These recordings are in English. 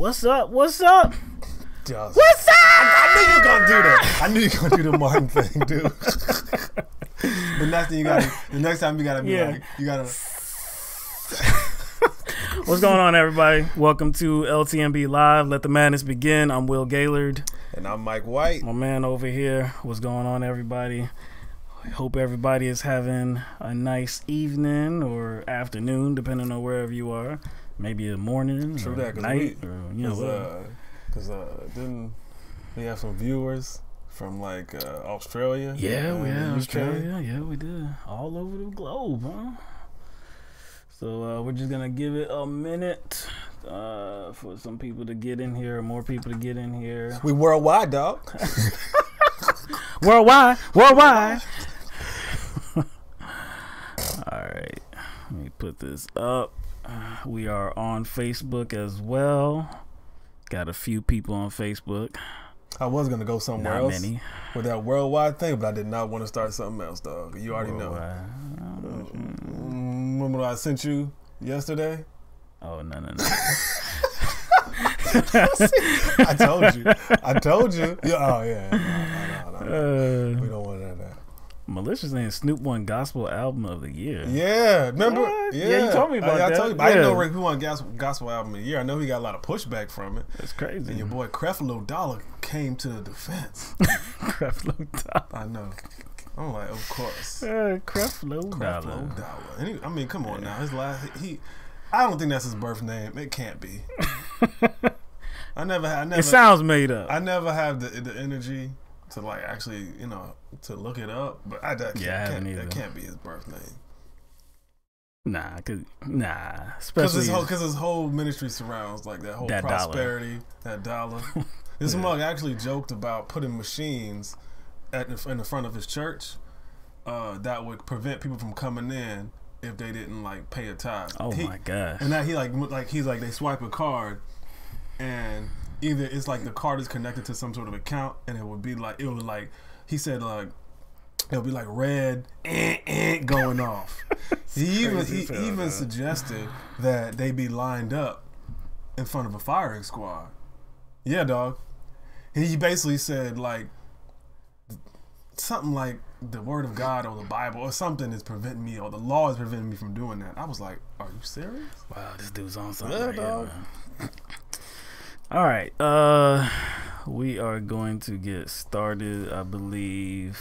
What's up? What's up? Just, What's up? I knew you were gonna do that. I knew you were gonna do the Martin thing, dude. The next thing the next time you gotta be like, you gotta. What's going on, everybody? Welcome to LTMB Live. Let the madness begin. I'm Will Gaillard. And I'm Mike White. My man over here. What's going on, everybody? I hope everybody is having a nice evening or afternoon, depending on wherever you are. Maybe a morning, True or that, night, or you know, because didn't we have some viewers from like Australia? Yeah, we had Australia. Yeah, we did. All over the globe, huh? So we're just gonna give it a minute for some people to get in here, more people to get in here. We worldwide, dog. Worldwide. All right, let me put this up. We are on Facebook as well. Got a few people on Facebook. I was gonna go somewhere else many. with that worldwide thing, but I did not want to start something else, dog. You already know. Remember what I sent you yesterday? Oh no. I told you. Oh yeah. No. We don't want none of that. Malicious saying Snoop won Gospel Album of the Year. Yeah, remember? Yeah, you told me about that. I told you, I didn't know Rick who won Gospel Album of the Year. I know he got a lot of pushback from it. That's crazy. And your boy Creflo Dollar came to the defense. Creflo Dollar. I know. I'm like, of course. Creflo Dollar. And I mean, come on now. His last, I don't think that's his birth name. It can't be. I never. It sounds made up. I never have the energy to like actually, to look it up. But that can't be his birth name. Nah, especially because his whole ministry surrounds like that whole prosperity, that dollar. This mug actually joked about putting machines in the front of his church that would prevent people from coming in if they didn't like pay a tithe. Oh my gosh! And that he's like they swipe a card, and either it's like the card is connected to some sort of account, and it would he said like it'll be like red going off. He even suggested that they be lined up in front of a firing squad. Yeah, dog. He basically said like something like the word of God or the Bible or something is preventing me, or the law is preventing me from doing that. I was like, are you serious? Wow, this dude's on something. Yeah, right dog. Here, all right, we are going to get started, I believe.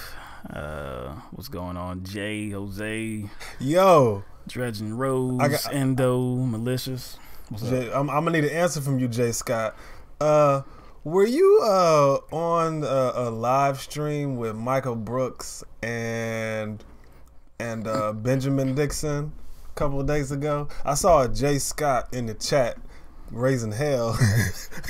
What's going on? Jay, Jose, yo, Dredging Rose, Endo, Malicious. Jay, I'm gonna need an answer from you, Jay Scott. Were you on a live stream with Michael Brooks and Benjamin Dixon a couple of days ago? I saw a Jay Scott in the chat raising hell.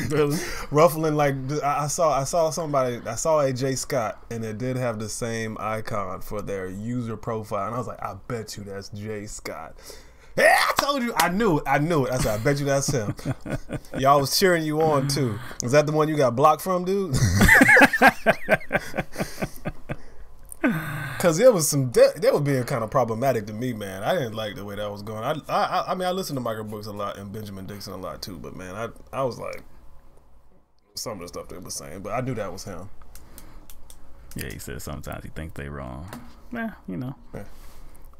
Really? Ruffling like I saw a Jay Scott, and it did have the same icon for their user profile, and I was like, I bet you that's Jay Scott. Yeah, I told you. I knew it. I said, I bet you that's him. Y'all was cheering you on too. Was that the one you got blocked from, dude? Because there was they were being kind of problematic to me, man. I didn't like the way that was going. I mean, I listened to Michael Brooks a lot and Benjamin Dixon a lot too, but man, I was like, some of the stuff they were saying, but I knew that was him. Yeah, he said sometimes he thinks they wrong. Yeah.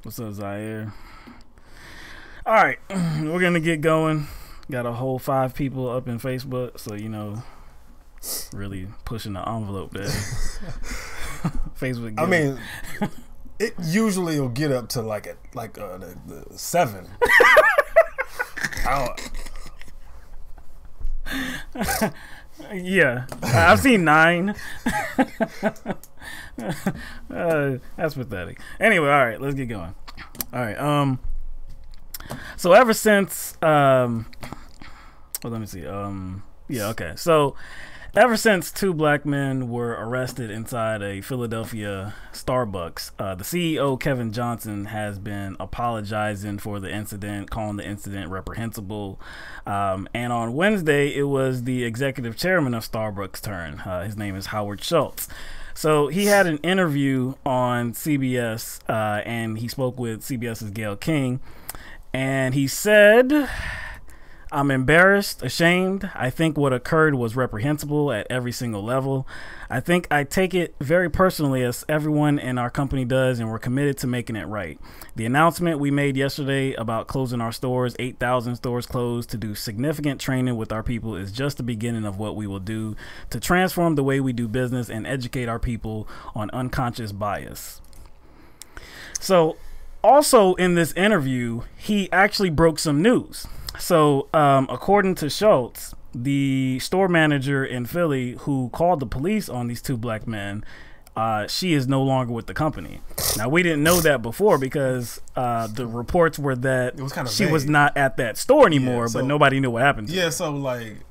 What's up, Zaire? All right, we're gonna get going. Got a whole 5 people up in Facebook, so really pushing the envelope there. Facebook. I mean, it usually will get up to the 7. Yeah, I've seen 9. That's pathetic. Anyway, all right, let's get going. All right, so ever since, let me see. Yeah, okay. So ever since 2 black men were arrested inside a Philadelphia Starbucks, the CEO, Kevin Johnson, has been apologizing for the incident, calling the incident reprehensible. And on Wednesday, it was the executive chairman of Starbucks' turn. His name is Howard Schultz. So he had an interview on CBS, and he spoke with CBS's Gayle King. And he said, I'm embarrassed, ashamed. I think what occurred was reprehensible at every single level. I think I take it very personally, as everyone in our company does, and we're committed to making it right. The announcement we made yesterday about closing our stores, 8,000 stores closed, to do significant training with our people is just the beginning of what we will do to transform the way we do business and educate our people on unconscious bias. So also in this interview, he actually broke some news. So according to Schultz, the store manager in Philly who called the police on these two black men, she is no longer with the company. Now, we didn't know that before because the reports were that she was not at that store anymore, but nobody knew what happened to her. Yeah, so like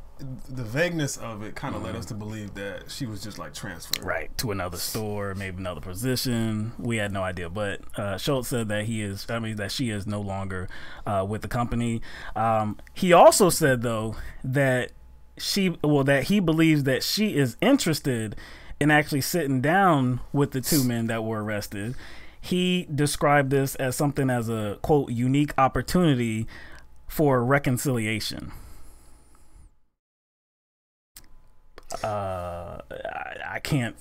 the vagueness of it kind of led us to believe that she was just like transferred. Right, to another store, maybe another position. We had no idea. But Schultz said that that she is no longer with the company. He also said, though, that he believes that she is interested in actually sitting down with the two men that were arrested. He described this as something as a, quote, unique opportunity for reconciliation. I can't.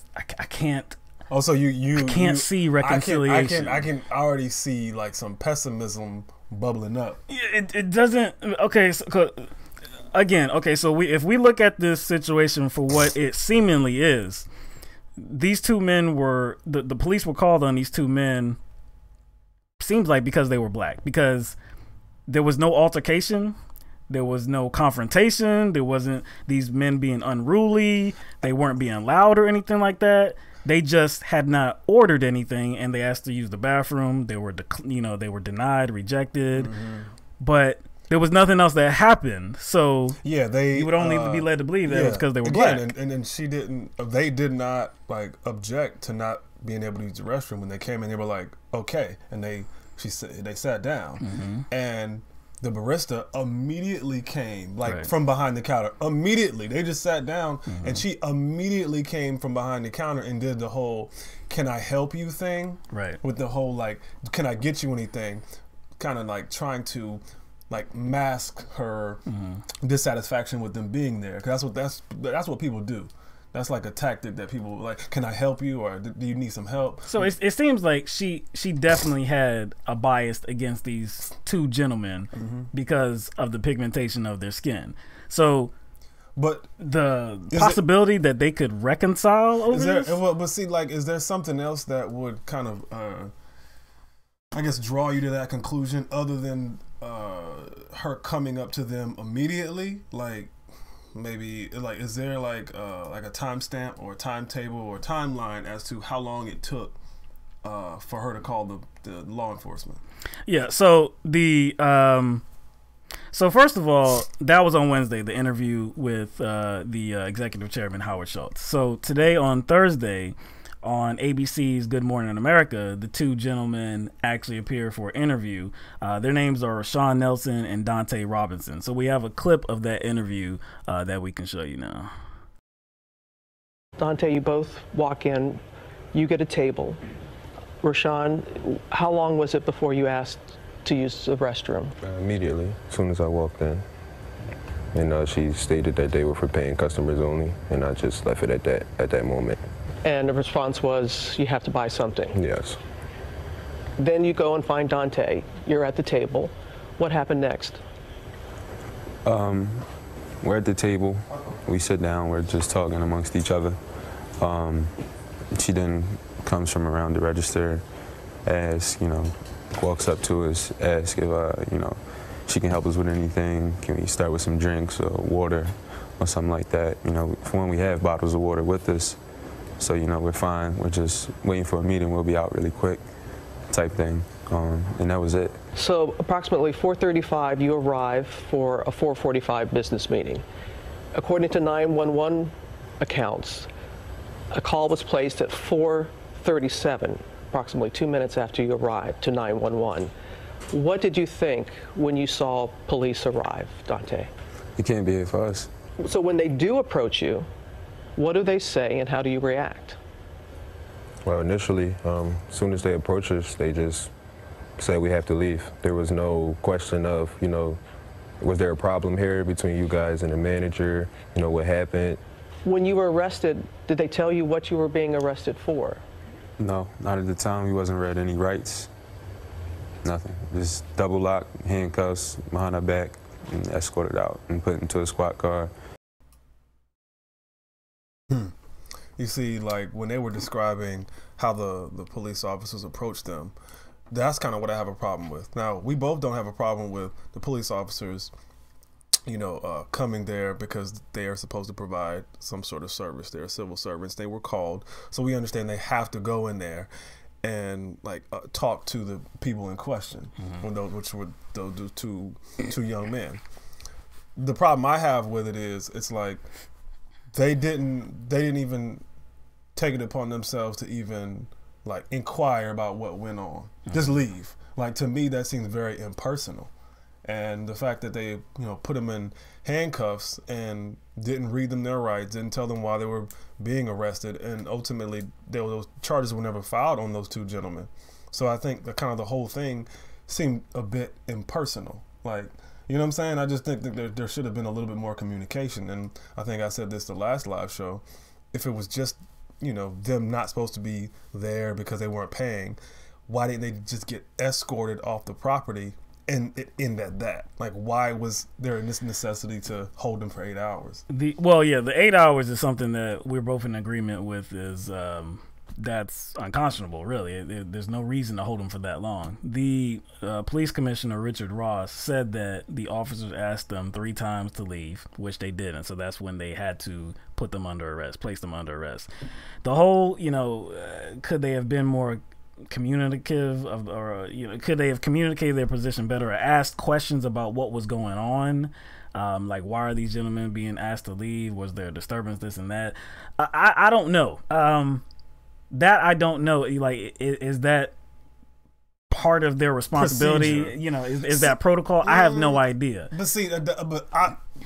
Also, I can't see reconciliation. I can already see like some pessimism bubbling up. It doesn't. Okay, so again, so if we look at this situation for what it seemingly is, these two men were the police were called on these two men. Seems like because they were black, because there was no altercation. There was no confrontation. There wasn't these men being unruly. They weren't being loud or anything like that. They just had not ordered anything, and they asked to use the bathroom. They were, they were denied, rejected, but there was nothing else that happened. So yeah, you would only be led to believe that it was because they were black. And then they did not like object to not being able to use the restroom when they came in. They were like, okay, and they sat down, and the barista immediately came, from behind the counter. Immediately. They just sat down, and she immediately came from behind the counter and did the whole, can I help you thing? Right. With the whole, like, can I get you anything? Kind of, like, trying to, like, mask her dissatisfaction with them being there. Because that's what people do. That's like a tactic that people like. Can I help you, or do you need some help? So it seems like she definitely had a bias against these two gentlemen because of the pigmentation of their skin. So, but the possibility that they could reconcile over this? But see, like, is there something else that would kind of, I guess, draw you to that conclusion other than her coming up to them immediately, like? Maybe like, is there like a timestamp or a timetable or a timeline as to how long it took for her to call the law enforcement? Yeah. So so first of all, that was on Wednesday, the interview with the executive chairman Howard Schultz. So today on Thursday, on ABC's Good Morning America, the two gentlemen actually appear for an interview. Their names are Sean Nelson and Dante Robinson. So we have a clip of that interview that we can show you now. Dante, you both walk in, you get a table. Rashawn, how long was it before you asked to use the restroom? Immediately, as soon as I walked in. And she stated that they were for paying customers only, and I just left it at that moment. And the response was, you have to buy something. Yes. Then you go and find Dante. You're at the table. What happened next? We're at the table. We sit down. We're just talking amongst each other. She then comes from around the register, walks up to us, asks if, she can help us with anything. Can we start with some drinks or water or something like that? For when we have bottles of water with us. So, we're fine. We're just waiting for a meeting. We'll be out really quick type thing. And that was it. So approximately 4:35, you arrive for a 4:45 business meeting. According to 911 accounts, a call was placed at 4:37, approximately 2 minutes after you arrived, to 911. What did you think when you saw police arrive, Dante? You can't be here for us. So when they do approach you, what do they say and how do you react? Well, initially, as soon as they approached us, they just said we have to leave. There was no question of, Was there a problem here between you guys and the manager? You know, what happened? When you were arrested, did they tell you what you were being arrested for? No, not at the time. He wasn't read any rights. Nothing. Just double lock, handcuffs behind our back, and escorted out and put into a squad car. You see, like, when they were describing how the police officers approached them, that's kind of what I have a problem with. Now, we both don't have a problem with the police officers, you know, coming there because they are supposed to provide some sort of service. They're civil servants. They were called. So we understand they have to go in there and, like, talk to the people in question, which were those two young men. The problem I have with it is, it's like, they didn't even take it upon themselves to even, like, inquire about what went on. Just leave. Like, to me, that seems very impersonal. And the fact that they, you know, put them in handcuffs and didn't read them their rights, didn't tell them why they were being arrested, and ultimately those charges were never filed on those two gentlemen. So I think the whole thing seemed a bit impersonal. Like, you know what I'm saying? I just think that there should have been a little bit more communication. And I think I said this the last live show. If it was just, you know, them not supposed to be there because they weren't paying, why didn't they just get escorted off the property and it end at that? Like, why was there this necessity to hold them for 8 hours? The 8 hours is something that we're both in agreement with, is that's unconscionable, really. There's no reason to hold them for that long. The police commissioner, Richard Ross, said that the officers asked them 3 times to leave, which they didn't. So that's when they had to put them under arrest, place them under arrest. The whole, you know, could they have been more communicative, or you know, could they have communicated their position better, or asked questions about what was going on? Like, why are these gentlemen being asked to leave? Was there a disturbance, this and that? I don't know. That I don't know. Like, is that part of their responsibility? Procedure. You know, is that protocol? I have no idea. But see,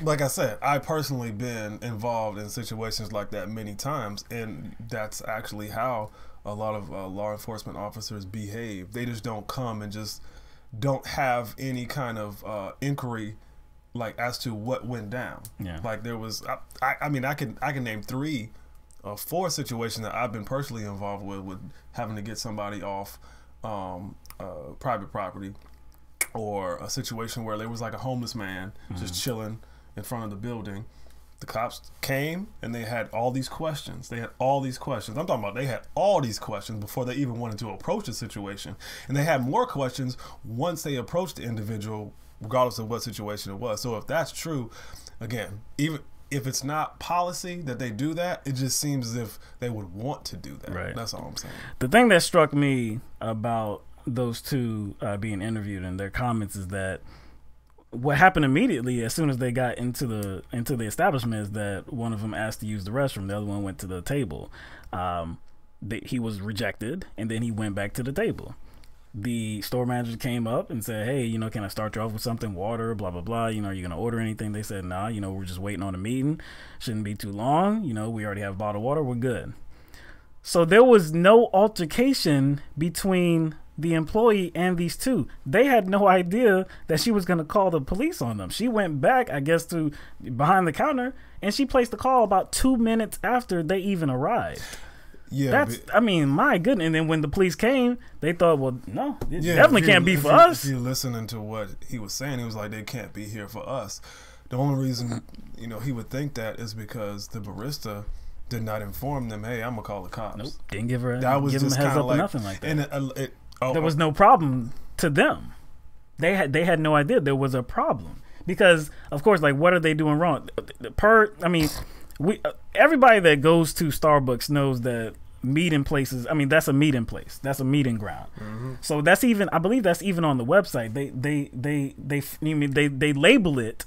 like I said, I personally been involved in situations like that many times, and that's actually how a lot of law enforcement officers behave. They just don't come and just don't have any kind of inquiry, like, as to what went down. Yeah. Like, there was, I mean, I can name 3 or 4 situations that I've been personally involved with having to get somebody off private property, or a situation where there was like a homeless man just chilling in front of the building. The cops came and they had all these questions. I'm talking about they had all these questions before they even wanted to approach the situation. And they had more questions once they approached the individual, regardless of what situation it was. So if that's true, again, even if it's not policy that they do that, it just seems as if they would want to do that. Right. That's all I'm saying. The thing that struck me about those two being interviewed and their comments is that what happened immediately as soon as they got into the establishment is that one of them asked to use the restroom, the other one went to the table. He was rejected, and then he went back to the table. The store manager came up and said, hey, you know, can I start you off with something, water, blah, blah, blah. You know, are you going to order anything? They said, nah, you know, we're just waiting on a meeting. Shouldn't be too long. You know, we already have a bottle of water. We're good. So there was no altercation between the employee and these two. They had no idea that she was going to call the police on them. She went back, I guess, to behind the counter, and she placed the call about 2 minutes after they even arrived. Yeah, I mean, my goodness. And then when the police came, they thought, well, no, it definitely can't be for us. If you're listening to what he was saying, he was like, they can't be here for us. The only reason, you know, he would think that is because the barista did not inform them, hey, I'm going to call the cops. Nope, didn't give her a heads up or nothing like that. And there was no problem to them. They had no idea there was a problem. Because, of course, like, what are they doing wrong? Everybody that goes to Starbucks knows that meeting places, I mean, that's a meeting place. That's a meeting ground. Mm-hmm. So that's even, I believe that's even on the website. They label it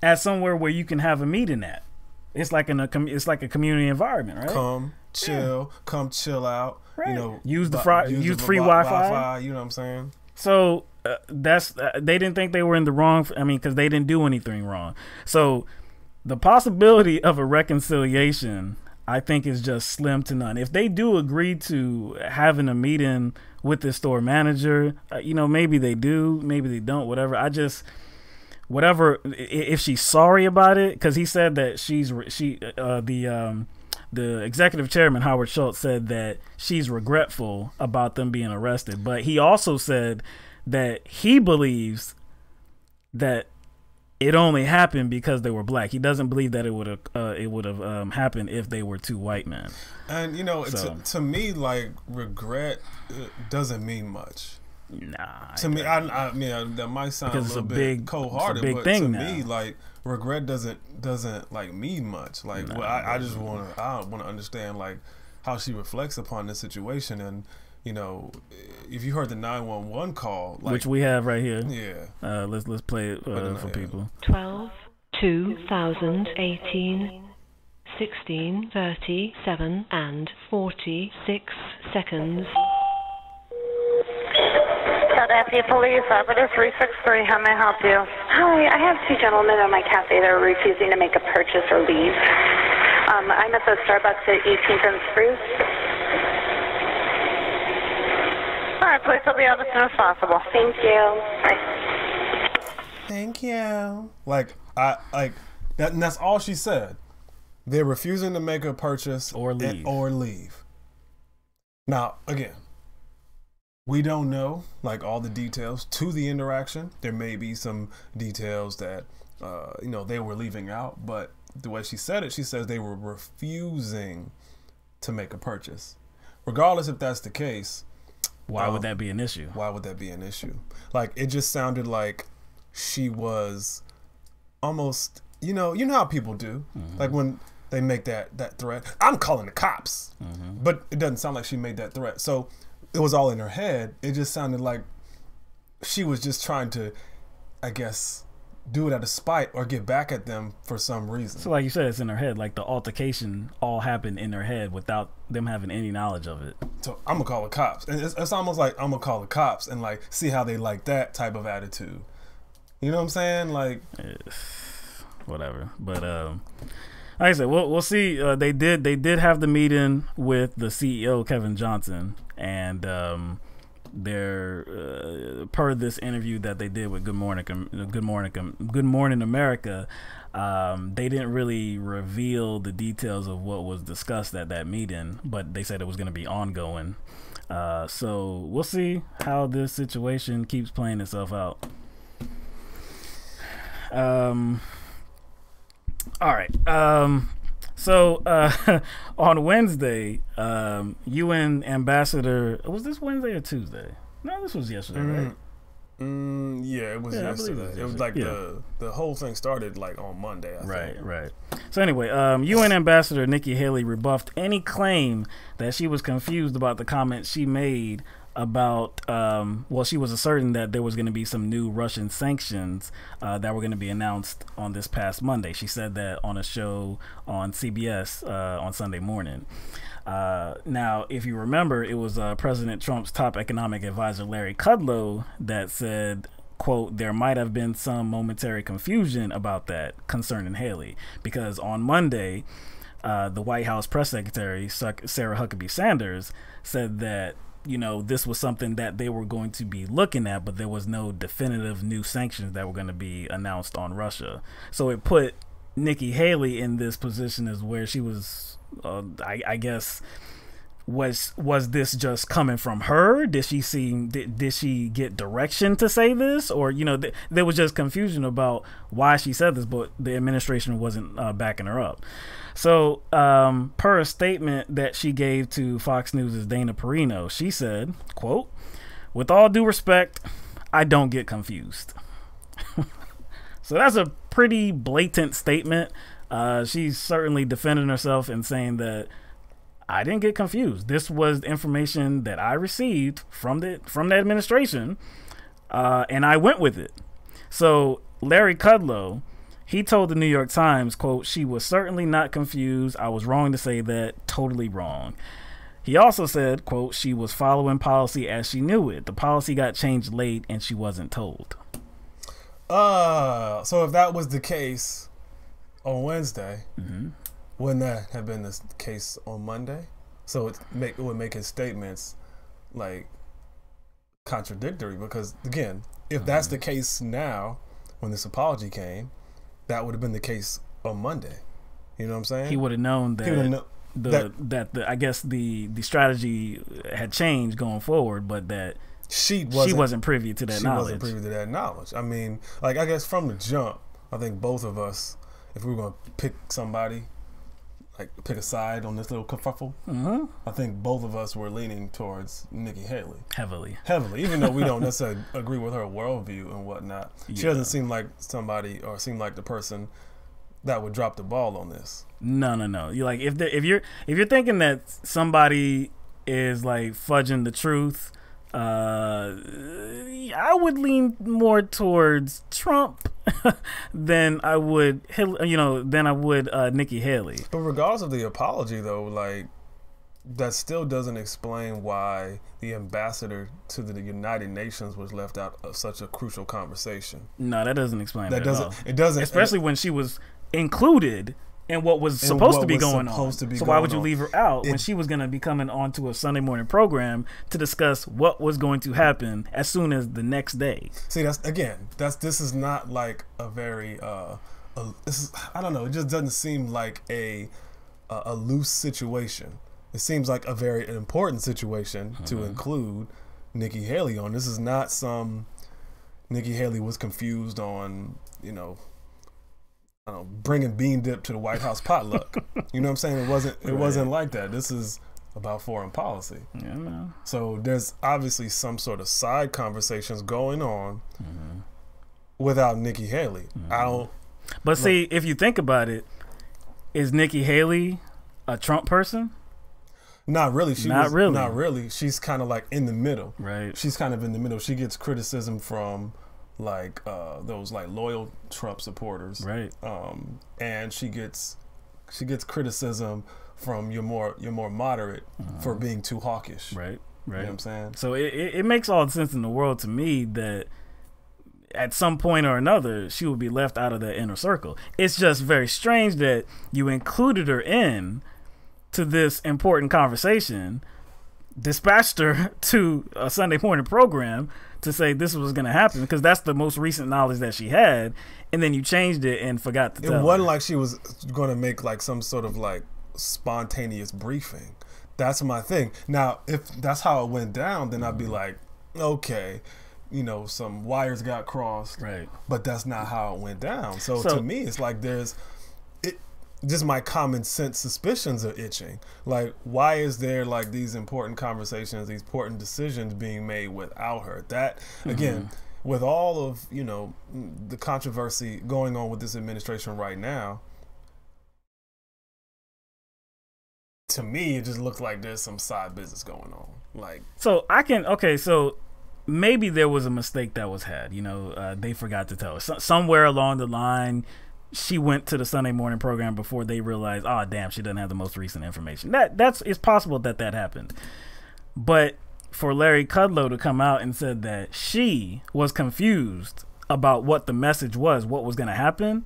as somewhere where you can have a meeting at. It's like a community environment, right? Come chill out. Right. You know, use free Wi-Fi. You know what I'm saying? So they didn't think they were in the wrong. I mean, because they didn't do anything wrong. So the possibility of a reconciliation, I think, is just slim to none. If they do agree to having a meeting with the store manager, you know, maybe they do, maybe they don't, whatever. whatever, if she's sorry about it, because he said that the executive chairman, Howard Schultz, said that she's regretful about them being arrested. But he also said that he believes that it only happened because they were black. He doesn't believe that it would have happened if they were two white men. And to me, like, regret doesn't mean much. Nah. To me, I mean, that might sound a little bit cold-hearted, but to me, like, regret doesn't like mean much. Like, I just want to understand, like, how she reflects upon this situation. And if you heard the 911 call, like, which we have right here, let's play it for people. 12/2018, 16:37 and 46 seconds. Philadelphia Police, Operative 363, how may I help you? Hi, I have two gentlemen at my cafe that are refusing to make a purchase or leave. I'm at the Starbucks at 18th and Spruce. All right, police will be out as soon as possible. Thank you. Bye. Thank you. Like, that, and that's all she said. They're refusing to make a purchase or leave. Now, again, we don't know, like, all the details to the interaction. There may be some details that, they were leaving out. But the way she said it, she says they were refusing to make a purchase. Regardless if that's the case, why would that be an issue? Why would that be an issue? Like, it just sounded like she was almost, you know how people do. Mm-hmm. Like, when they make that threat, I'm calling the cops. Mm-hmm. But it doesn't sound like she made that threat. So it was all in her head. It just sounded like she was just trying to, I guess, do it out of spite or get back at them for some reason. So like you said, it's in her head. Like, the altercation all happened in her head without them having any knowledge of it. So I'm going to call the cops. And it's almost like I'm going to call the cops and, like, see how they like that type of attitude. You know what I'm saying? Like, whatever. But like I said, we'll see. They did have the meeting with the CEO, Kevin Johnson, and they're per this interview that they did with Good Morning America. They didn't really reveal the details of what was discussed at that meeting, but they said it was going to be ongoing. So we'll see how this situation keeps playing itself out. All right. So on Wednesday, UN Ambassador, was this Wednesday or Tuesday? No, this was yesterday, right? Yeah, it was yesterday. It was like the whole thing started like on Monday, I think. Right. So anyway, UN Ambassador Nikki Haley rebuffed any claim that she was confused about the comments she made about, she was asserting that there was going to be some new Russian sanctions that were going to be announced on this past Monday. She said that on a show on CBS on Sunday morning. Now, if you remember, it was President Trump's top economic advisor, Larry Kudlow, that said, quote, there might have been some momentary confusion about that concerning Haley, because on Monday, the White House press secretary, Sarah Huckabee Sanders, said that, this was something that they were going to be looking at, but there was no definitive new sanctions that were going to be announced on Russia. So it put Nikki Haley in this position as where she was, I guess, was this just coming from her? Did she get direction to say this? Or, there was just confusion about why she said this, but the administration wasn't backing her up. So, per a statement that she gave to Fox News' Dana Perino, she said, quote, with all due respect, I don't get confused. So that's a pretty blatant statement. She's certainly defending herself and saying that I didn't get confused. This was information that I received from the administration, and I went with it. So Larry Kudlow, he told the New York Times, quote, she was certainly not confused. I was wrong to say that. Totally wrong. He also said, quote, she was following policy as she knew it. The policy got changed late and she wasn't told. So if that was the case on Wednesday, wouldn't that have been the case on Monday? So it would make his statements like contradictory, because again, if that's the case now, when this apology came, that would have been the case on Monday. You know what I'm saying? He would have known that I guess the strategy had changed going forward, but that she wasn't privy to that knowledge. She wasn't privy to that knowledge. I mean, like, I guess from the jump, I think both of us, if we were going to pick somebody, like pick a side on this little kerfuffle, I think both of us were leaning towards Nikki Haley. Heavily. Even though we don't necessarily agree with her worldview and whatnot. She doesn't seem like somebody, or seem like the person that would drop the ball on this. No. You like, if you're thinking that somebody is like fudging the truth, I would lean more towards Trump than I would Nikki Haley. But regardless of the apology, though, like, that still doesn't explain why the ambassador to the United Nations was left out of such a crucial conversation. No, that doesn't explain that. It doesn't, especially when she was included in what was supposed to be going on. So why would you leave her out when she was going to be coming onto a Sunday morning program to discuss what was going to happen as soon as the next day? See, this is not like a very this is, I don't know, it just doesn't seem like a loose situation. It seems like a very important situation to include Nikki Haley on. This is not some Nikki Haley was confused on, bringing bean dip to the White House potluck. You know what I'm saying? It wasn't like that. This is about foreign policy. Yeah, man. So there's obviously some sort of side conversations going on without Nikki Haley. But see, if you think about it, is Nikki Haley a Trump person? Not really. Not really. She's kind of like in the middle. Right. She's kind of in the middle. She gets criticism from like those like loyal Trump supporters, right? And she gets criticism from your more moderate for being too hawkish, right? You know what I'm saying? So it makes all the sense in the world to me that at some point or another she will be left out of that inner circle. It's just very strange that you included her in to this important conversation, dispatched her to a Sunday morning program to say this was going to happen because that's the most recent knowledge that she had, and then you changed it and forgot to tell her. It wasn't like she was going to make like some sort of like spontaneous briefing. That's my thing. Now, if that's how it went down, then I'd be like, okay, some wires got crossed, right? But that's not how it went down. So to me, it's like just my common sense suspicions are itching. Like, why is there like these important conversations, these important decisions being made without her? That again, with all of the controversy going on with this administration right now, to me it just looks like there's some side business going on. Like, so maybe there was a mistake that was had. They forgot to tell her somewhere along the line. She went to the Sunday morning program before they realized, oh damn, she doesn't have the most recent information. It's possible that happened. But for Larry Kudlow to come out and said that she was confused about what the message was, what was going to happen.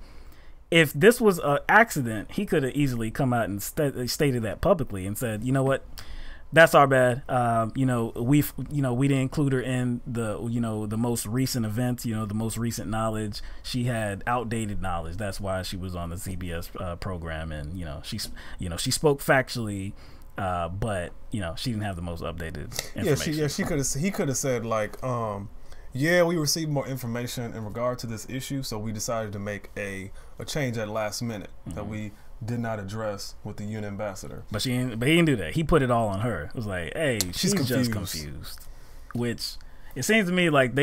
If this was an accident, he could have easily come out and stated that publicly and said, you know what, that's our bad. We didn't include her in the most recent events, the most recent knowledge. She had outdated knowledge. That's why she was on the CBS program, and she spoke factually, but she didn't have the most updated information. He could have said like, we received more information in regard to this issue, so we decided to make a change at last minute that we did not address with the UN ambassador. But he didn't do that. He put it all on her. It was like, hey, she's just confused. Which it seems to me like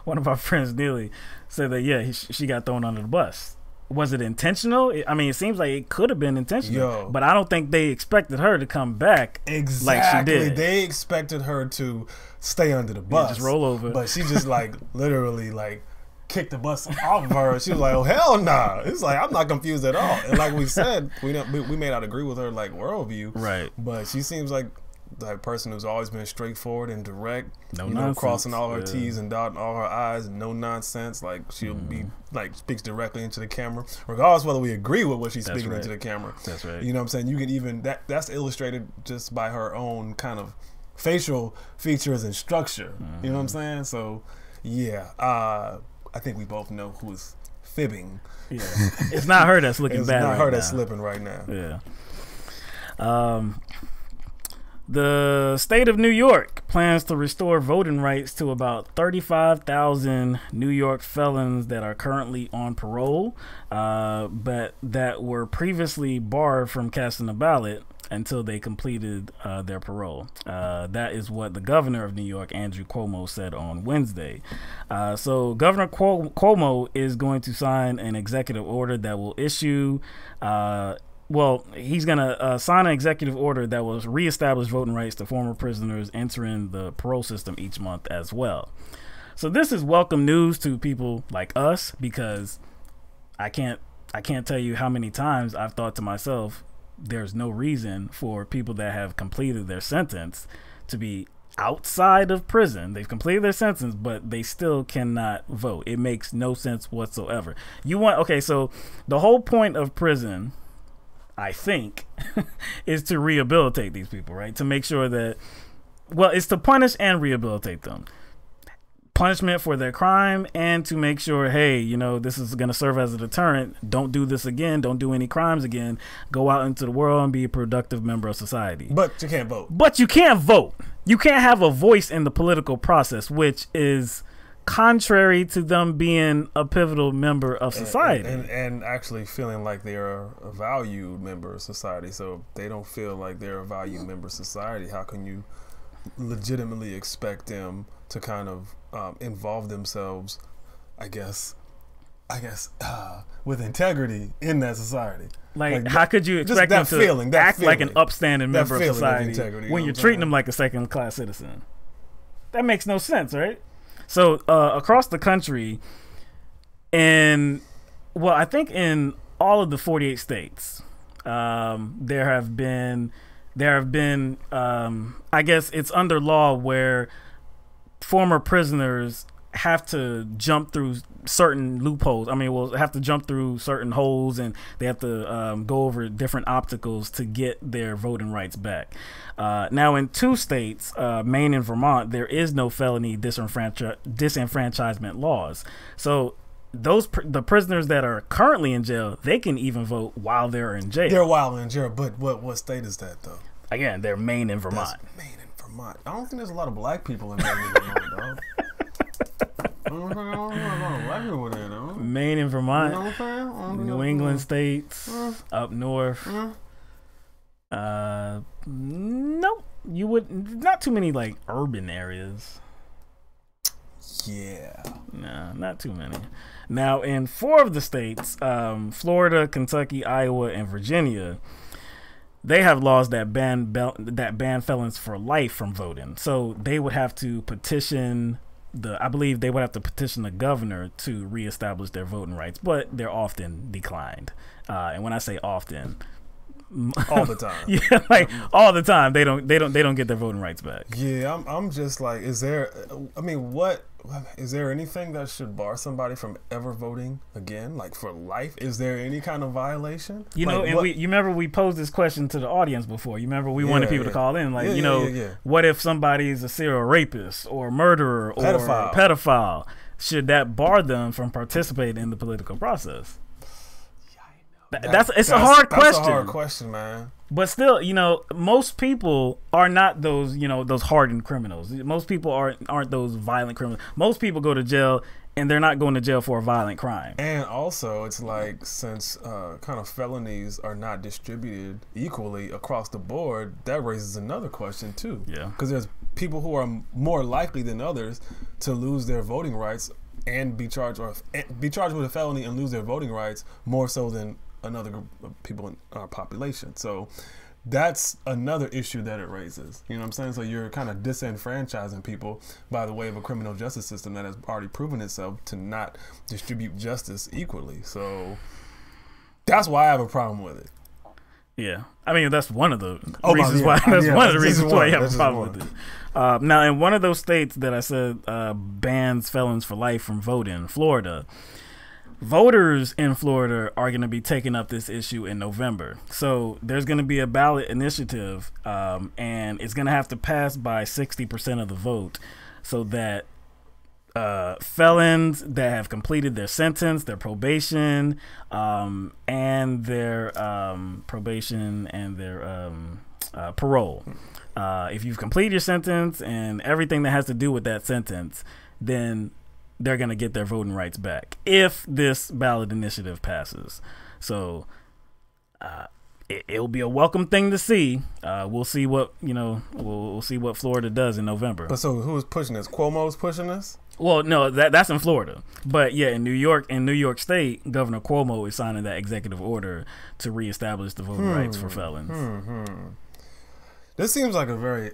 one of our friends, Neely, said that she got thrown under the bus. Was it intentional? It seems like it could have been intentional. But I don't think they expected her to come back like she did. They expected her to stay under the bus, just roll over. But she just like literally like kicked the bus off of her. She was like, oh hell nah. It's like, I'm not confused at all. And like we said, we may not agree with her like worldview, right? But she seems like the person who's always been straightforward and direct, no nonsense, crossing all her T's and dotting all her I's, no nonsense. Like she'll be like speaks directly into the camera, regardless whether we agree with what she's speaking into the camera. That's right. You know what I'm saying? You can even that's illustrated just by her own kind of facial features and structure. You know what I'm saying? So Yeah, I think we both know who's fibbing. Yeah, it's not her that's looking bad. It's not right her now. that's slipping right now. Yeah. The state of New York plans to restore voting rights to about 35,000 New York felons that are currently on parole, but that were previously barred from casting a ballot until they completed their parole. That is what the governor of New York, Andrew Cuomo, said on Wednesday. So Governor Cuomo is going to sign an executive order that will issue he's going to sign an executive order that will reestablish voting rights to former prisoners entering the parole system each month as well. So this is welcome news to people like us, because I can't tell you how many times I've thought to myself, there's no reason for people that have completed their sentence to be outside of prison. They've completed their sentence, but they still cannot vote. It makes no sense whatsoever. So the whole point of prison, I think, is to rehabilitate these people, right? To make sure that, it's to punish and rehabilitate them. Punishment for their crime, and to make sure, hey, this is going to serve as a deterrent. Don't do this again. Don't do any crimes again. Go out into the world and be a productive member of society. But you can't vote. But you can't vote. You can't have a voice in the political process, which is contrary to them being a pivotal member of society. And actually feeling like they're a valued member of society. So if they don't feel like they're a valued member of society, how can you legitimately expect them to kind of involve themselves, I guess, with integrity in that society? Like how could you expect them to act like an upstanding member of society when you're treating them like a second-class citizen? That makes no sense, right? So across the country, I think in all of the 48 states, there have been, I guess it's under law where former prisoners have to jump through certain loopholes. Have to jump through certain holes, and they have to go over different obstacles to get their voting rights back. Now, in 2 states, Maine and Vermont, there is no felony disenfranchisement laws. So the prisoners that are currently in jail, they can even vote while they're in jail. They're while in jail, but what state is that, though? Again, they're Maine and Vermont. That's Maine and Vermont. I don't think there's a lot of black people in Maine and Vermont, dog. Maine and Vermont, New England states, up north. Nope, you would not too many like urban areas. Yeah, no, not too many. Now, in 4 of the states, Florida, Kentucky, Iowa, and Virginia, they have laws that ban felons for life from voting. So they would have to petition I believe they would have to petition the governor to reestablish their voting rights, but they're often declined. And when I say often, all the time. Yeah, like all the time, they don't get their voting rights back. Yeah, I'm just like, is there anything that should bar somebody from ever voting again, like for life? Is there any kind of violation? You remember we posed this question to the audience before. You remember we wanted people to call in, like, what if somebody's a serial rapist or murderer or pedophile? Should that bar them from participating in the political process? It's a hard question. That's a hard question, man. But still, most people are not those, those hardened criminals. Most people aren't those violent criminals. Most people go to jail, and they're not going to jail for a violent crime. And also, it's like, since kind of felonies are not distributed equally across the board, that raises another question too. Yeah. Because there's people who are more likely than others to lose their voting rights and be charged with a felony and lose their voting rights more so than another group of people in our population. So that's another issue that it raises. You know what I'm saying? So you're kind of disenfranchising people by the way of a criminal justice system that has already proven itself to not distribute justice equally. So that's why I have a problem with it. Yeah, that's one of the reasons why. That's one of the reasons why you have a problem with it. Now, in one of those states that I said bans felons for life from voting, Florida, voters in Florida are going to be taking up this issue in November. So there's going to be a ballot initiative, and it's going to have to pass by 60% of the vote so that felons that have completed their sentence, their probation, and their parole. If you've completed your sentence and everything that has to do with that sentence, then they're going to get their voting rights back if this ballot initiative passes. So it'll be a welcome thing to see. We'll see what, we'll see what Florida does in November. But so who's pushing this? Cuomo's pushing this? Well, no, that's in Florida. But yeah, in New York State, Governor Cuomo is signing that executive order to reestablish the voting rights for felons. This seems like a very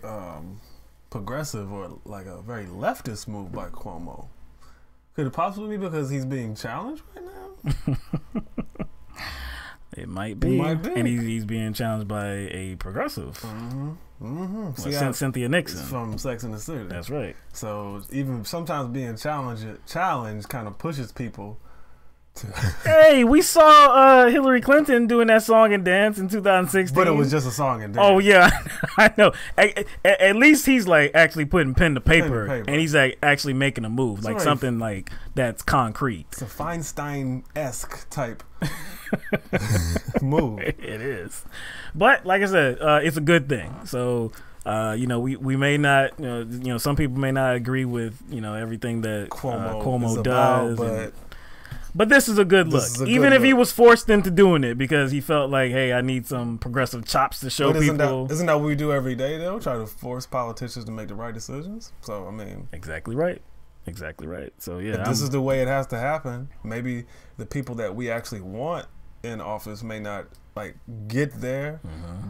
progressive or like a very leftist move by Cuomo. Could it possibly be because he's being challenged right now? It might be. And he's being challenged by a progressive. Cynthia Nixon. From Sex and the City. That's right. So even sometimes being challenged kind of pushes people to... Hey, we saw Hillary Clinton doing that song and dance in 2016. But it was just a song and dance. Oh, yeah. I know. At least he's like actually putting pen to paper. And he's like actually making a move. Like something like that's concrete. It's a Feinstein-esque type move. It is. But like I said, it's a good thing. So we may not, some people may not agree with everything that Cuomo does, but this is a good look. Even if he was forced into doing it because he felt like, hey, I need some progressive chops to show people. Isn't that what we do every day though? Try to force politicians to make the right decisions. So I mean, exactly right. So yeah, if this is the way it has to happen. Maybe the people that we actually want in office may not like get there,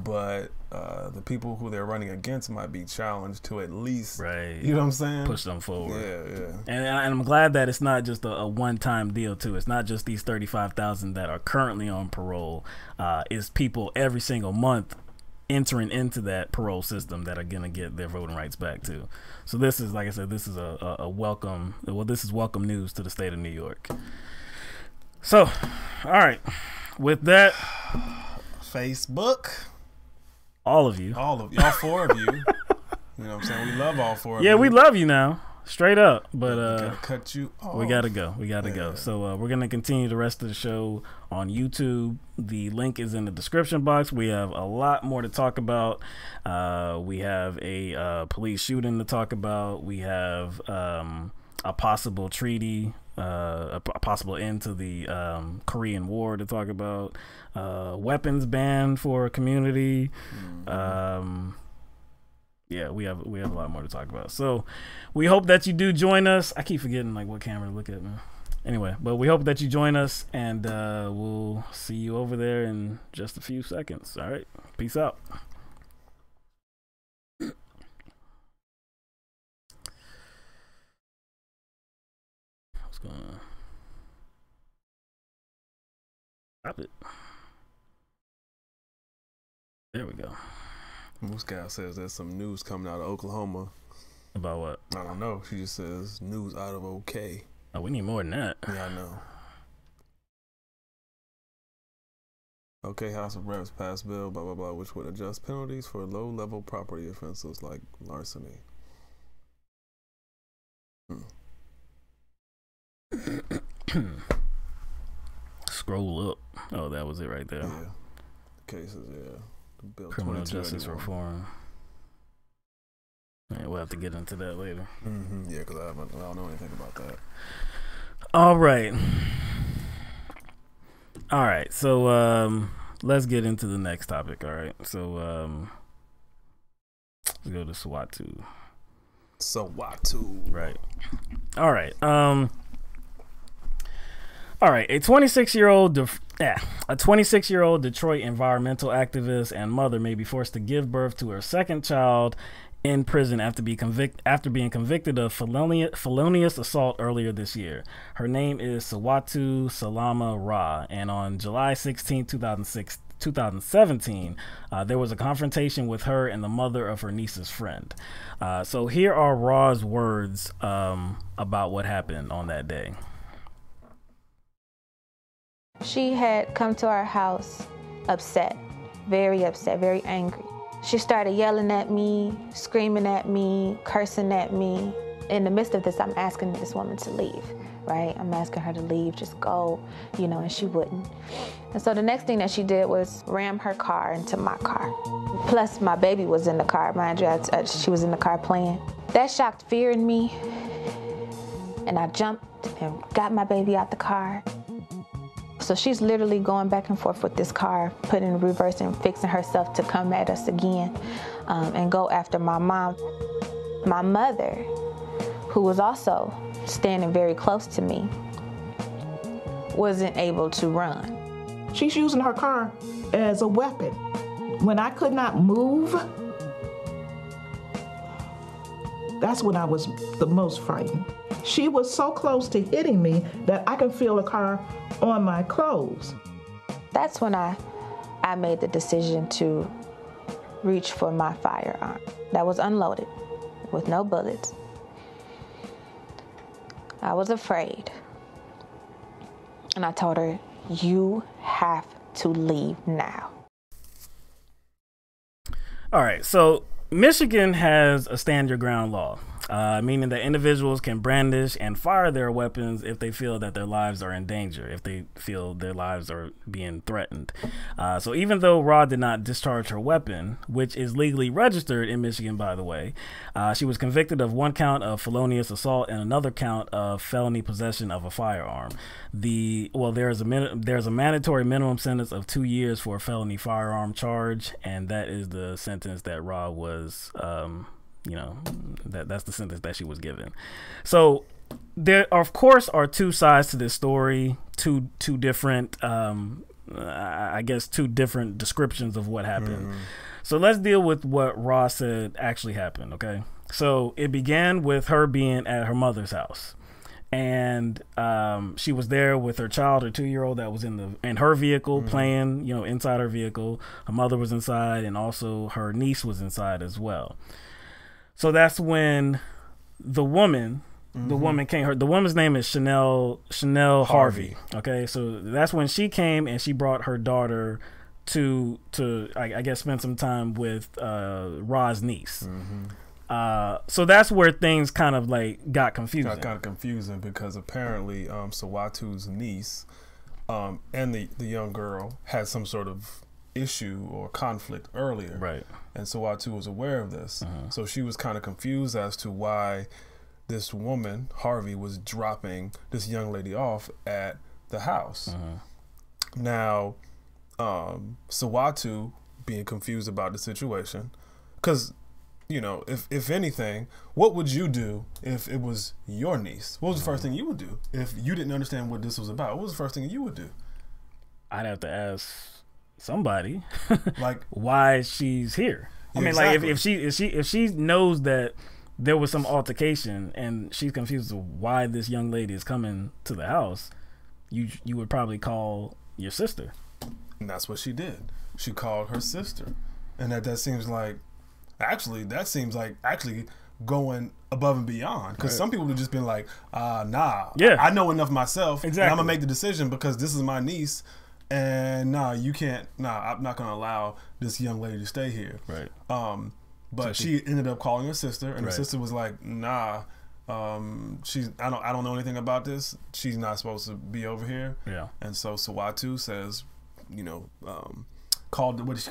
but the people who they're running against might be challenged to at least, you know what I'm saying, push them forward. Yeah. And I'm glad that it's not just a one-time deal too. It's not just these 35,000 that are currently on parole. It's people every single month entering into that parole system that are gonna get their voting rights back too. So this is, like I said, this is a welcome. Well, this is welcome news to the state of New York. So, all right. With that, Facebook, all of y'all 4 of you. You know what I'm saying? We love all 4 of you. Yeah, we love you now. Straight up. But we gotta cut you off. We gotta go. So we're gonna continue the rest of the show on YouTube. The link is in the description box. We have a lot more to talk about. We have a police shooting to talk about. We have a possible treaty, a possible end to the Korean War to talk about. Weapons ban for a community. Yeah, we have a lot more to talk about. So we hope that you do join us. I keep forgetting like what camera to look at, man. Anyway, but we hope that you join us, and we'll see you over there in just a few seconds. All right, peace out. I was gonna stop it. There we go. Moose Gal says there's some news coming out of Oklahoma. About what? I don't know. She just says news out of OK. Oh, we need more than that. Yeah, I know. OK House of Reps passed bill, blah, blah, blah, which would adjust penalties for low-level property offenses like larceny. Scroll up. Oh, that was it right there. Yeah. Cases, yeah. Bill Criminal justice reform. Yeah, we'll have to get into that later. Yeah, because I don't know anything about that. All right. So let's get into the next topic. All right. So let's go to Siwatu. Right. All right. All right. A 26-year-old Detroit environmental activist and mother may be forced to give birth to her second child in prison after being convicted of felonious assault earlier this year. Her name is Siwatu-Salama Ra, and on July 16, 2017, there was a confrontation with her and the mother of her niece's friend. So here are Ra's words about what happened on that day. She had come to our house upset, very angry. She started yelling at me, screaming at me, cursing at me. In the midst of this, I'm asking this woman to leave, right? I'm asking her to leave, just go, you know, and she wouldn't. And so the next thing that she did was ram her car into my car. Plus, my baby was in the car, mind you. She was in the car playing. That shocked fear in me, and I jumped and got my baby out the car. So she's literally going back and forth with this car, putting in reverse and fixing herself to come at us again and go after my mom. My mother, who was also standing very close to me, wasn't able to run. She's using her car as a weapon. When I could not move, that's when I was the most frightened. She was so close to hitting me that I could feel the car on my clothes. That's when I made the decision to reach for my firearm that was unloaded with no bullets. I was afraid. And I told her, you have to leave now. All right, so Michigan has a stand your ground law, meaning that individuals can brandish and fire their weapons if they feel that their lives are in danger, if they feel their lives are being threatened. So even though Ra did not discharge her weapon, which is legally registered in Michigan, by the way, she was convicted of 1 count of felonious assault and another count of felony possession of a firearm. There's a mandatory minimum sentence of 2 years for a felony firearm charge, and that is the sentence that Ra was, that's the sentence that she was given. So there, of course, are two sides to this story, two different, I guess, two different descriptions of what happened. So let's deal with what Ra said actually happened, okay? So it began with her being at her mother's house. And she was there with her child, her 2-year-old, that was in her vehicle playing, inside her vehicle. Her mother was inside, and also her niece was inside as well. So that's when the woman came. The woman's name is Chanel Harvey. Okay, so that's when she came and she brought her daughter to I guess spend some time with Ra's niece. So that's where things kind of like got confusing. Got kind of confusing because apparently Siwatu's niece and the young girl had some sort of issue or conflict earlier. Right. And Siwatu was aware of this. So she was kind of confused as to why this woman, Harvey, was dropping this young lady off at the house. Now, Siwatu being confused about the situation, because if anything, what would you do if it was your niece? What was the first thing you would do if you didn't understand what this was about? What was the first thing you would do? I'd have to ask somebody, like, why she's here. I mean, exactly. Like if she knows that there was some altercation and she's confused as to why this young lady is coming to the house, you would probably call your sister. And that's what she did. She called her sister, and that seems like. Actually, that seems like going above and beyond, because some people have just been like, nah, I know enough myself. Exactly. And I'm gonna make the decision because this is my niece, and you can't. I'm not gonna allow this young lady to stay here. Right. But so she ended up calling her sister, and her sister was like, nah, I don't know anything about this. She's not supposed to be over here. Yeah. And so Siwatu says, called she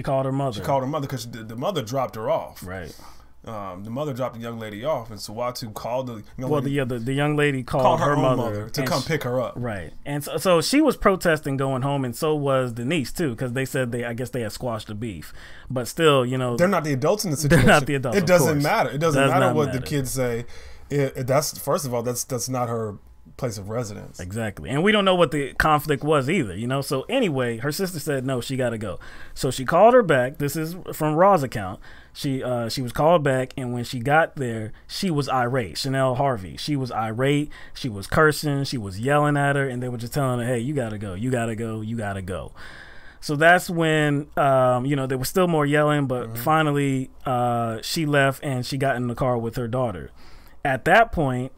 called her mother. She called her mother because the mother dropped her off. Right. The mother dropped the young lady off, and Siwatu called the young lady. The young lady called her mother to come pick her up. Right. And so she was protesting going home, and so was the niece too, because they said I guess they had squashed the beef. But still, they're not the adults in the situation. They're not the adults. It doesn't matter. It doesn't matter what the kids say. That's first of all, that's not her place of residence. Exactly. And we don't know what the conflict was either, So anyway, her sister said no, she got to go. So she called her back. This is from Ra's account. She was called back, and when she got there, she was irate. Chanel Harvey. She was irate. She was cursing. She was yelling at her, and they were just telling her, "Hey, you got to go. You got to go. You got to go." So that's when there was still more yelling, but finally she left and she got in the car with her daughter. At that point,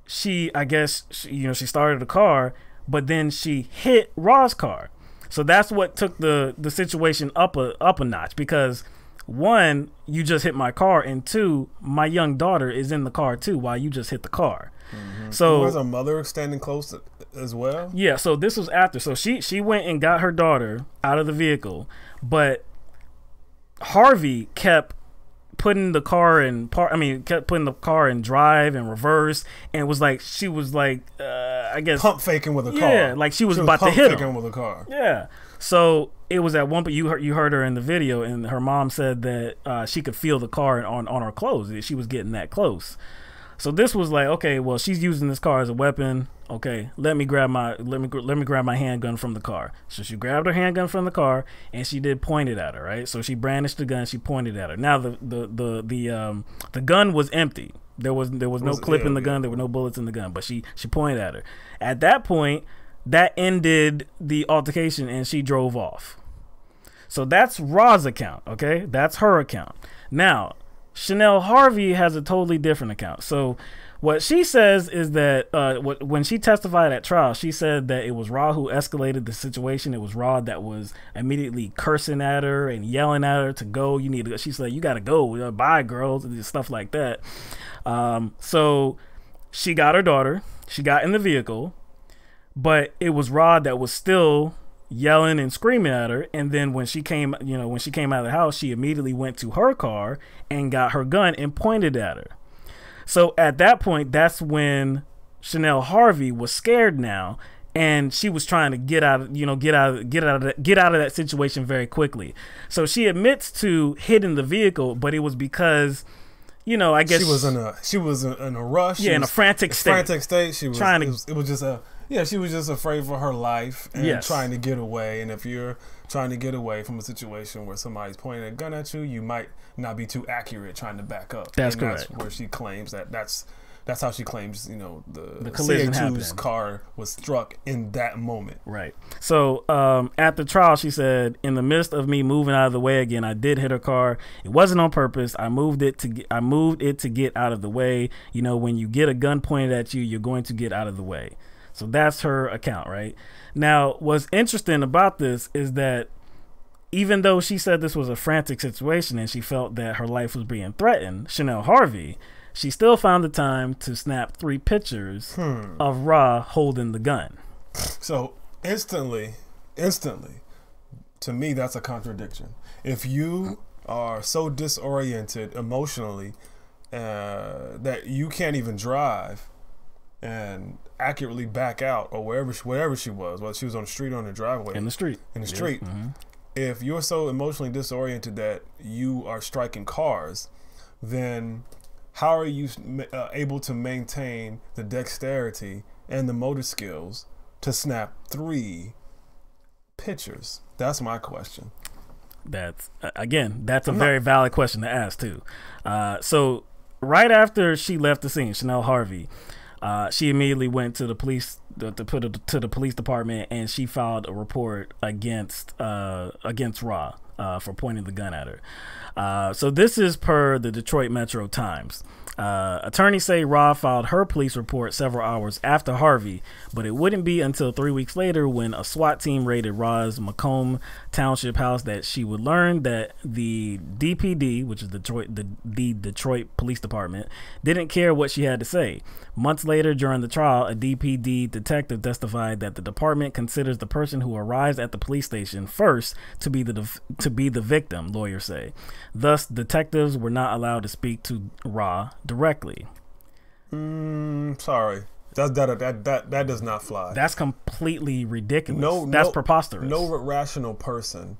she started the car, but then she hit Ra's car. So that's what took the situation up a notch, because one, you just hit my car, and two, my young daughter is in the car too while you just hit the car. So was her mother standing close as well? Yeah, so this was after. So she went and got her daughter out of the vehicle, but Harvey kept putting the car in kept putting the car in drive and reverse, and was like, she was like, I guess pump faking with a car. Yeah, like she was about to hit him with a car. Yeah. So it was at one point, you heard her in the video, and her mom said that she could feel the car on her clothes. She was getting that close. So this was like, okay, well, she's using this car as a weapon. Okay, let me grab my handgun from the car. So she grabbed her handgun from the car, and she did point it at her, right? So she brandished the gun, she pointed at her. Now the gun was empty. There was no clip in the gun, there were no bullets in the gun, but she pointed at her. At that point, that ended the altercation, and she drove off. So that's Ra's account, okay? That's her account. Now, Chanel Harvey has a totally different account. So what she says is that when she testified at trial, she said that it was Ra who escalated the situation. It was Ra that was immediately cursing at her and yelling at her to go. You need to go. She said, you got to go. Bye, girls, and stuff like that. So she got her daughter. She got in the vehicle, but it was Ra that was still yelling and screaming at her. And then when she came out of the house, she immediately went to her car and got her gun and pointed at her. So at that point, that's when Chanel Harvey was scared now, and she was trying to get out of that situation very quickly. So she admits to hitting the vehicle, but it was because, I guess she was in a rush. Yeah, in a frantic state. She was trying to. She was just afraid for her life and trying to get away. And if you're trying to get away from a situation where somebody's pointing a gun at you, you might not be too accurate trying to back up. That's correct. That's where she claims that's how she claims, the collision CA2's car was struck in that moment. Right. So at the trial, she said, in the midst of me moving out of the way again, I did hit her car. It wasn't on purpose. I moved it to get out of the way. When you get a gun pointed at you, you're going to get out of the way. So that's her account, right? Now, what's interesting about this is that even though she said this was a frantic situation and she felt that her life was being threatened, Chanel Harvey, she still found the time to snap 3 pictures of Ra holding the gun. So instantly, to me, that's a contradiction. If you are so disoriented emotionally that you can't even drive and accurately back out, or wherever she was, whether she was on the street or on the driveway, in the street. Mm-hmm. If you're so emotionally disoriented that you are striking cars, then how are you able to maintain the dexterity and the motor skills to snap 3 pictures? That's my question. That's a very valid question to ask too. So right after she left the scene, Chanel Harvey, she immediately went to the police to the police department, and she filed a report against Ra for pointing the gun at her. So this is per the Detroit Metro Times. Attorneys say Ra filed her police report several hours after Harvey, but it wouldn't be until 3 weeks later, when a SWAT team raided Ra's Macomb Township house, that she would learn that the DPD, which is the Detroit Police Department, didn't care what she had to say. Months later, during the trial, a DPD detective testified that the department considers the person who arrives at the police station first to be the victim, lawyers say. Thus, detectives were not allowed to speak to Ra directly. Sorry. That does not fly. That's completely ridiculous. That's preposterous. No rational person,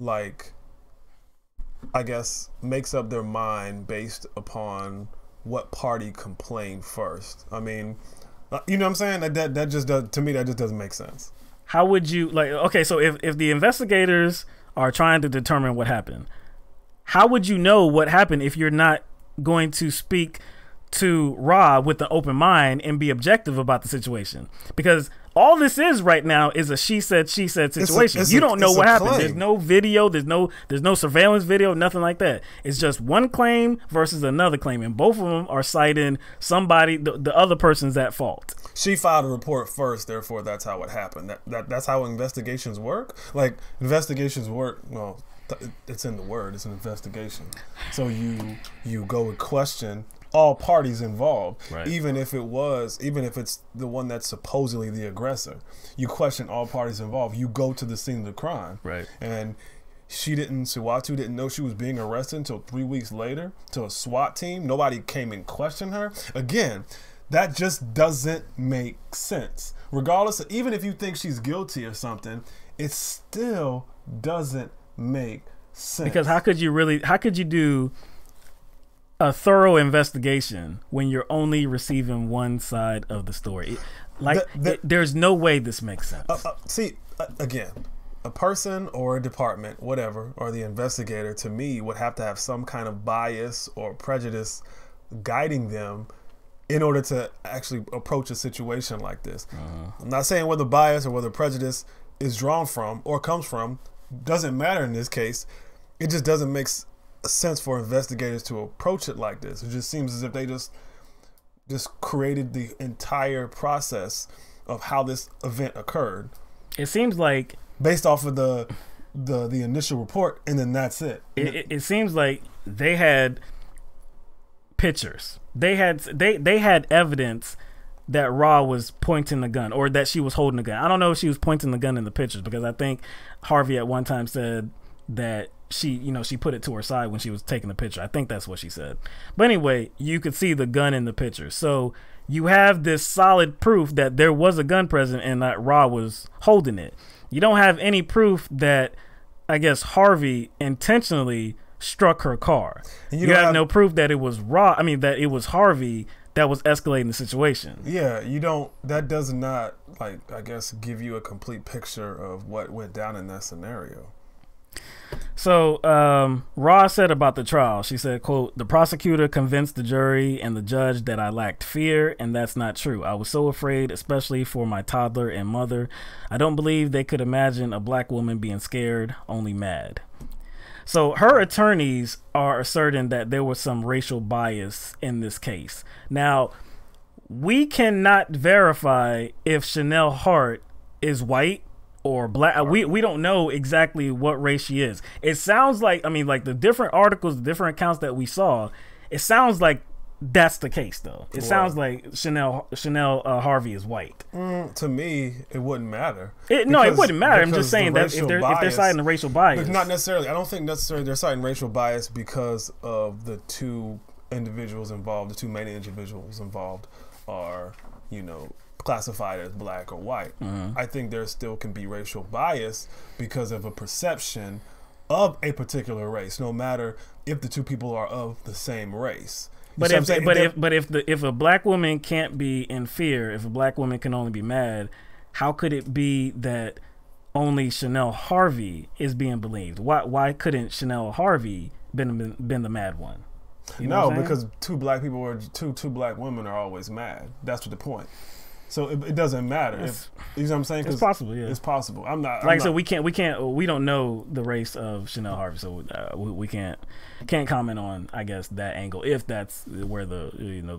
I guess, makes up their mind based upon what party complained first. I mean, you know what I'm saying? That just does, to me, that just doesn't make sense. How would you, okay, so if the investigators are trying to determine what happened, how would you know what happened if you're not going to speak to Ra with an open mind and be objective about the situation? Because all this is right now is a she said situation. You don't know what happened. There's no video, there's no surveillance video, nothing like that. It's just one claim versus another claim, and both of them are citing somebody, the other person's at fault. She filed a report first, therefore that's how it happened. That's how investigations work. Investigations work. Well, it's in the word. It's an investigation. So you go and question all parties involved, right. even if it's the one that's supposedly the aggressor. You question all parties involved. You go to the scene of the crime, right? And Siwatu didn't know she was being arrested until 3 weeks later. To a SWAT team, nobody came and questioned her. Again, that just doesn't make sense. Regardless of, even if you think she's guilty or something, it still doesn't make sense. Because how could you do a thorough investigation when you're only receiving one side of the story? There's no way this makes sense. Again, a person or a department, whatever, or the investigator, to me, would have to have some kind of bias or prejudice guiding them in order to actually approach a situation like this. I'm not saying whether bias or whether prejudice is drawn from or comes from, doesn't matter in this case. It just doesn't make sense for investigators to approach it like this. It just seems as if they just created the entire process of how this event occurred. It seems like based off of the initial report, and then that's it. It seems like they had pictures. They had evidence that Ra was pointing the gun, or that she was holding the gun. I don't know if she was pointing the gun in the pictures, because I think Harvey at one time said that she put it to her side when she was taking the picture. I think that's what she said. But anyway, you could see the gun in the picture. So you have this solid proof that there was a gun present and that Ra was holding it. You don't have any proof that, I guess, Harvey intentionally struck her car. And you have no proof that it was that it was Harvey that was escalating the situation. Yeah, you don't. That does not, I guess, give you a complete picture of what went down in that scenario. So Ra said about the trial, she said, quote, "The prosecutor convinced the jury and the judge that I lacked fear, and that's not true. I was so afraid, especially for my toddler and mother. I don't believe they could imagine a black woman being scared, only mad." So her attorneys are asserting that there was some racial bias in this case. Now, we cannot verify if Chanel Hart is white or black. We don't know exactly what race she is. It sounds like, the different articles, the different accounts that we saw, it sounds like that's the case, though. It sounds like Chanel Harvey is white. To me, it wouldn't matter. It wouldn't matter. I'm just saying that if they're citing the racial bias. Not necessarily. I don't think necessarily they're citing racial bias because of the two individuals involved. The two main individuals involved are, classified as black or white. I think there still can be racial bias because of a perception of a particular race, no matter if the two people are of the same race. But if a black woman can't be in fear, if a black woman can only be mad, how could it be that only Chanel Harvey is being believed? Why couldn't Chanel Harvey been the mad one? Because two black people or two black women are always mad. That's the point. So it doesn't matter. You know what I'm saying? It's possible. Yeah, it's possible. We don't know the race of Chanel Harvey, so we can't comment on, I guess, that angle, if that's where the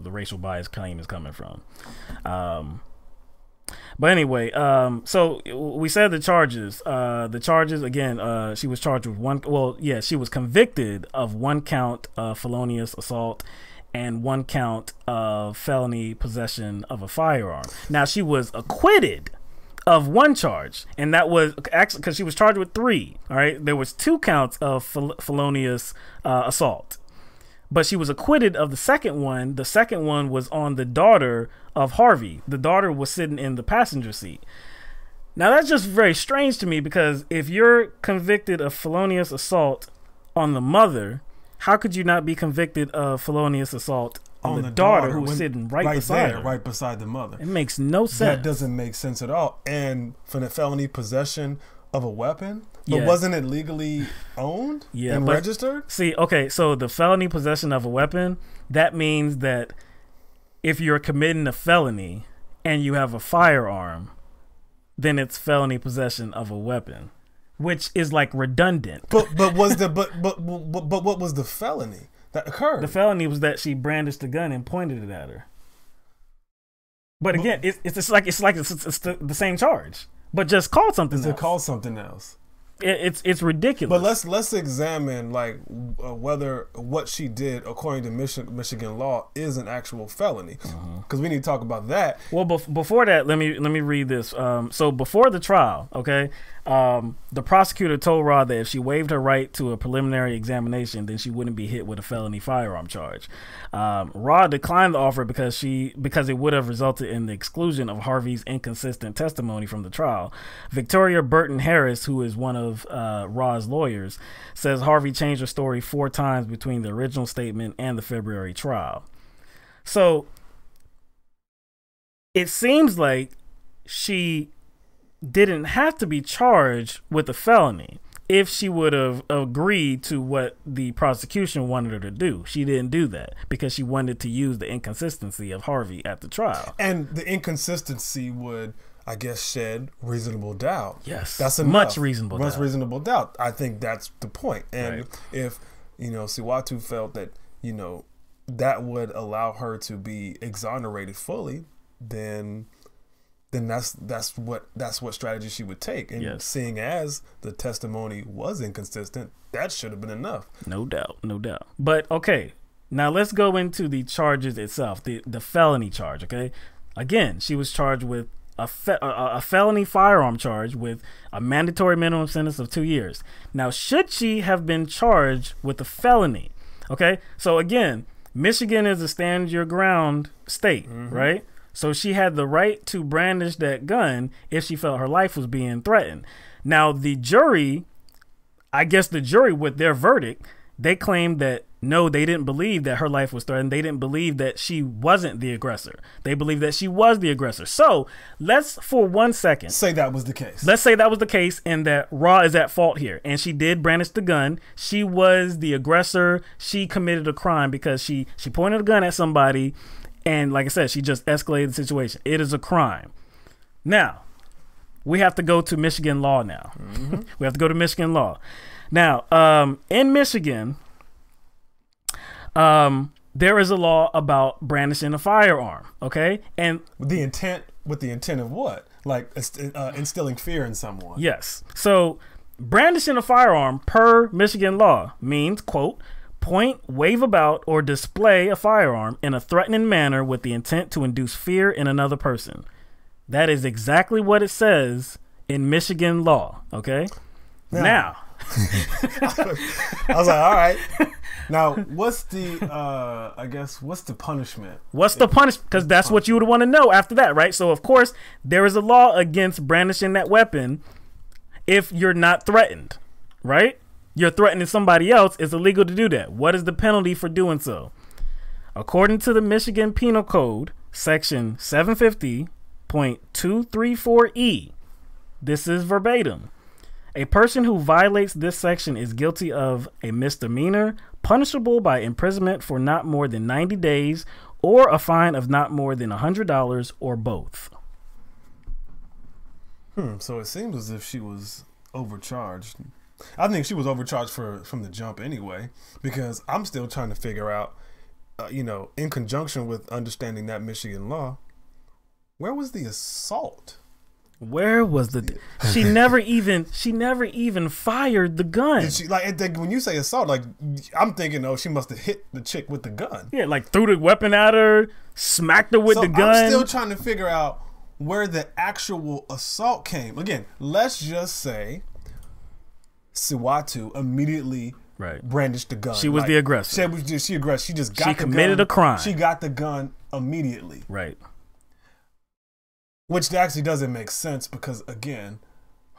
the racial bias claim is coming from. But anyway, so we said the charges. The charges again. She was charged with one. Well, yeah, she was convicted of 1 count of felonious assault and 1 count of felony possession of a firearm. Now, she was acquitted of 1 charge, and that was actually because she was charged with 3. All right, there was 2 counts of felonious assault, but she was acquitted of the second one. The second one was on the daughter of Harvey. The daughter was sitting in the passenger seat. Now, that's just very strange to me, because if you're convicted of felonious assault on the mother, how could you not be convicted of felonious assault on the daughter who was sitting right beside her? Right beside the mother. It makes no sense. That doesn't make sense at all. And for the felony possession of a weapon, but wasn't it legally owned and registered? See, okay, so the felony possession of a weapon, that means that if you're committing a felony and you have a firearm, then it's felony possession of a weapon, which is like redundant. But what was the felony that occurred? The felony was that she brandished the gun and pointed it at her. But again, it's the same charge, but just called something else. Called something else. It's ridiculous. But let's examine like whether what she did according to Michigan law is an actual felony, because we need to talk about that. Well, before that, let me read this. So before the trial, okay, the prosecutor told Ra that if she waived her right to a preliminary examination, then she wouldn't be hit with a felony firearm charge. Ra declined the offer because it would have resulted in the exclusion of Harvey's inconsistent testimony from the trial. Victoria Burton Harris, who is one of Ra's lawyers, says Harvey changed her story 4 times between the original statement and the February trial. So it seems like she didn't have to be charged with a felony if she would have agreed to what the prosecution wanted her to do. She didn't do that because she wanted to use the inconsistency of Harvey at the trial. And the inconsistency would, I guess, shed reasonable doubt. Yes, that's enough. Much reasonable doubt. I think that's the point. And if Siwatu felt that that would allow her to be exonerated fully, then that's what strategy she would take. And seeing as the testimony was inconsistent, that should have been enough. No doubt. But okay, now let's go into the charges itself, the felony charge. Okay, again, she was charged with a felony firearm charge with a mandatory minimum sentence of 2 years. Now, should she have been charged with a felony? Okay, so again, Michigan is a stand your ground state, right? So she had the right to brandish that gun if she felt her life was being threatened. Now, the jury with their verdict, they claimed that no, they didn't believe that her life was threatened. They didn't believe that she wasn't the aggressor. They believed that she was the aggressor. So let's, for 1 second, say that was the case. Let's say that was the case and that Ra is at fault here. And she did brandish the gun. She was the aggressor. She committed a crime because she pointed a gun at somebody. And like I said, she just escalated the situation. It is a crime. Now, we have to go to Michigan law now. We have to go to Michigan law. Now, in Michigan, there is a law about brandishing a firearm, okay? And with the intent of what? Like instilling fear in someone. Yes. So brandishing a firearm per Michigan law means, quote, point, wave about, or display a firearm in a threatening manner with the intent to induce fear in another person. That is exactly what it says in Michigan law, okay? Now. I was like, all right. Now, what's the punishment? What's the punishment? Because that's what you would want to know after that, right? So, of course, there is a law against brandishing that weapon if you're not threatened, right? You're threatening somebody else. It's illegal to do that. What is the penalty for doing so? According to the Michigan Penal Code, Section 750.234E, this is verbatim. A person who violates this section is guilty of a misdemeanor, punishable by imprisonment for not more than 90 days or a fine of not more than $100 or both. So it seems as if she was overcharged. I think she was overcharged from the jump anyway, because I'm still trying to figure out, in conjunction with understanding that Michigan law, where was the assault? Where was she never even fired the gun. Did she, when you say assault, like, I'm thinking, she must have hit the chick with the gun. Yeah, like threw the weapon at her, smacked her with the gun. I'm still trying to figure out where the actual assault came. Again, let's just say Siwatu immediately brandished the gun. She was the aggressor. She aggressed. She just got the gun. She committed a crime. She got the gun immediately. Right. Which actually doesn't make sense because, again,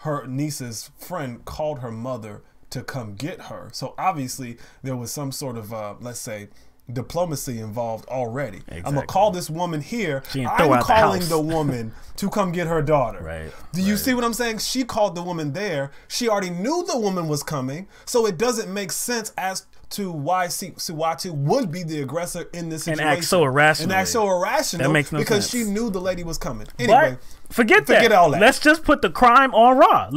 her niece's friend called her mother to come get her. So obviously there was some sort of, let's say, diplomacy involved already. Exactly. I'm going to call this woman here. I'm calling the woman to come get her daughter. Right. Do you see what I'm saying? She called the woman there. She already knew the woman was coming. So it doesn't make sense as to why Siwatu would be the aggressor in this situation. And act so irrational. That makes no sense. Because she knew the lady was coming. Anyway, but forget all that. Let's just put the crime on Ra.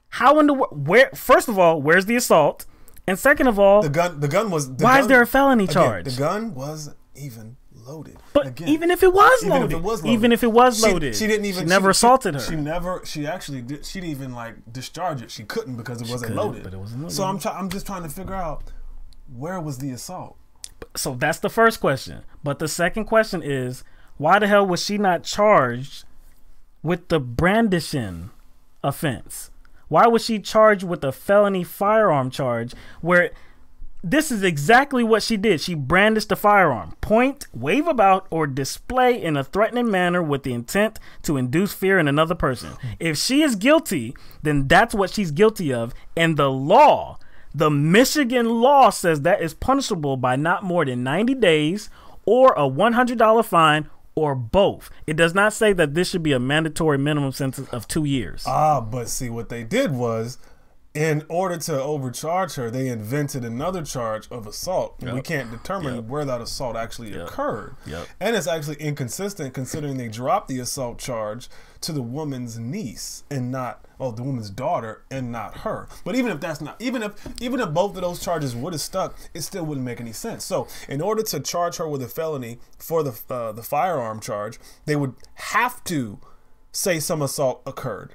How in the where? First of all, where's the assault? And second of all, the gun was. Why is there a felony charge? The gun wasn't even loaded. But again, even if it was loaded, she didn't even. She never assaulted her. She actually did. She didn't even like discharge it. She couldn't because it wasn't loaded. But it wasn't loaded. So I'm just trying to figure out where was the assault. So that's the first question. But the second question is, why the hell was she not charged with the brandishing offense? Why was she charged with a felony firearm charge where this is exactly what she did? She brandished a firearm, point, wave about, or display in a threatening manner with the intent to induce fear in another person. If she is guilty, then that's what she's guilty of. And the law, the Michigan law, says that is punishable by not more than 90 days or a $100 fine, or both. It does not say that this should be a mandatory minimum sentence of 2 years. But see, what they did was, in order to overcharge her, they invented another charge of assault. And we can't determine where that assault actually occurred. And it's actually inconsistent considering they dropped the assault charge to the woman's niece and not, the woman's daughter and not her. But even if that's not, even if both of those charges would have stuck, it still wouldn't make any sense. So in order to charge her with a felony for the firearm charge, they would have to say some assault occurred.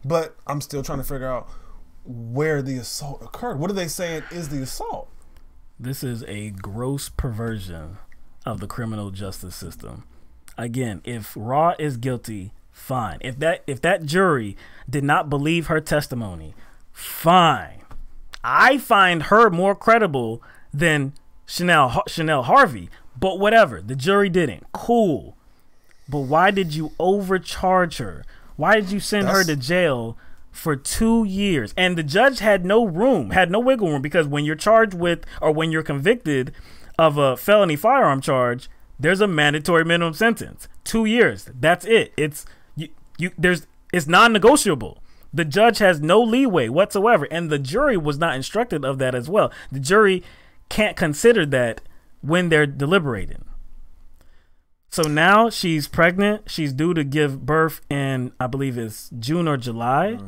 But I'm still trying to figure out where the assault occurred. What are they saying is the assault? This is a gross perversion of the criminal justice system. Again, if Ra is guilty, fine. If that jury did not believe her testimony, fine. I find her more credible than Chanel Harvey, but whatever. The jury didn't. Cool. But why did you overcharge her? Why did you send her to jail for 2 years? And the judge had no wiggle room, because when you're charged with, or when you're convicted of a felony firearm charge, there's a mandatory minimum sentence. 2 years. That's it. It's non-negotiable. The judge has no leeway whatsoever, and the jury was not instructed of that as well. The jury can't consider that when they're deliberating. So now she's pregnant. She's due to give birth in, I believe it's June or July.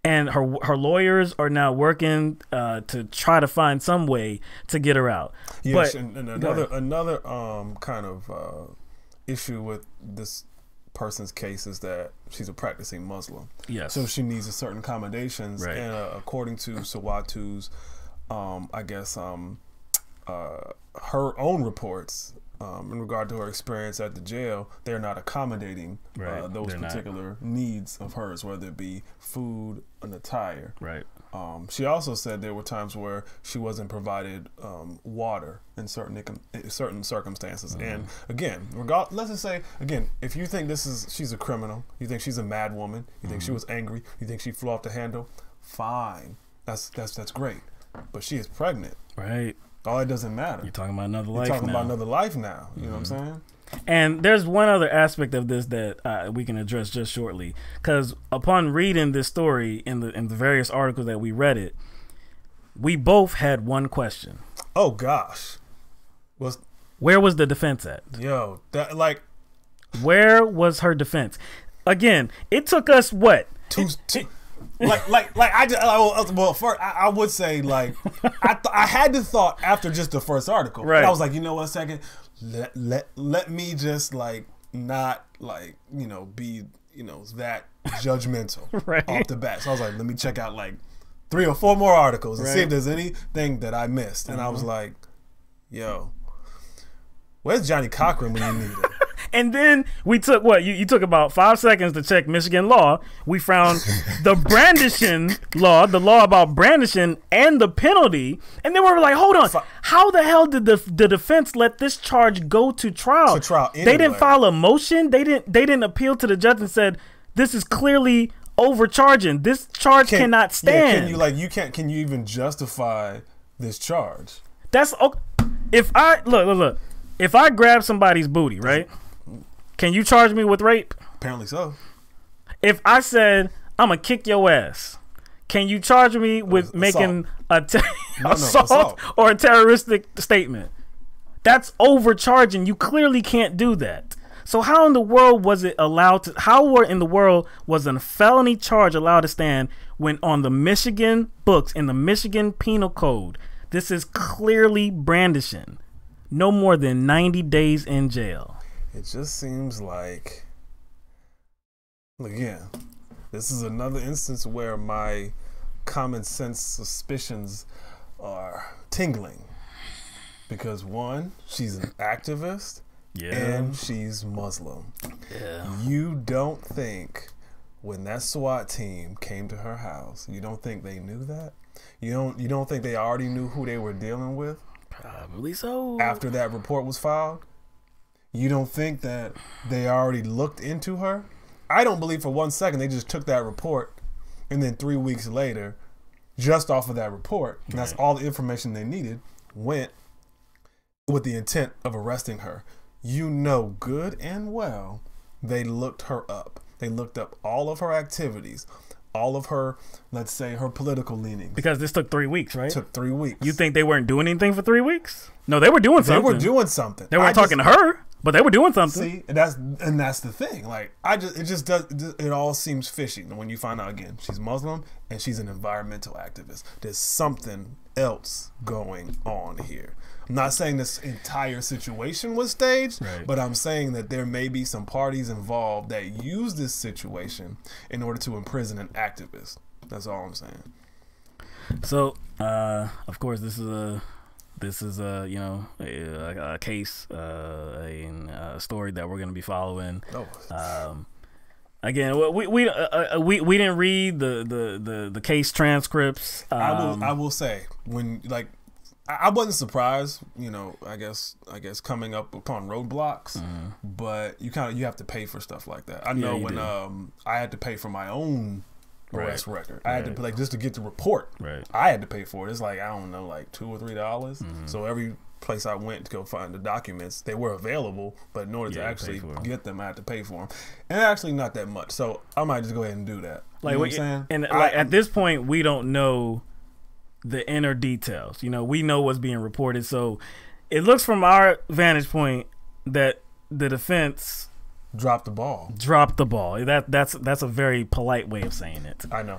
And her lawyers are now working to try to find some way to get her out. Yes, and another kind of issue with this person's case is that she's a practicing Muslim. Yes. So she needs a certain accommodations. Right. And according to Siwatu's, her own reports, in regard to her experience at the jail, they're not accommodating those particular needs of hers, whether it be food and attire. Right. She also said there were times where she wasn't provided water in certain circumstances. And again, let's just say, again, if you think she's a criminal, you think she's a mad woman, you think she was angry, you think she flew off the handle, fine. That's great. But she is pregnant. Right. All it doesn't matter. You're talking about another life now. You're talking about another life now. You know what I'm saying? And there's one other aspect of this that we can address just shortly. Because upon reading this story in the various articles that we read it, we both had one question. Oh, gosh. Where was the defense at? Yo, where was her defense? Again, it took us what? I would say I had the thought after just the first article. Right. I was like, you know what, second, let me just not be that judgmental off the bat. So I was like, let me check out 3 or 4 more articles and see if there's anything that I missed. And I was like, yo, where's Johnny Cochran when you need him? And then we took you took about 5 seconds to check Michigan law. We found the brandishing law, the law about brandishing and the penalty. And then we were like, hold on, how the hell did the defense let this charge go to trial? Anyway. They didn't file a motion. They didn't appeal to the judge and said, this is clearly overcharging. This charge cannot stand. Can you even justify this charge? That's okay. If I grab somebody's booty, right? Can you charge me with rape? Apparently so. If I said, I'm going to kick your ass, can you charge me with making assault or a terroristic statement? That's overcharging. You clearly can't do that. So how in the world was it allowed to, in the world was a felony charge allowed to stand when on the Michigan books, in the Michigan Penal Code, this is clearly brandishing? no more than 90 days in jail. It just seems like, again, this is another instance where my common sense suspicions are tingling. Because one, she's an activist, and she's Muslim. Yeah. You don't think when that SWAT team came to her house, you don't think they knew that? You don't think they already knew who they were dealing with? Probably so. After that report was filed? You don't think that they already looked into her? I don't believe for 1 second they just took that report and then 3 weeks later, just off of that report, and that's all the information they needed, went with the intent of arresting her. You know good and well they looked her up. They looked up all of her activities, all of her, let's say, her political leanings. Because this took 3 weeks, right? Took 3 weeks. You think they weren't doing anything for 3 weeks? No, they were doing something. They were doing something. They weren't talking to her, but they were doing something. See, and that's the thing. Like, it all seems fishy when you find out, again, she's Muslim and she's an environmental activist. There's something else going on here. I'm not saying this entire situation was staged, but I'm saying that there may be some parties involved that use this situation in order to imprison an activist. That's all I'm saying. So, of course, this is a you know, a case, a story that we're going to be following. Again, we didn't read the case transcripts. I will say, when, like, I wasn't surprised, you know, I guess coming up upon roadblocks, but you have to pay for stuff like that. I know when I had to pay for my own arrest record. I had to, like, just to get the report. I had to pay for it. It's like, I don't know, like $2 or $3. So every place I went to go find the documents, they were available, but in order to actually get them, I had to pay for them. And actually not that much. So I might just go ahead and do that. Like, you know what I'm saying? And at this point, we don't know the inner details. You know, we know what's being reported. So it looks from our vantage point that the defense dropped the ball. That's a very polite way of saying it. I know.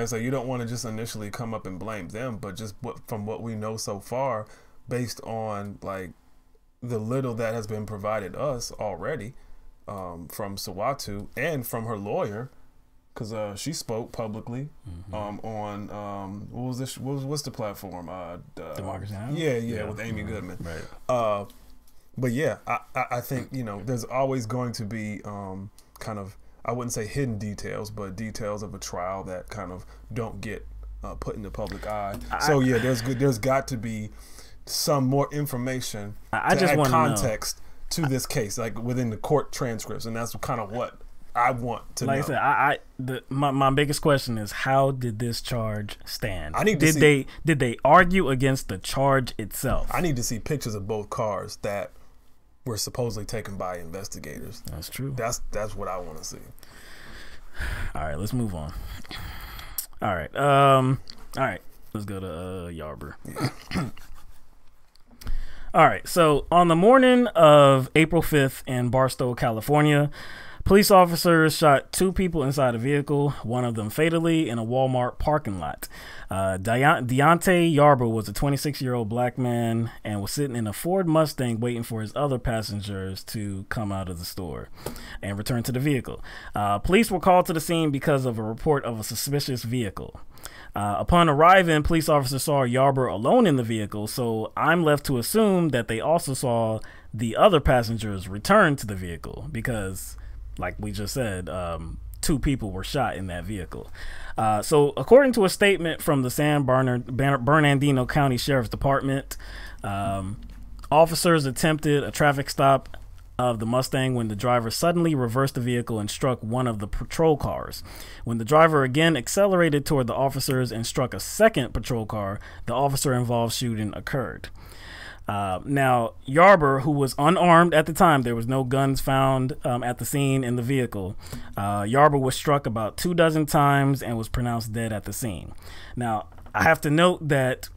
So you don't want to just initially come up and blame them, but just from what we know so far, based on, like, the little that has been provided us already, from Siwatu and from her lawyer, because she spoke publicly on what's the platform? Democracy Now? Yeah, with Amy Goodman. But yeah, I think, you know, there's always going to be kind of, I wouldn't say hidden details, but details of a trial that kind of don't get put in the public eye. So yeah, there's got to be some more information to add context to this case, like within the court transcripts, and that's kind of what I want to know. Like I said, my biggest question is, how did this charge stand? Did they argue against the charge itself? I need to see pictures of both cars that were supposedly taken by investigators. That's true. That's what I want to see. All right, let's move on. All right, let's go to Yarber. All right, so on the morning of April 5th in Barstow, California, police officers shot 2 people inside a vehicle, one of them fatally, in a Walmart parking lot. Diante Yarber was a 26-year-old black man and was sitting in a Ford Mustang waiting for his other passengers to come out of the store and return to the vehicle. Police were called to the scene because of a report of a suspicious vehicle. Upon arriving, police officers saw Yarber alone in the vehicle, so I'm left to assume that they also saw the other passengers return to the vehicle because, like we just said, 2 people were shot in that vehicle. So according to a statement from the San Bernardino County Sheriff's Department, officers attempted a traffic stop of the Mustang when the driver suddenly reversed the vehicle and struck one of the patrol cars. When the driver again accelerated toward the officers and struck a second patrol car, the officer-involved shooting occurred. Now, Yarber, who was unarmed at the time, there was no guns found at the scene in the vehicle. Yarber was struck about 24 times and was pronounced dead at the scene. Now, I have to note that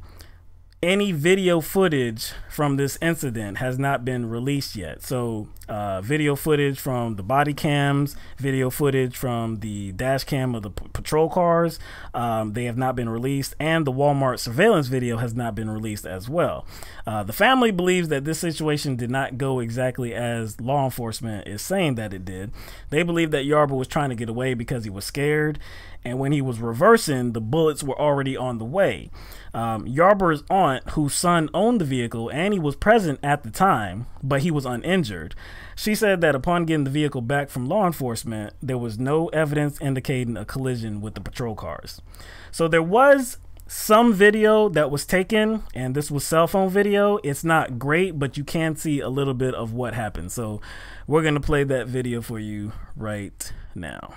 any video footage from this incident has not been released yet. So video footage from the body cams, video footage from the dash cam of the patrol cars, they have not been released, and the Walmart surveillance video has not been released as well. The family believes that this situation did not go exactly as law enforcement is saying that it did. They believe that Yarber was trying to get away because he was scared, and when he was reversing, the bullets were already on the way. Yarber's aunt, whose son owned the vehicle, and he was present at the time, but he was uninjured. She said that upon getting the vehicle back from law enforcement, there was no evidence indicating a collision with the patrol cars. So there was some video that was taken, and this was cell phone video. It's not great, but you can see a little bit of what happened. So we're going to play that video for you right now.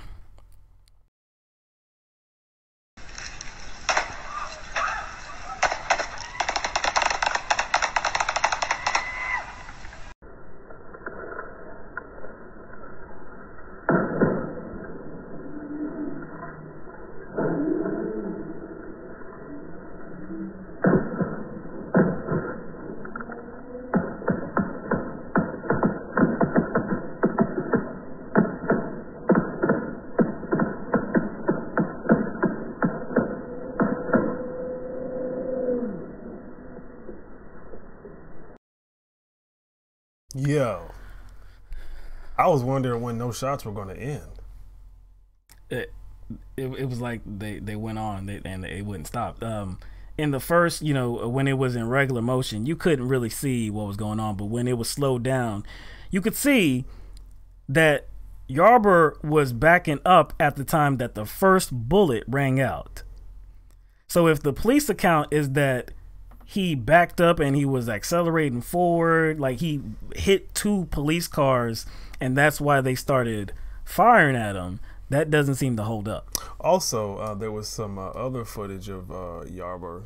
Yo, I was wondering when those shots were going to end. It was like they went on and they wouldn't stop. In the first, you know, when it was in regular motion, you couldn't really see what was going on, but when it was slowed down, you could see that Yarber was backing up at the time that the first bullet rang out. So if the police account is that he backed up and he was accelerating forward, like he hit two police cars, and that's why they started firing at him, that doesn't seem to hold up. Also, there was some other footage of Yarber's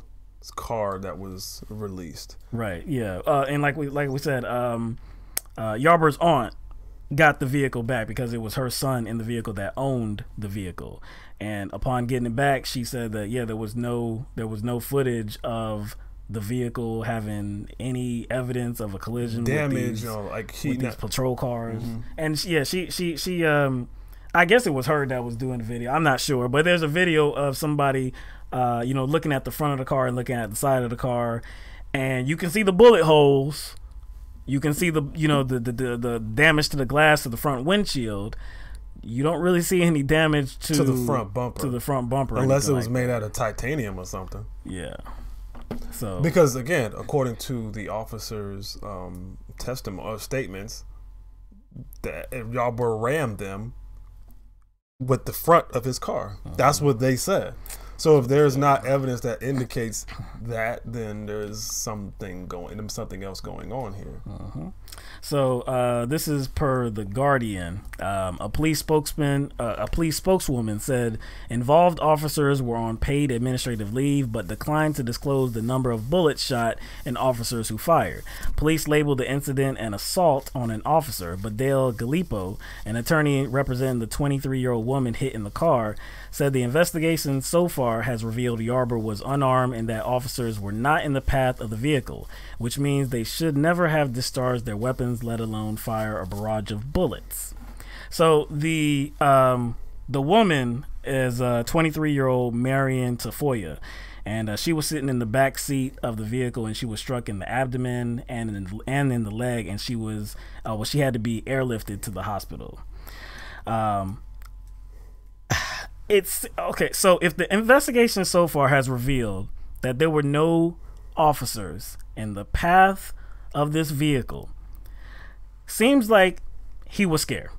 car that was released. Right, yeah. And like we said, Yarber's aunt got the vehicle back because it was her son in the vehicle that owned the vehicle. And upon getting it back, she said that, yeah, there was no footage of the vehicle having any evidence of a collision, damage, with these patrol cars. And yeah, she I guess it was her that was doing the video. I'm not sure, but there's a video of somebody, you know, looking at the front of the car and looking at the side of the car, and you can see the bullet holes. You can see the, you know, the damage to the glass of the front windshield. You don't really see any damage to the front bumper. To the front bumper, unless it was made out of titanium or something. Yeah. So because again, according to the officers' testimony or statements, that Yarber rammed them with the front of his car. That's what they said. So if there's not evidence that indicates that, then there's something else going on here. So this is per The Guardian. A police spokeswoman said involved officers were on paid administrative leave, but declined to disclose the number of bullets shot and officers who fired. Police labeled the incident an assault on an officer, but Dale Gallipo, an attorney representing the 23-year-old woman hit in the car, said the investigation so far has revealed Yarber was unarmed and that officers were not in the path of the vehicle, which means they should never have discharged their weapons, let alone fire a barrage of bullets. So the woman is 23-year-old Marion Tafoya, and she was sitting in the back seat of the vehicle, and she was struck in the abdomen and in the leg, and she was she had to be airlifted to the hospital. It's okay. So if the investigation so far has revealed that there were no officers in the path of this vehicle, seems like he was scared.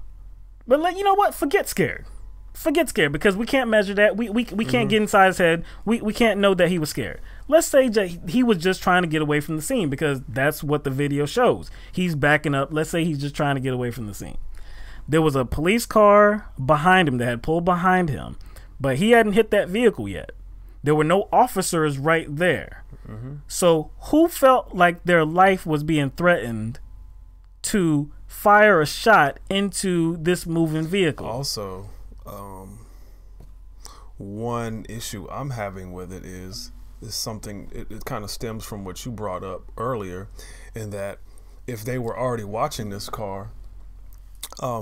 But you know what? Forget scared, because we can't measure that. We can't get inside his head. We can't know that he was scared. Let's say that he was just trying to get away from the scene, because that's what the video shows. He's backing up. Let's say he's just trying to get away from the scene. There was a police car behind him that had pulled behind him, but he hadn't hit that vehicle yet. There were no officers right there. So who felt like their life was being threatened to fire a shot into this moving vehicle? Also, one issue I'm having with it is is something. It kind of stems from what you brought up earlier, in that if they were already watching this car,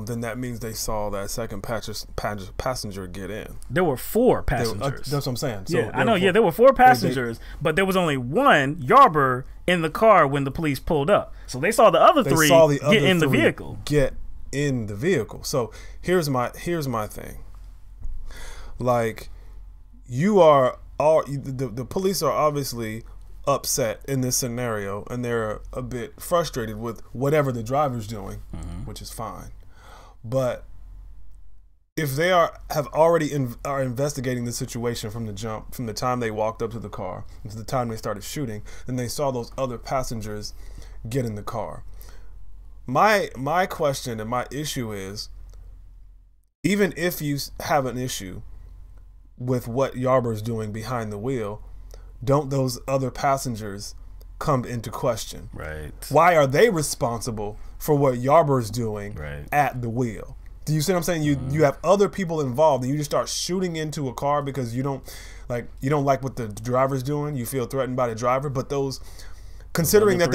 then that means they saw that second passenger get in. There were 4 passengers. That's what I'm saying. So yeah, I know. Yeah, there were 4 passengers, but there was only one Yarber in the car when the police pulled up. So they saw the other 3 get in the vehicle. Get in the vehicle. So here's my thing. Like, the police are obviously upset in this scenario, and they're a bit frustrated with whatever the driver's doing, which is fine. But if they are investigating the situation from the jump, from the time they walked up to the car to the time they started shooting, then they saw those other passengers get in the car. My question and my issue is, even if you have an issue with what Yarber's doing behind the wheel, don't those other passengers come into question? Right. Why are they responsible for what Yarber's doing at the wheel? Do you see what I'm saying? You have other people involved, and you just start shooting into a car because you don't like what the driver's doing. You feel threatened by the driver, but considering that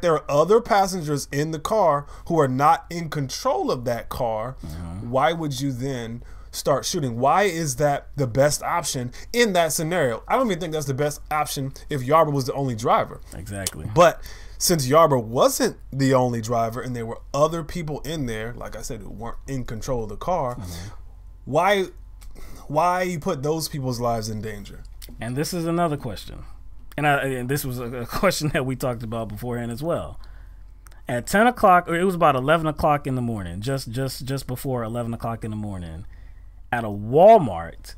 there are other passengers in the car who are not in control of that car, why would you then start shooting? Why is that the best option in that scenario? I don't even think that's the best option if Yarber was the only driver. Exactly. But since Yarber wasn't the only driver and there were other people in there, like I said, who weren't in control of the car, why you put those people's lives in danger? And this is another question. And this was a question that we talked about beforehand as well. At 10 o'clock, or it was about 11 o'clock in the morning, just before 11 o'clock in the morning, at a Walmart,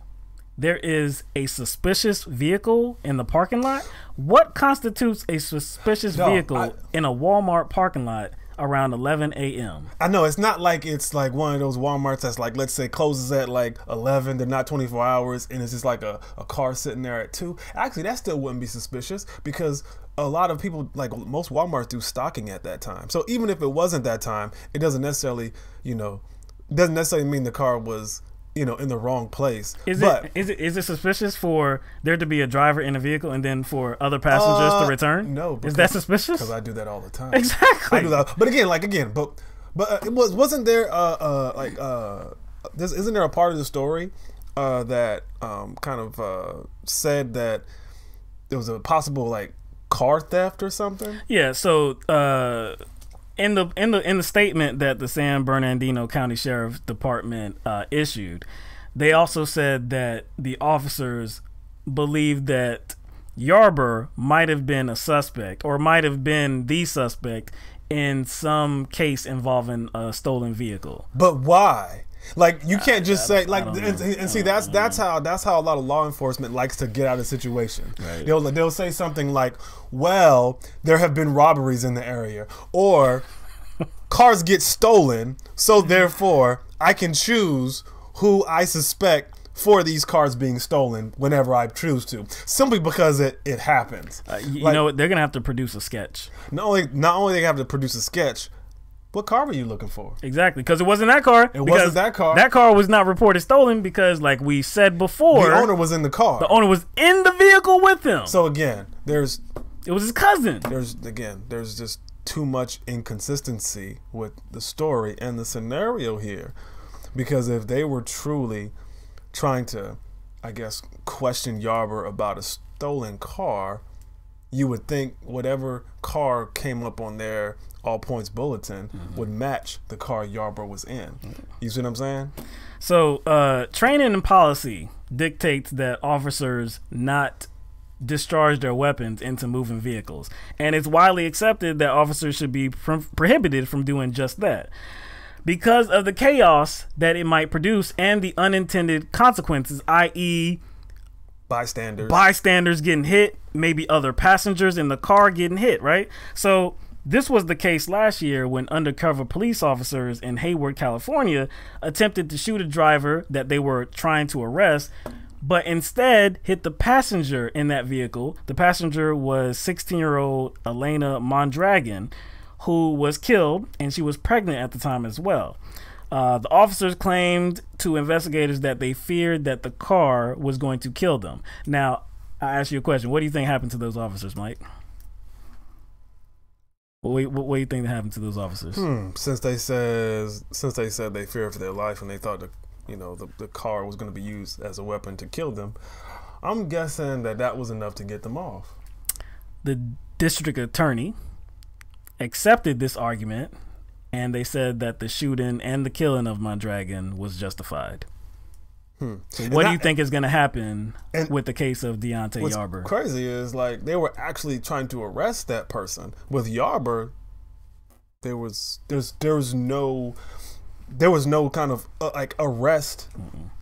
there is a suspicious vehicle in the parking lot. What constitutes a suspicious vehicle in a Walmart parking lot around 11 a.m.? I know it's not like it's like one of those Walmarts that's like, let's say, closes at like 11. They're not 24 hours, and it's just like a car sitting there at 2. Actually, that still wouldn't be suspicious because a lot of people, like most Walmarts, do stocking at that time. So even if it wasn't that time, it doesn't necessarily mean the car was in the wrong place. Is it suspicious for there to be a driver in a vehicle and then for other passengers to return? No. Is that suspicious? Because I do that all the time. Exactly. I do that. But it wasn't there isn't there a part of the story that kind of said that there was a possible like car theft or something? Yeah, so in the statement that the San Bernardino County Sheriff's Department issued, they also said that the officers believed that Yarber might have been a suspect or might have been the suspect in some case involving a stolen vehicle. But why? Like, you can't just say like, and see that's how a lot of law enforcement likes to get out of the situation. Right. They'll say something like, well, there have been robberies in the area, or cars get stolen, so therefore I can choose who I suspect for these cars being stolen whenever I choose to, simply because it happens. You know what? They're gonna have to produce a sketch. Not only they have to produce a sketch. What car were you looking for? Exactly, because it wasn't that car. It wasn't that car. That car was not reported stolen because, like we said before, the owner was in the car. The owner was in the vehicle with him. So again, it was his cousin. There's just too much inconsistency with the story and the scenario here, because if they were truly trying to, I guess, question Yarber about a stolen car, you would think whatever car came up on their all points bulletin would match the car Yarber was in. You see what I'm saying? So training and policy dictates that officers not discharge their weapons into moving vehicles, and it's widely accepted that officers should be prohibited from doing just that because of the chaos that it might produce and the unintended consequences, i.e. bystanders getting hit, maybe other passengers in the car getting hit, right? So this was the case last year when undercover police officers in Hayward, California attempted to shoot a driver that they were trying to arrest, but instead hit the passenger in that vehicle. The passenger was 16-year-old Elena Mondragon, who was killed, and she was pregnant at the time as well. The officers claimed to investigators that they feared that the car was going to kill them. Now, I ask you a question. What do you think happened to those officers, Mike? What do you think happened to those officers? Since they said they feared for their life and they thought the car was going to be used as a weapon to kill them, I'm guessing that was enough to get them off. The district attorney accepted this argument, and they said that the shooting and the killing of my dragon was justified. So what do you think is going to happen with the case of Diante Yarber? What's crazy is like they were actually trying to arrest that person. With Yarber, there was no kind of like arrest.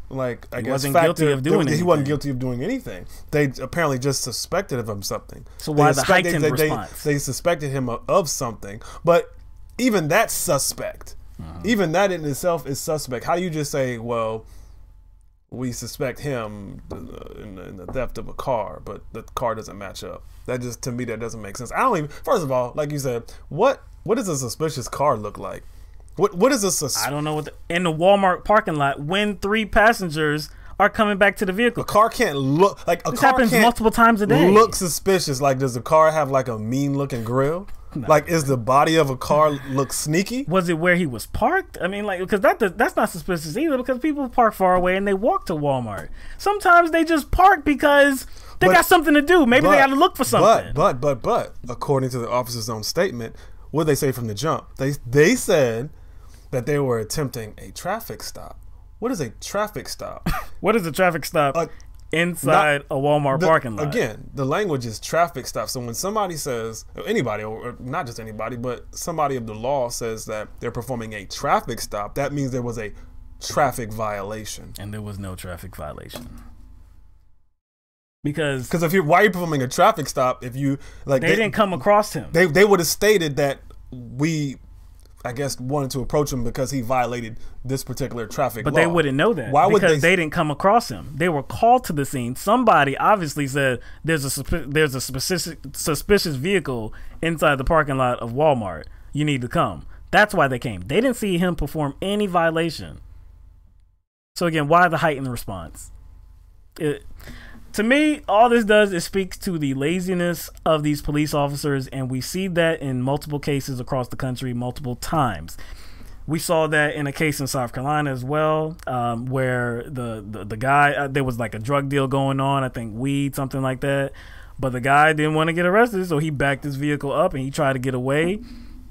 Like I guess he wasn't guilty of doing anything. He wasn't guilty of doing anything. They apparently just suspected of him something. So why the heightened response? They suspected him of something, but even that's suspect. Even that in itself is suspect. How do you just say, well, we suspect him in the theft of a car, but the car doesn't match up? That just, to me, that doesn't make sense. I don't even. First of all, like you said, what does a suspicious car look like? What is a I don't know what in the Walmart parking lot when 3 passengers are coming back to the vehicle. A car can't look like a this car happens can't multiple times a day. Look suspicious. Like, does the car have like a mean looking grill? No. Like, is the body of a car look sneaky? Was it where he was parked? I mean, like, because that's not suspicious either, because people park far away and they walk to Walmart. Sometimes they just park because they got something to do. Maybe they got to look for something. But according to the officer's own statement, what did they say from the jump? They said that they were attempting a traffic stop. What is a traffic stop? What is a traffic stop? Inside a Walmart parking lot. Again, the language is traffic stop. So when somebody says, anybody, or not just anybody, but somebody of the law says that they're performing a traffic stop, that means there was a traffic violation. And there was no traffic violation. Because why are you performing a traffic stop if you like? They didn't come across him. They would have stated that we, I guess, wanted to approach him because he violated this particular traffic law. But they wouldn't know that. Why would they didn't come across him. They were called to the scene. Somebody obviously said there's a suspicious vehicle inside the parking lot of Walmart. You need to come. That's why they came. They didn't see him perform any violation. So again, why the heightened response? To me, all this does is speaks to the laziness of these police officers, and we see that in multiple cases across the country multiple times. We saw that in a case in South Carolina as well, where the guy, there was like a drug deal going on, I think weed, something like that, but the guy didn't want to get arrested, so he backed his vehicle up and he tried to get away.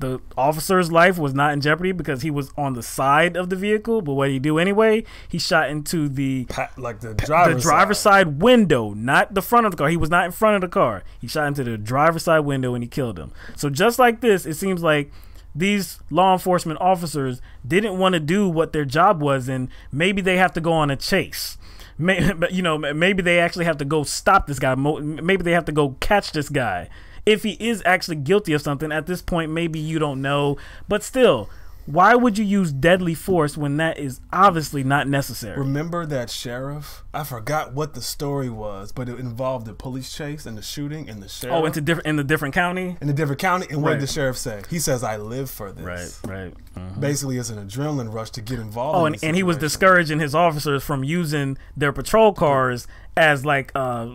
The officer's life was not in jeopardy because he was on the side of the vehicle, but what did he do anyway? He shot into the driver's side window, not the front of the car. He was not in front of the car. He shot into the driver's side window and he killed him. So just like this, it seems like these law enforcement officers didn't want to do what their job was, and maybe they have to go on a chase. Maybe they actually have to go stop this guy. Maybe they have to go catch this guy. If he is actually guilty of something, at this point, maybe you don't know. But still, why would you use deadly force when that is obviously not necessary? Remember that sheriff? I forgot what the story was, but it involved the police chase and the shooting and the sheriff. Oh, in the different county? In the different county. And what did the sheriff say? He says, I live for this. Right. Mm-hmm. Basically, it's an adrenaline rush to get involved. Oh, and he was discouraging his officers from using their patrol cars as like a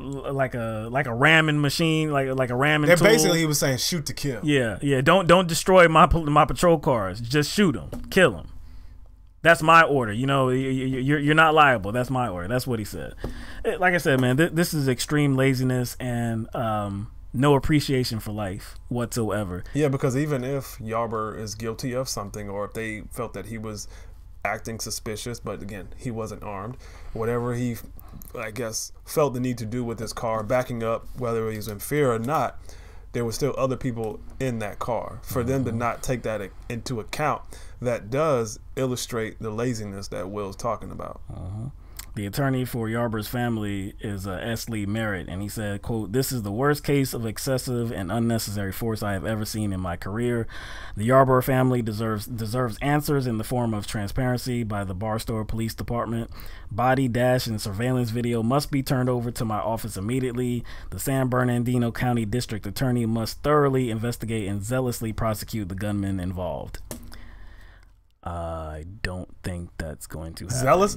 ramming machine, like a ramming tool. Basically, he was saying shoot to kill. Yeah. Don't destroy my patrol cars. Just shoot them, kill them. That's my order. You're not liable. That's my order. That's what he said. Like I said, man, this is extreme laziness and no appreciation for life whatsoever. Yeah, because even if Yarber is guilty of something, or if they felt that he was acting suspicious, but again, he wasn't armed, whatever he, I guess, felt the need to do with his car, backing up, whether he was in fear or not, there were still other people in that car. For them to not take that into account, that does illustrate the laziness that Will's talking about. The attorney for Yarber's family is S. Lee Merritt, and he said, quote, "This is the worst case of excessive and unnecessary force I have ever seen in my career. The Yarber family deserves answers in the form of transparency by the Barstow Police Department. Body, dash, and surveillance video must be turned over to my office immediately. The San Bernardino County District Attorney must thoroughly investigate and zealously prosecute the gunmen involved." I don't think that's going to happen. Zealous?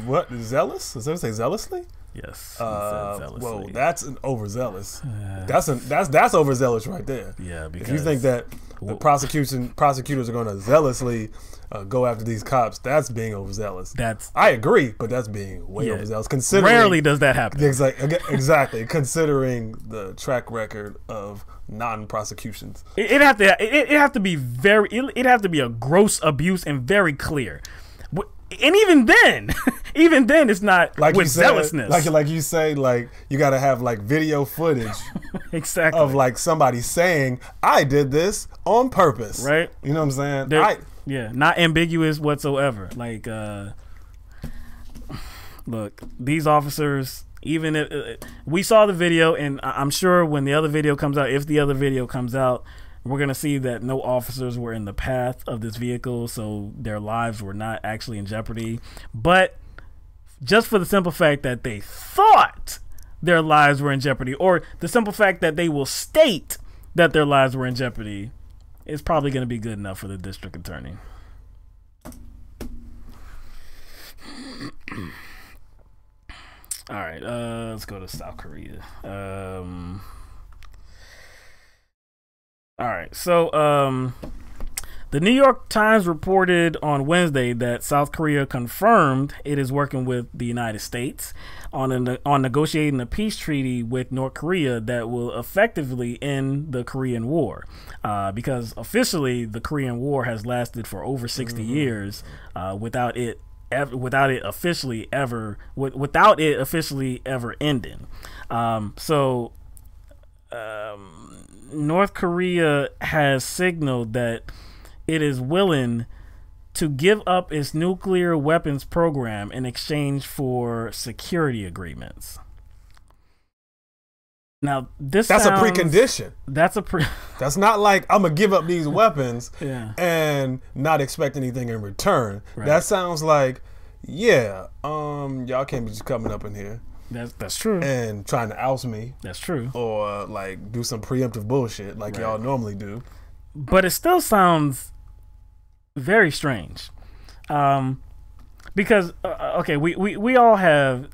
What? Zealous? Does that say zealously? Yes. Whoa, that's an overzealous. That's overzealous right there. Yeah, because if you think that the prosecutors are going to zealously go after these cops, that's being overzealous. I agree, but that's being way overzealous. Considering rarely does that happen. Exactly. Considering the track record of non-prosecutions, it have to be a gross abuse and very clear. And even then, it's not like with you said, zealousness. Like you say, like you got to have like video footage, exactly, of like somebody saying, "I did this on purpose." Right? You know what I'm saying? Not ambiguous whatsoever. Like, look, these officers. Even if we saw the video, and I'm sure when the other video comes out, if the other video comes out, we're going to see that no officers were in the path of this vehicle, so their lives were not actually in jeopardy. But just for the simple fact that they thought their lives were in jeopardy, or the simple fact that they will state that their lives were in jeopardy, is probably going to be good enough for the district attorney. All right, let's go to South Korea. All right, so the New York Times reported on Wednesday that South Korea confirmed it is working with the United States on negotiating a peace treaty with North Korea that will effectively end the Korean War, because officially the Korean War has lasted for over 60 years without it officially ever ending. North Korea has signaled that it is willing to give up its nuclear weapons program in exchange for security agreements. Now, that's a precondition. That's not like I'm gonna give up these weapons and not expect anything in return. Right. That sounds like, y'all can't be just coming up in here. That's true. And trying to oust me. That's true. Or like do some preemptive bullshit like y'all normally do. But it still sounds very strange, because we all have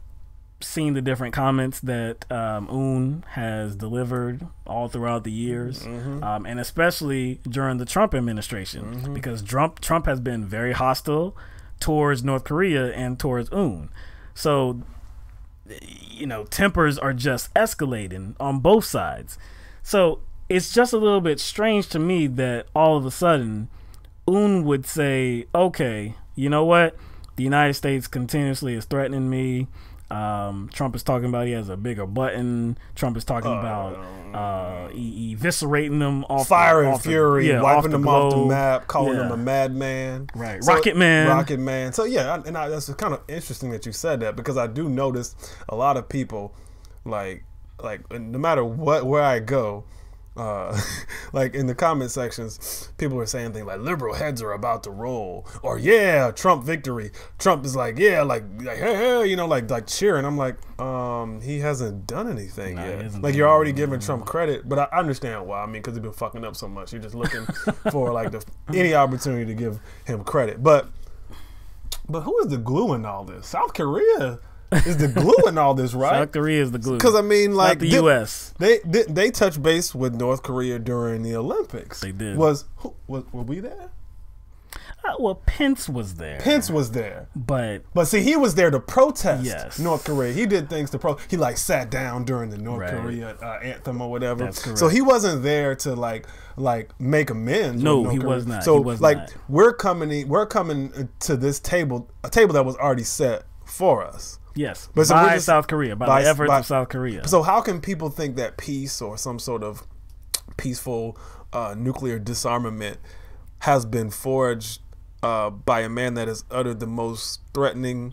seen the different comments that UN has delivered all throughout the years, and especially during the Trump administration, because Trump has been very hostile towards North Korea and towards UN. So, tempers are just escalating on both sides. So it's just a little bit strange to me that all of a sudden UN would say, okay, you know what? The United States continuously is threatening me. Trump is talking about he has a bigger button. Trump is talking about eviscerating them off fire and fury, wiping them off the map, calling them a madman. Right. So, Rocket Man. So that's kind of interesting that you said that, because I do notice a lot of people like no matter where I go, like in the comment sections, people are saying things like liberal heads are about to roll, or Trump victory. Trump is like hey, like cheering. I'm like, he hasn't done anything yet. Like, you're already giving Trump credit, but I understand why. I mean, because he's been fucking up so much. You're just looking for like any opportunity to give him credit. But who is the glue in all this? South Korea is the glue in all this, right? South Korea is the glue. Because I mean, like, not the U.S. They touched base with North Korea during the Olympics. They did. Were we there? Well, Pence was there. But see, he was there to protest North Korea. He did things to he like sat down during the North Korea anthem or whatever. That's correct. So he wasn't there to like make amends. No, he was not. So we're coming to this table, a table that was already set for us. Yes, but by South Korea, by the efforts of South Korea. So how can people think that peace or some sort of peaceful nuclear disarmament has been forged by a man that has uttered the most threatening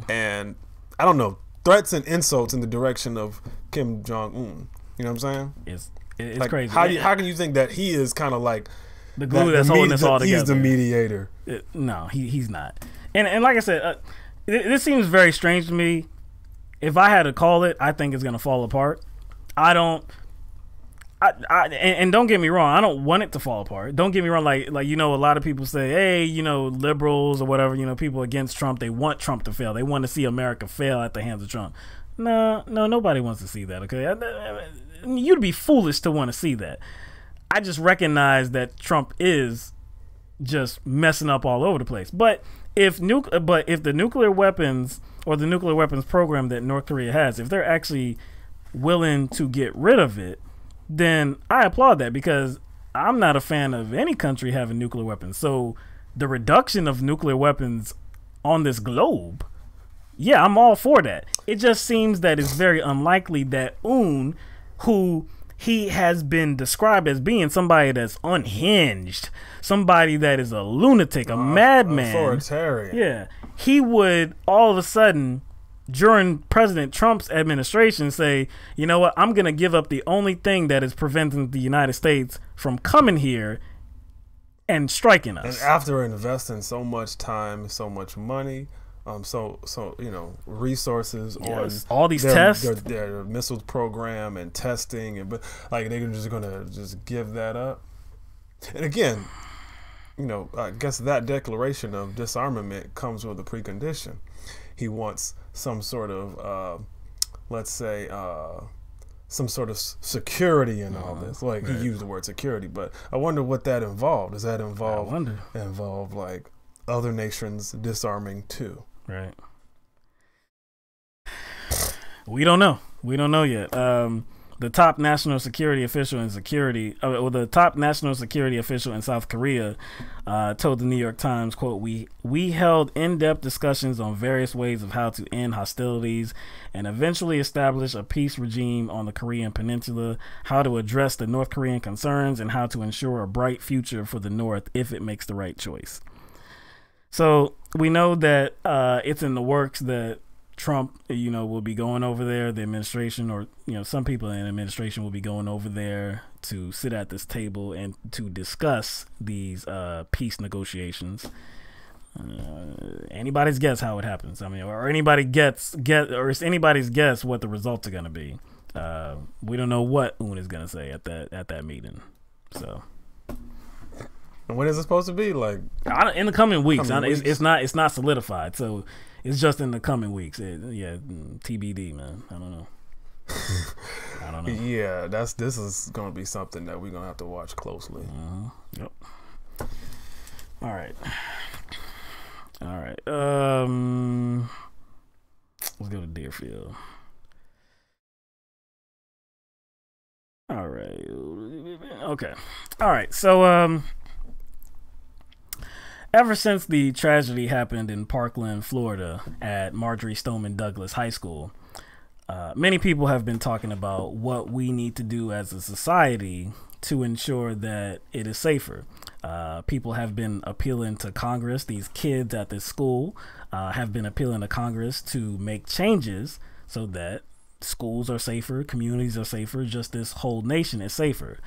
and, I don't know, threats and insults in the direction of Kim Jong-un? You know what I'm saying? It's like, crazy. How can you think that he is kind of like the glue that's holding this all together? He's the mediator. No, he's not. And like I said, this seems very strange to me. If I had to call it, I think it's going to fall apart. And don't get me wrong, I don't want it to fall apart. Don't get me wrong, like a lot of people say, hey, liberals or whatever, people against Trump, they want Trump to fail. They want to see America fail at the hands of Trump. No, nobody wants to see that. Okay, you'd be foolish to want to see that. I just recognize that Trump is just messing up all over the place. But if the nuclear weapons or the nuclear weapons program that North Korea has, if they're actually willing to get rid of it, then I applaud that, because I'm not a fan of any country having nuclear weapons. So the reduction of nuclear weapons on this globe, yeah, I'm all for that. It just seems that it's very unlikely that Un, who he has been described as being somebody that's unhinged, somebody that is a lunatic, a madman, authoritarian. Yeah, he would all of a sudden, during President Trump's administration, say, you know what, I'm going to give up the only thing that is preventing the United States from coming here and striking us. And after investing so much time, so much money, so resources on all these tests, their missiles program and testing, and but like they're just gonna just give that up. And again, I guess that declaration of disarmament comes with a precondition. He wants some sort of, let's say, some sort of security in all this. Like he used the word security, but I wonder what that involved. Does that involve like other nations disarming too? Right. We don't know. We don't know yet. The top national security official in the top national security official in South Korea told the New York Times, quote, we held in-depth discussions on various ways of how to end hostilities and eventually establish a peace regime on the Korean Peninsula, how to address the North Korean concerns, and how to ensure a bright future for the North if it makes the right choice. So we know that it's in the works that Trump, will be going over there. The administration, or some people in the administration, will be going over there to sit at this table and to discuss these peace negotiations. Anybody's guess how it happens. I mean, or anybody or it's anybody's guess what the results are going to be. We don't know what Un is going to say at that meeting. So. When is it supposed to be? Like in the coming weeks. It's not solidified, so it's just in the coming weeks. TBD, man. I don't know. I don't know. Yeah, this is going to be something that we're going to have to watch closely. Yep. All right. Let's go to Deerfield. All right. Okay. All right. So ever since the tragedy happened in Parkland, Florida, at Marjorie Stoneman Douglas High School, many people have been talking about what we need to do as a society to ensure that it is safer. People have been appealing to Congress. These kids at this school have been appealing to Congress to make changes so that schools are safer, communities are safer, just this whole nation is safer.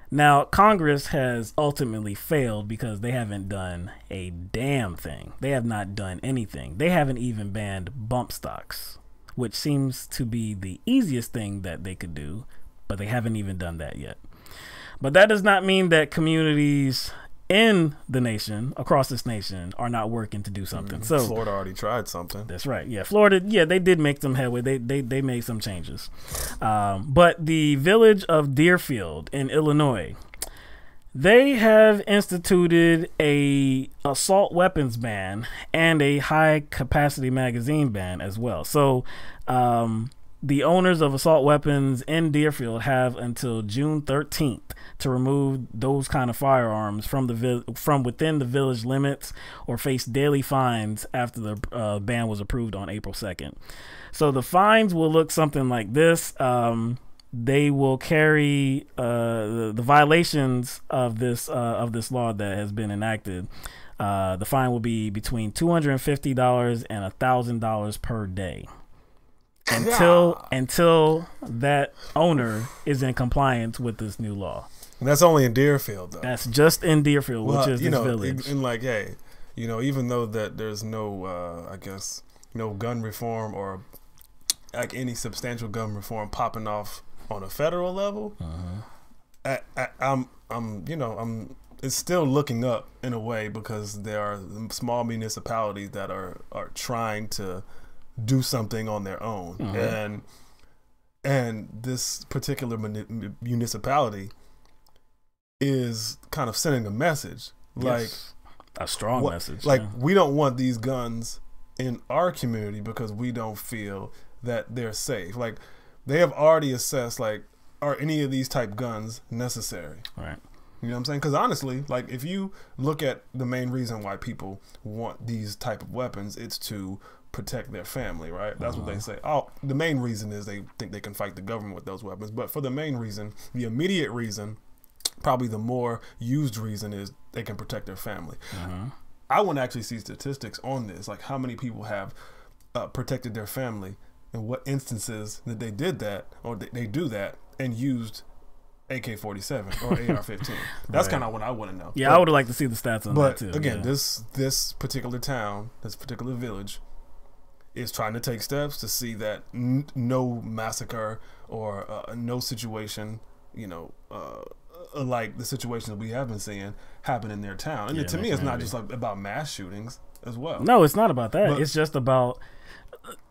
Now, Congress has ultimately failed because they haven't done a damn thing. They have not done anything. They haven't even banned bump stocks, which seems to be the easiest thing that they could do, but they haven't even done that yet. But that does not mean that communities in the nation, across this nation, are not working to do something. So Florida already tried something. That's right. Yeah, Florida. Yeah, they did make some headway. They made some changes. But the village of Deerfield in Illinois, they have instituted a assault weapons ban and a high capacity magazine ban as well. So the owners of assault weapons in Deerfield have until June 13th to remove those kind of firearms from within the village limits or face daily fines after the ban was approved on April 2nd. So the fines will look something like this. They will carry the violations of this law that has been enacted. The fine will be between $250 and $1,000 per day. Until that owner is in compliance with this new law. And that's only in Deerfield, though. That's just in Deerfield, which is this village. And like, hey, even though that there's no, I guess, no gun reform or like any substantial gun reform popping off on a federal level, it's still looking up in a way because there are small municipalities that are trying to do something on their own. And this particular municipality is kind of sending a message, like a strong message. Like, we don't want these guns in our community because we don't feel that they're safe. Like, they have already assessed, like, are any of these type guns necessary? Right. You know what I'm saying? Because honestly, like, if you look at the main reason why people want these type of weapons, it's to protect their family, right? That's what they say. Oh, the main reason is they think they can fight the government with those weapons. But for the main reason, the immediate reason, probably the more used reason, is they can protect their family. I want to actually see statistics on this, like how many people have protected their family and what instances that they did that, or they do that and used AK-47 or AR-15. That's kind of what I want to know. Yeah, I would like to see the stats on that too. But again, this particular town, this particular village, is trying to take steps to see that no massacre or no situation, you know, like the situation that we have been seeing happen in their town. And to me, it's not just like about mass shootings as well. No, it's not about that. It's just about,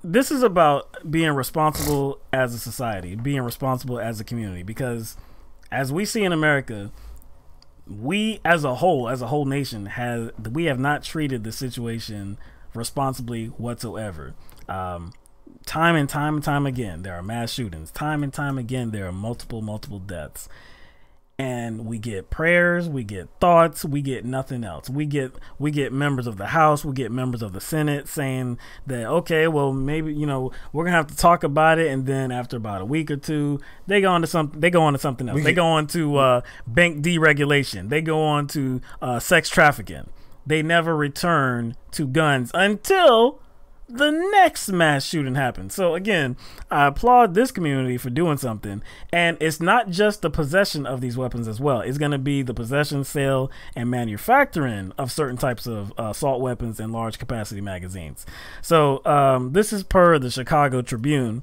this is about being responsible as a society, being responsible as a community, because as we see in America, we as a whole nation we have not treated the situation responsibly whatsoever. Time and time again, there are mass shootings. Time and time again, there are multiple deaths. And we get prayers, we get thoughts, we get nothing else. We get members of the House, we get members of the Senate saying that, okay, well, maybe, you know, we're gonna have to talk about it, and then after about a week or two, they go on to something else. They go on to bank deregulation. They go on to sex trafficking. They never return to guns until the next mass shooting happens. So again, I applaud this community for doing something. And it's not just the possession of these weapons as well. It's going to be the possession, sale, and manufacturing of certain types of assault weapons and large capacity magazines. So this is per the Chicago Tribune.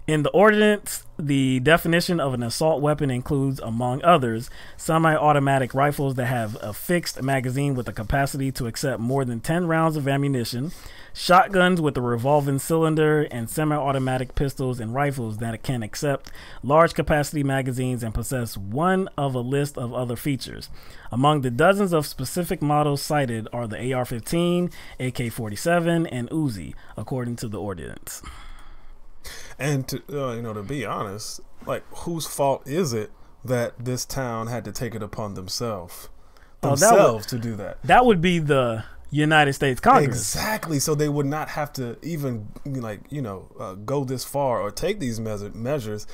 In the ordinance, the definition of an assault weapon includes, among others, semi-automatic rifles that have a fixed magazine with a capacity to accept more than 10 rounds of ammunition, shotguns with a revolving cylinder, and semi-automatic pistols and rifles that can accept large capacity magazines and possess one of a list of other features. Among the dozens of specific models cited are the AR-15, AK-47, and Uzi, according to the ordinance. And to to be honest, like, whose fault is it that this town had to take it upon themselves to do that? That would be the United States Congress. Exactly. So they would not have to even go this far or take these measures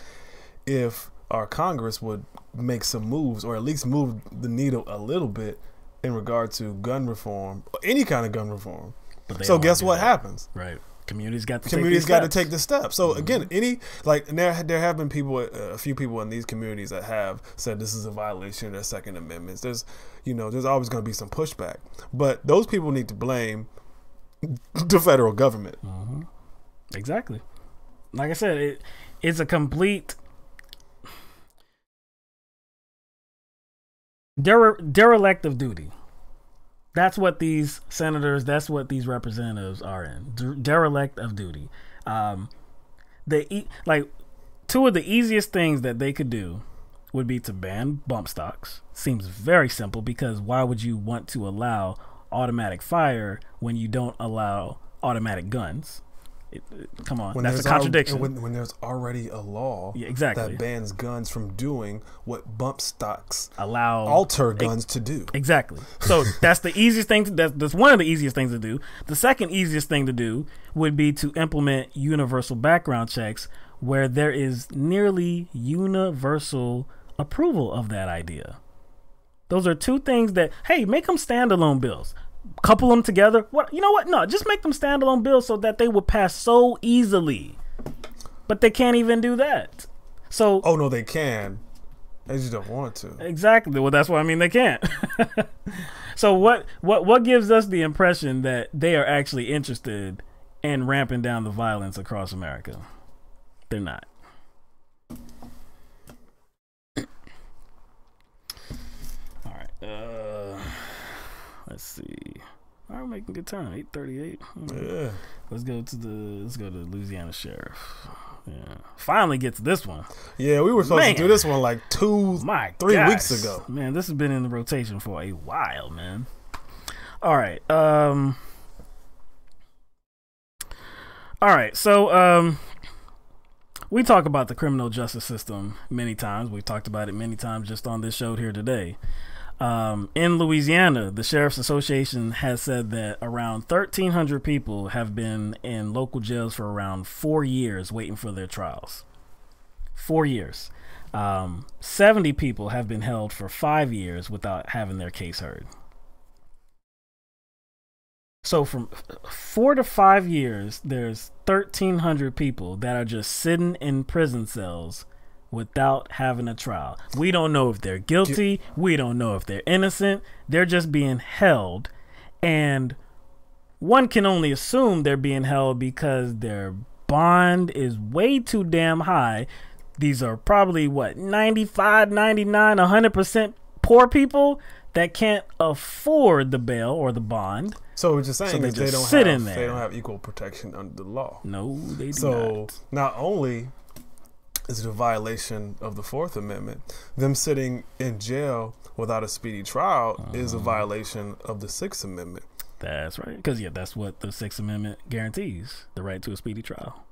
if our Congress would make some moves, or at least move the needle a little bit in regard to gun reform, or any kind of gun reform. So guess what happens? Right. Communities got to take the step. So again, there have been people, a few people in these communities that have said this is a violation of their Second Amendments. There's always going to be some pushback, but those people need to blame the federal government. Exactly. Like I said, it's a complete derelict of duty. That's what these senators, that's what these representatives are in. Derelict of duty. Two of the easiest things that they could do would be to ban bump stocks. Seems very simple, because why would you want to allow automatic fire when you don't allow automatic guns? Come on, that's a contradiction. When there's already a law that bans guns from doing what bump stocks alter guns to do. Exactly. So that's the easiest thing. That's one of the easiest things to do. The second easiest thing to do would be to implement universal background checks, where there is nearly universal approval of that idea. Those are two things that, hey, make them standalone bills. Couple them together. No, just make them standalone bills so that they will pass so easily. But they can't even do that. So no, they can. They just don't want to. Exactly. Well, that's what I mean. They can't. So what gives us the impression that they are actually interested in ramping down the violence across America? They're not. All right. Let's see. All we're making good time. 8:38. Yeah. Let's go to Louisiana Sheriff. Yeah. Finally get to this one. Yeah, we were supposed to do this one like 3 weeks ago. Man, this has been in the rotation for a while, man. All right. So we talk about the criminal justice system many times. We've talked about it many times just on this show here today. In Louisiana, the Sheriff's Association has said that around 1,300 people have been in local jails for around 4 years waiting for their trials. 4 years. 70 people have been held for 5 years without having their case heard. So from 4 to 5 years, there's 1,300 people that are just sitting in prison cells without having a trial. We don't know if they're guilty. We don't know if they're innocent. They're just being held. And one can only assume they're being held because their bond is way too damn high. These are probably, 95, 99, 100% poor people that can't afford the bail or the bond. So what you're saying is they don't have equal protection under the law. No, they do not. So not only is it a violation of the Fourth Amendment, them sitting in jail without a speedy trial is a violation of the Sixth Amendment. That's right. Because, that's what the Sixth Amendment guarantees, the right to a speedy trial.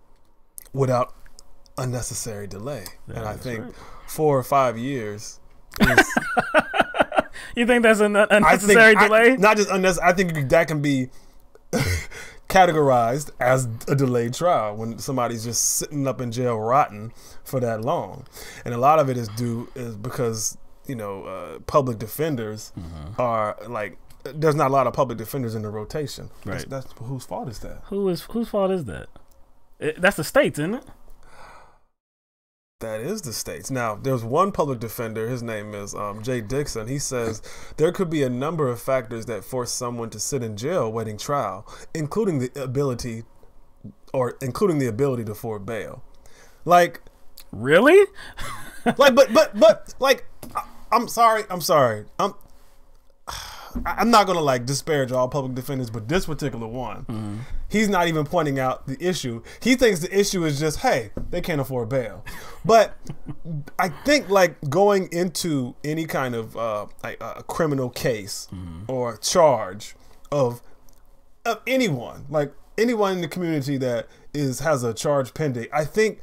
Without unnecessary delay. And I think 4 or 5 years is... You think that's an unnecessary delay? Not just unnecessary. I think that can be categorized as a delayed trial when somebody's just sitting up in jail rotten for that long. And a lot of it is because, public defenders are like, there's not a lot of public defenders in the rotation. Right. That's whose fault is that? Whose fault is that? That's the state's, isn't it? That is the state's. Now, there's one public defender. His name is Jay Dixon. He says there could be a number of factors that force someone to sit in jail awaiting trial, including the ability to afford bail. Like, really? but I'm sorry. I'm not gonna disparage all public defenders, but this particular one, he's not even pointing out the issue. He thinks the issue is just, hey, they can't afford bail. But I think going into any kind of a criminal case or charge of anyone, anyone in the community that has a charge pending, I think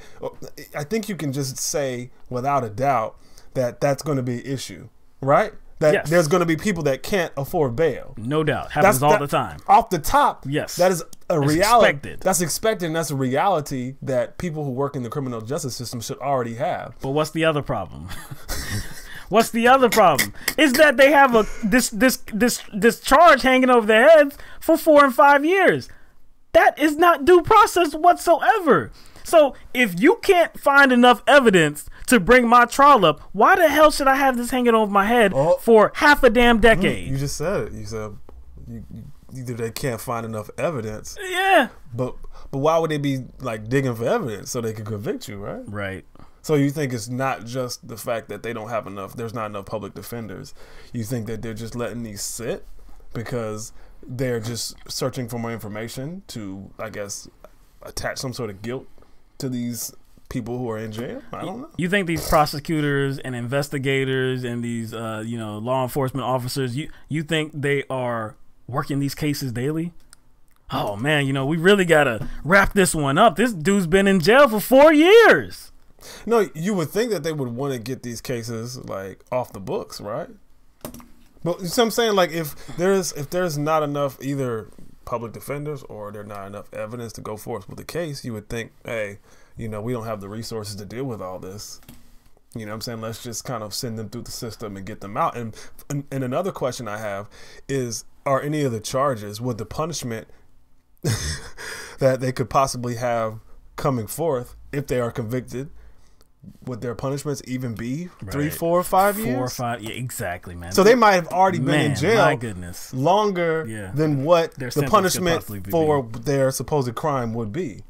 you can just say without a doubt that that's going to be an issue, right? That there's going to be people that can't afford bail. No doubt. Happens all the time. Off the top, yes. That is a reality. Expected. That's expected, and that's a reality that people who work in the criminal justice system should already have. But what's the other problem? What's the other problem? Is that they have this charge hanging over their heads for 4 and 5 years. That is not due process whatsoever. So if you can't find enough evidence to bring my trial up, why the hell should I have this hanging over my head for half a damn decade? You just said it. You said either they can't find enough evidence. Yeah. But why would they be digging for evidence so they could convict you, right? Right. So you think it's not just the fact that they don't have enough, there's not enough public defenders. You think that they're just letting these sit because they're just searching for more information to, I guess, attach some sort of guilt to these people who are in jail? I don't know. You think these prosecutors and investigators and these law enforcement officers, you think they are working these cases daily? Oh man, we really gotta wrap this one up. This dude's been in jail for 4 years. No, you would think that they would want to get these cases off the books, right? But you see what I'm saying? If there's not enough either public defenders or there's not enough evidence to go forth with the case, you would think, hey, we don't have the resources to deal with all this. You know what I'm saying? Let's just kind of send them through the system and get them out. And another question I have is, are any of the charges, would the punishment that they could possibly have coming forth if they are convicted, would their punishments even be 3, 4, or 5 years? 4 or 5, yeah, exactly, man. So they might have already been in jail. My goodness, longer than what the punishment for their supposed crime would be.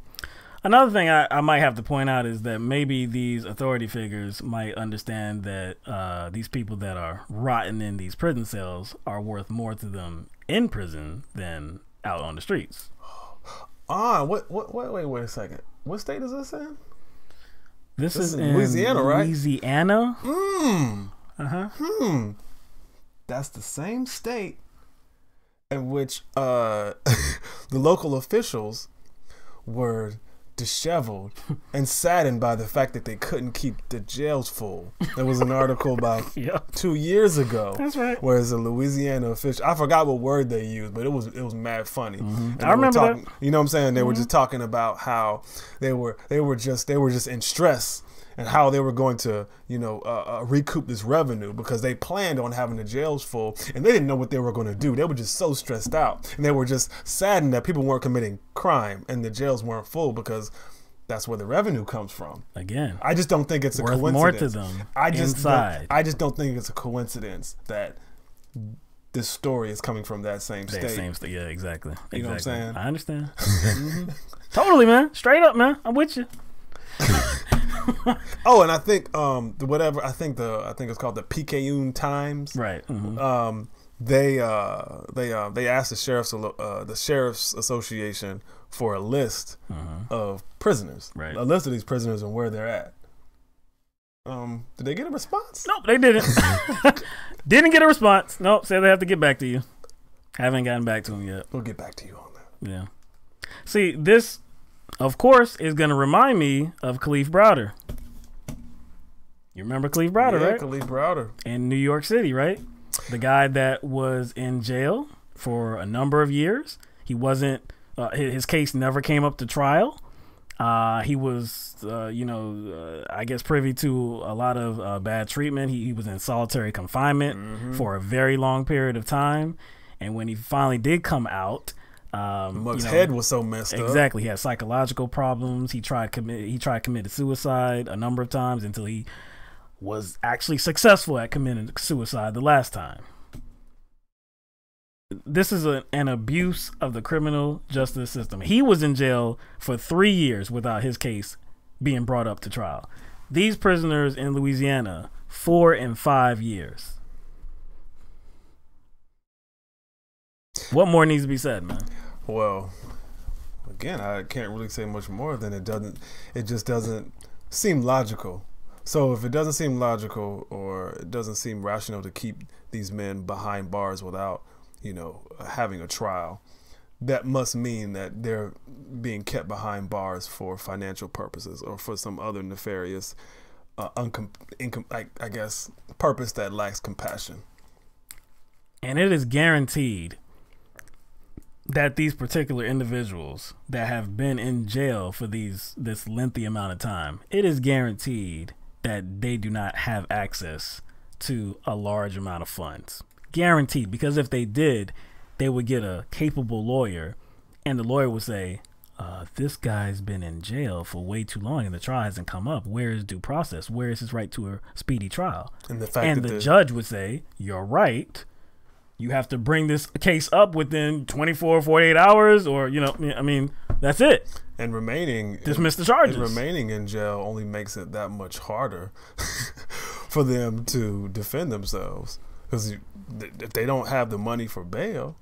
Another thing I might have to point out is that maybe these authority figures might understand that these people that are rotting in these prison cells are worth more to them in prison than out on the streets. Wait a second. What state is this in? This is in Louisiana, right? Louisiana. That's the same state in which the local officials were disheveled and saddened by the fact that they couldn't keep the jails full. There was an article about 2 years ago. That's right. Where it's a Louisiana official. I forgot what word they used, but it was mad funny. I remember that. You know what I'm saying? They were just talking about how they were just in stress and how they were going to, recoup this revenue because they planned on having the jails full and they didn't know what they were going to do. They were just so stressed out and they were just saddened that people weren't committing crime and the jails weren't full because that's where the revenue comes from. Again, I just don't think it's a coincidence. More to them I just don't think it's a coincidence that this story is coming from that same state. Yeah, exactly. You know what I'm saying? I understand. Totally, man. Straight up, man. I'm with you. Oh, and I think I think it's called the Picayune Times. Right. They asked the sheriff's association for a list of prisoners, right? A list of these prisoners and where they're at. Did they get a response? Nope, they didn't. Didn't get a response. Nope, said they have to get back to you. Haven't gotten back to them yet. We'll get back to you on that. Yeah. See, this, of course, is going to remind me of Kalief Browder. You remember Kalief Browder, right? Kalief Browder. In New York City, right? The guy that was in jail for a number of years. He wasn't, his case never came up to trial. He was, I guess privy to a lot of bad treatment. He was in solitary confinement for a very long period of time. And when he finally did come out, Mug's head was so messed up. Exactly. He had psychological problems. He committed suicide a number of times until he was actually successful at committing suicide the last time. This is an abuse of the criminal justice system. He was in jail for 3 years without his case being brought up to trial. These prisoners in Louisiana, 4 and 5 years. What more needs to be said, man? Well, again, I can't really say much more than it just doesn't seem logical. So if it doesn't seem logical or it doesn't seem rational to keep these men behind bars without, having a trial, that must mean that they're being kept behind bars for financial purposes or for some other nefarious, I guess, purpose that lacks compassion. And it is guaranteed that these particular individuals that have been in jail for this lengthy amount of time, it is guaranteed that they do not have access to a large amount of funds. Guaranteed, because if they did, they would get a capable lawyer and the lawyer would say, this guy's been in jail for way too long and the trial hasn't come up. Where is due process? Where is his right to a speedy trial? And the judge would say, you're right. You have to bring this case up within 24, 48 hours or, that's it. And dismiss the charges. And remaining in jail only makes it that much harder for them to defend themselves. Because if they don't have the money for bail,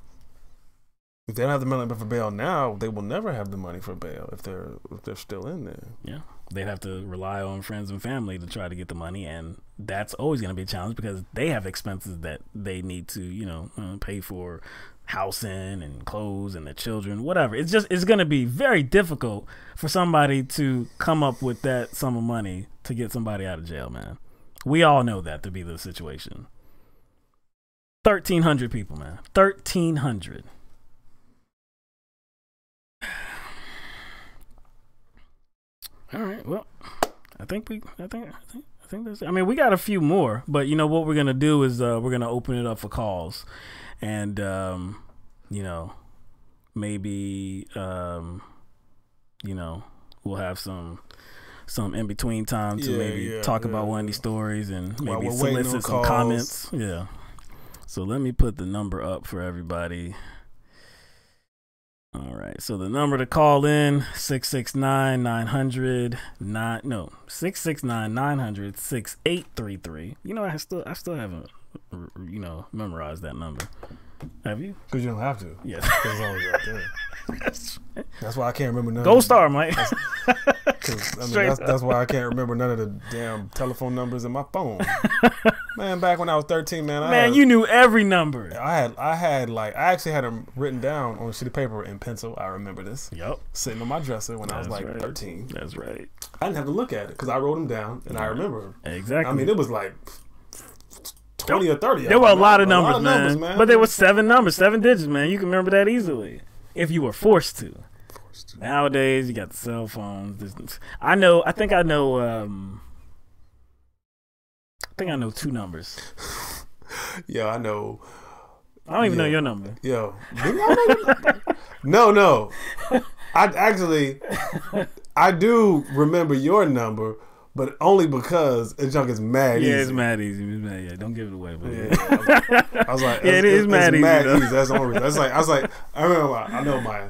if they don't have the money for bail now, they will never have the money for bail if they're still in there. Yeah. They'd have to rely on friends and family to try to get the money, and that's always going to be a challenge because they have expenses that they need to, pay for housing and clothes and their children, whatever. It's going to be very difficult for somebody to come up with that sum of money to get somebody out of jail, man. We all know that to be the situation. 1,300 people, man. 1,300. All right. Well, I think that's it. I mean, we got a few more, but what we're gonna do is we're gonna open it up for calls, and maybe we'll have some in between time to talk about one of these stories and maybe solicit some comments. Yeah. So let me put the number up for everybody. All right, so the number to call in 669-900-6833. I still haven't memorized that number. Have you? Because you don't have to. Yeah. It's always right there. That's why I can't remember none. Gold star, Mike. That's why I can't remember none of the damn telephone numbers in my phone. Man, back when I was 13, man. You knew every number. I actually had them written down on a sheet of paper in pencil. I remember this. Yep. Sitting on my dresser when I was like 13. That's right. I didn't have to look at it because I wrote them down and I remember. Exactly. I mean, it was like 20 or 30. There were a lot of numbers, man. But there were 7 numbers, 7 digits, man. You can remember that easily if you were forced to. Nowadays, you got the cell phones. I think I know 2 numbers. Yeah, I know. I don't even know your number. Yo. No. I do remember your number, but only because it's junk is mad easy. Yeah, it's mad easy. Yeah, don't give it away. But I was like, it is mad easy. That's the only reason. I was like, I remember, I know my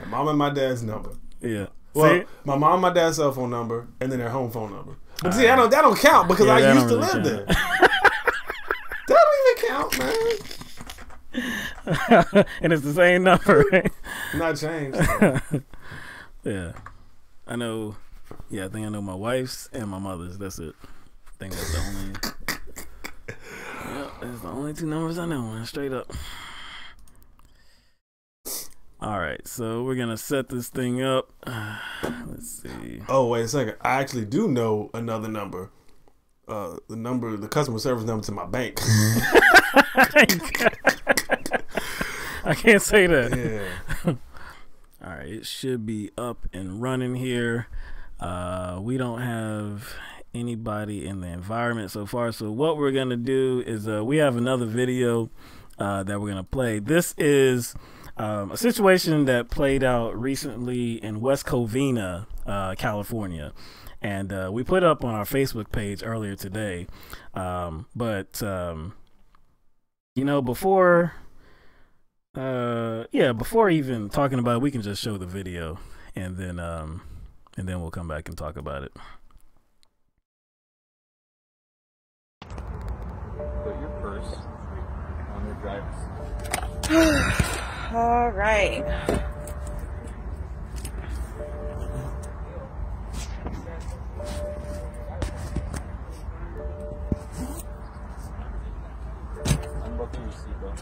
mom and my dad's number. Yeah. Well, my mom and my dad's cell phone number, and then their home phone number. But see, that don't count because I used to live there. That don't even count, man. And it's the same number, right? Not changed. Yeah. I know. Yeah, I think I know my wife's and my mother's. That's it. I think that's the only. Yeah, that's the only 2 numbers I know, man. Straight up. All right, so we're gonna set this thing up. Let's see. Oh, wait a second. I actually do know another number. The customer service number to my bank. I can't say that. Yeah. All right, it should be up and running here. We don't have anybody in the environment so far. So what we're gonna do is we have another video that we're gonna play. This is a situation that played out recently in West Covina, California, and we put up on our Facebook page earlier today. But before even talking about it, we can just show the video, and then we'll come back and talk about it. Put your purse on your driver's. All right. Unbuckle your seatbelt.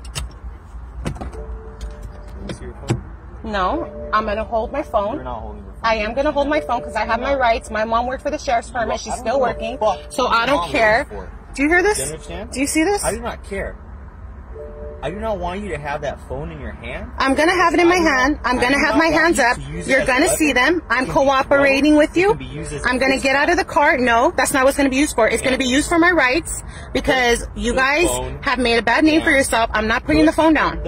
Let me see your phone. No, I'm going to hold my phone. You're not holding your phone. I am going to hold my phone because I have my rights. My mom worked for the sheriff's department. She's still working. So I don't care. Do you hear this? Do you understand? Do you see this? I do not care. I do not want you to have that phone in your hand. I'm going to have it in my hand. I'm going to have my hands up. You're going to see them. I'm cooperating with you. I'm going to get out of the car. No, that's not what's going to be used for. It's going to be used for my rights because you guys have made a bad name for yourself. I'm not putting the phone down.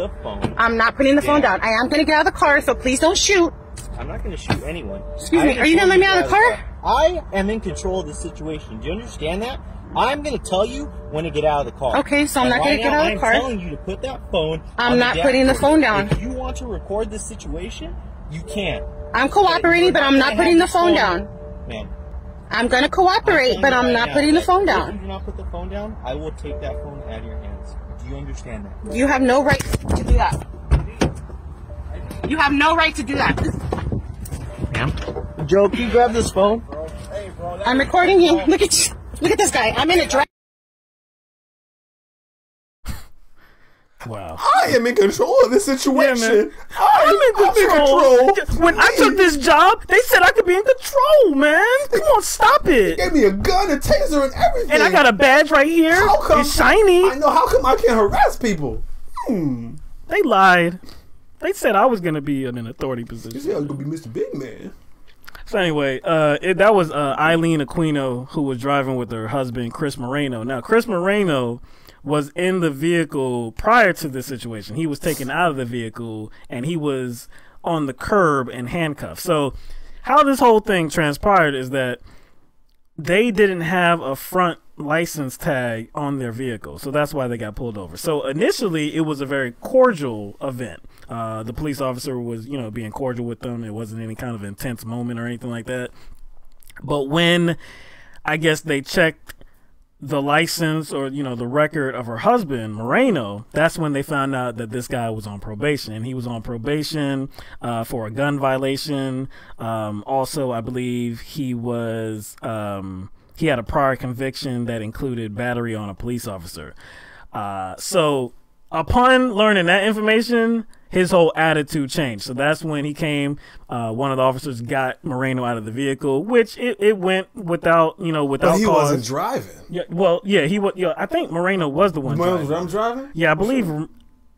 I'm not putting the phone down. I am going to get out of the car, so please don't shoot. I'm not going to shoot anyone. Excuse me, are you going to let me out of the car? I am in control of the situation. Do you understand that? I'm going to tell you when to get out of the car. Okay, so I'm not going to get out of the car. I'm telling you to put that phone I'm not putting the phone down. If you want to record this situation, you can. I'm cooperating, but I'm not putting the phone down. Man. I'm going to cooperate, but I'm not putting the phone down. If you do not put the phone down, I will take that phone out of your hands. Do you understand that? You have no right to do that. You have no right to do that. Ma'am? Joe, can you grab this phone? I'm recording you. Look at this guy. I'm in a dress. Wow. I am in control of this situation. Yeah, I'm in control. When I took this job, they said I could be in control, man. Come on, stop it. They gave me a gun, a taser, and everything. And I got a badge right here. How come, it's shiny. I know. How come I can't harass people? They lied. They said I was going to be in an authority position. They said I was going to be Mr. Big Man. So anyway, that was Eileen Aquino, who was driving with her husband, Chris Moreno. Now, Chris Moreno was in the vehicle prior to this situation. He was taken out of the vehicle, and he was on the curb and handcuffed. So how this whole thing transpired is that they didn't have a front license tag on their vehicle. So that's why they got pulled over. So initially, it was a very cordial event. The police officer was, being cordial with them. It wasn't any kind of intense moment or anything like that. But when I guess they checked the license or, you know, the record of her husband, Moreno, that's when they found out that this guy was on probation. And he was on probation for a gun violation. Also, I believe he was he had a prior conviction that included battery on a police officer. So upon learning that information, his whole attitude changed. So that's when he came. One of the officers got Moreno out of the vehicle, which it went without, you know, without But he cause. wasn't driving. Yeah, well, yeah, he was. Yeah, I think Moreno was the one. Driving? Yeah, I believe.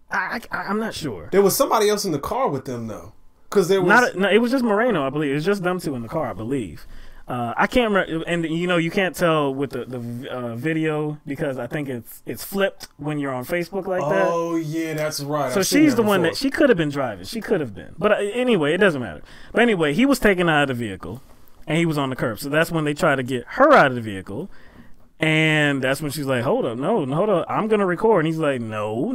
I'm not sure. There was somebody else in the car with them though, because there was no, it was just Moreno, I believe. It was just them two in the car, I believe. I can't remember, and you know, you can't tell with the video because I think it's flipped when you're on Facebook like that. Oh yeah, that's right. So she's the one that she could have been driving. She could have been, but anyway, it doesn't matter. But anyway, he was taken out of the vehicle, and he was on the curb. So that's when they tried to get her out of the vehicle, and that's when she's like, "Hold up, no, hold up, I'm gonna record." And he's like, "No,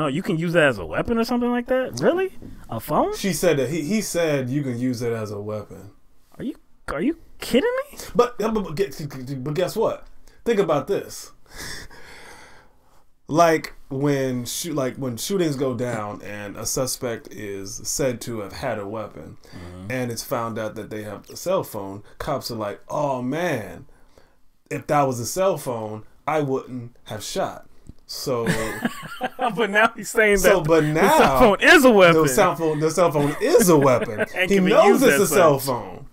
you can use that as a weapon or something like that. Really, a phone?" She said that he said you can use it as a weapon. Are you kidding me? But guess what? Think about this. like when shootings go down and a suspect is said to have had a weapon, and it's found out that they have a cell phone, cops are like, "Oh man, if that was a cell phone, I wouldn't have shot." So, but now he's saying that. But now the cell phone is a weapon. The cell phone is a weapon. He knows it's a cell phone.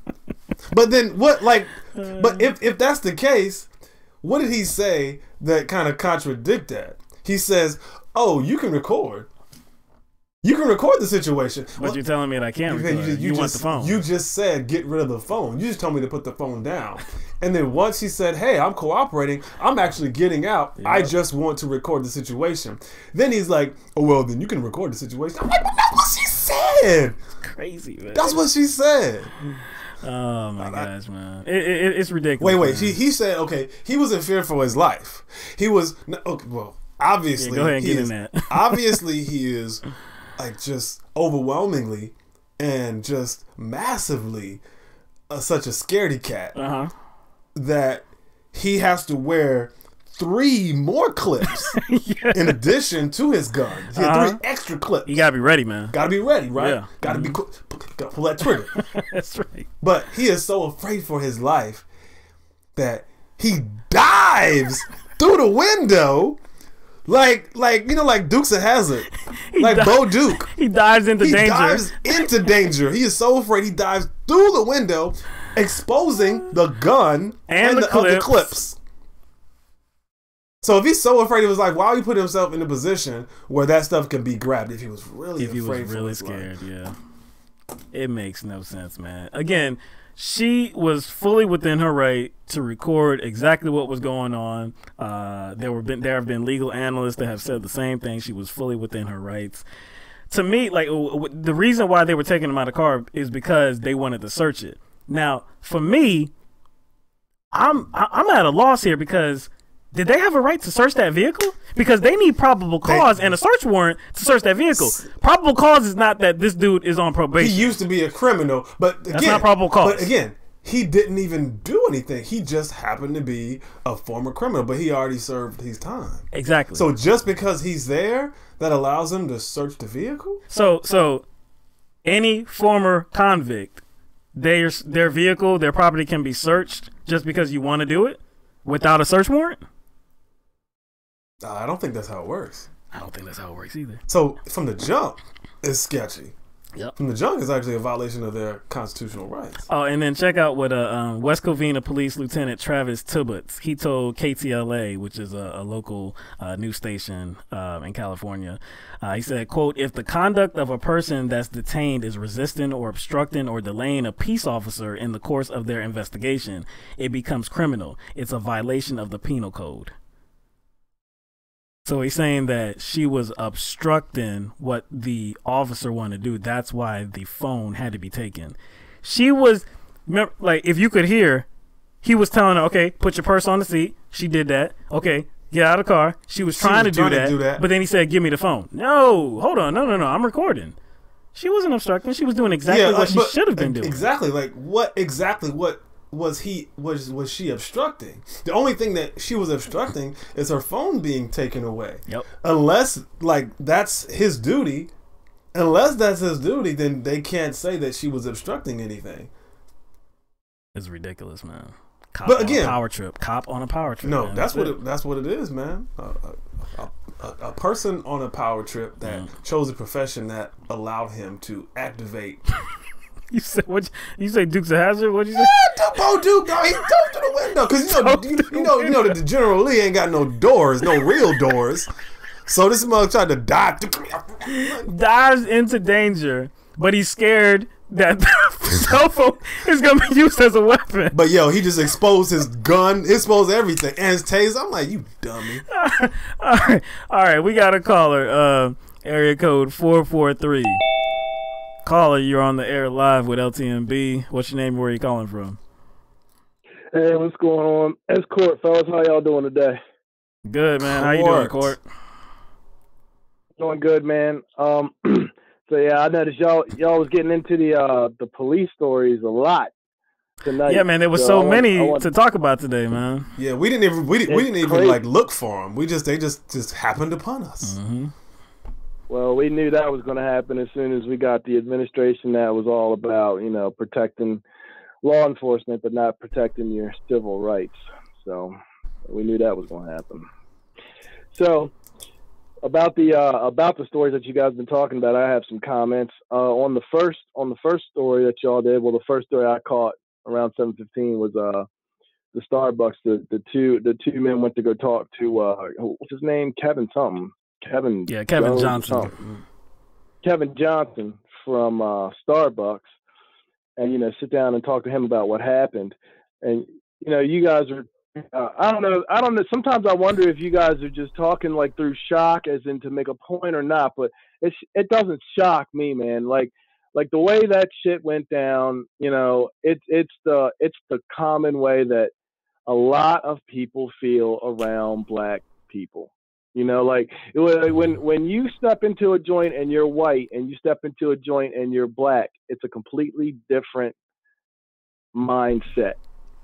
But then what? But if that's the case, what did he say that kind of contradict that? He says, "Oh, you can record. You can record the situation." But you're telling me that I can't record. You want the phone. You just said get rid of the phone. You just told me to put the phone down. And then once he said, "Hey, I'm cooperating. I'm actually getting out. Yep. I just want to record the situation." Then he's like, "Oh, well, then you can record the situation." I'm like, "That's what she said." It's crazy, man. That's what she said. Oh my gosh, man! It's ridiculous. Wait. He said, okay, he was in fear for his life. He was okay. Well, obviously, go ahead and get in that. Obviously, he is like just overwhelmingly and just massively such a scaredy cat that he has to wear 3 more clips in addition to his gun. He had 3 extra clips. You gotta be ready, man. Gotta be ready, right? Yeah. Gotta be quick. Gotta pull that trigger. That's right. But he is so afraid for his life that he dives through the window, like you know, like Dukes of Hazzard, Bo Duke. He dives into danger. He dives into danger. He is so afraid he dives through the window, exposing the gun and the other clips. So if he's so afraid, it was like, why would he put himself in a position where that stuff can be grabbed if he was really scared? Yeah, it makes no sense, man. Again, she was fully within her right to record exactly what was going on. There have been legal analysts that have said the same thing. She was fully within her rights. To me, like the reason why they were taking him out of the car is because they wanted to search it. Now, for me, I'm at a loss here because. Did they have a right to search that vehicle? Because they need probable cause and a search warrant to search that vehicle. Probable cause is not that this dude is on probation. He used to be a criminal, but again, that's not probable cause. But again, he didn't even do anything. He just happened to be a former criminal, but he already served his time. Exactly. So just because he's there, that allows him to search the vehicle? So any former convict, their vehicle, their property can be searched just because you want to do it without a search warrant? I don't think that's how it works. I don't think that's how it works either. So from the jump, it's sketchy. Yep. From the jump, it's actually a violation of their constitutional rights. Oh, and then check out what West Covina Police Lieutenant Travis Tibbetts, he told KTLA, which is a local news station in California. He said, quote, "If the conduct of a person that's detained is resisting or obstructing or delaying a peace officer in the course of their investigation, it becomes criminal. It's a violation of the penal code." So he's saying that she was obstructing what the officer wanted to do. That's why the phone had to be taken. She was, like, if you could hear, he was telling her, okay, put your purse on the seat. She did that. Okay, get out of the car. She was trying to do that. But then he said, give me the phone. No, hold on. No, I'm recording. She wasn't obstructing. She was doing exactly what she should have been doing. Exactly. Like, what was she obstructing? The only thing that she was obstructing is her phone being taken away. Yep. Unless that's his duty. Unless that's his duty, then they can't say that she was obstructing anything. It's ridiculous, man. Cop but on again, a power trip. Cop on a power trip. No, man. that's what it is, man. A person on a power trip that chose a profession that allowed him to activate. You said what? You say Dukes of Hazzard? What'd you say? Yeah, Duke, dog. He dove through the window because you know that the General Lee ain't got no doors, no real doors. So this mug tried to dive into danger, but he's scared that the cell phone is gonna be used as a weapon. But yo, he just exposed his gun, exposed everything, and his taser. I'm like, you dummy. All right. We got a caller. Area code 443. Caller, you're on the air live with LTMB. What's your name? Where are you calling from? Hey, what's going on? It's Court, fellas. How y'all doing today? Good, man. How you doing, Court? Doing good, man. So yeah, I noticed y'all was getting into the police stories a lot tonight. Yeah, man. There was so many to talk about today, man. Yeah, we didn't even like look for them. They just happened upon us. Mm-hmm. Well, we knew that was going to happen as soon as we got the administration that was all about, protecting law enforcement, but not protecting your civil rights. So we knew that was going to happen. So about the stories that you guys have been talking about, I have some comments on the first story that y'all did. Well, the first story I caught around 7:15 was the Starbucks. The two men went to go talk to what's his name, Kevin something. Kevin Johnson. Kevin Johnson from Starbucks, and sit down and talk to him about what happened. And you guys are, I don't know. Sometimes I wonder if you guys are just talking like through shock, as in to make a point or not. But it doesn't shock me, man. Like the way that shit went down. It's the common way that a lot of people feel around black people. Like when you step into a joint and you're white and you step into a joint and you're black, it's a completely different mindset,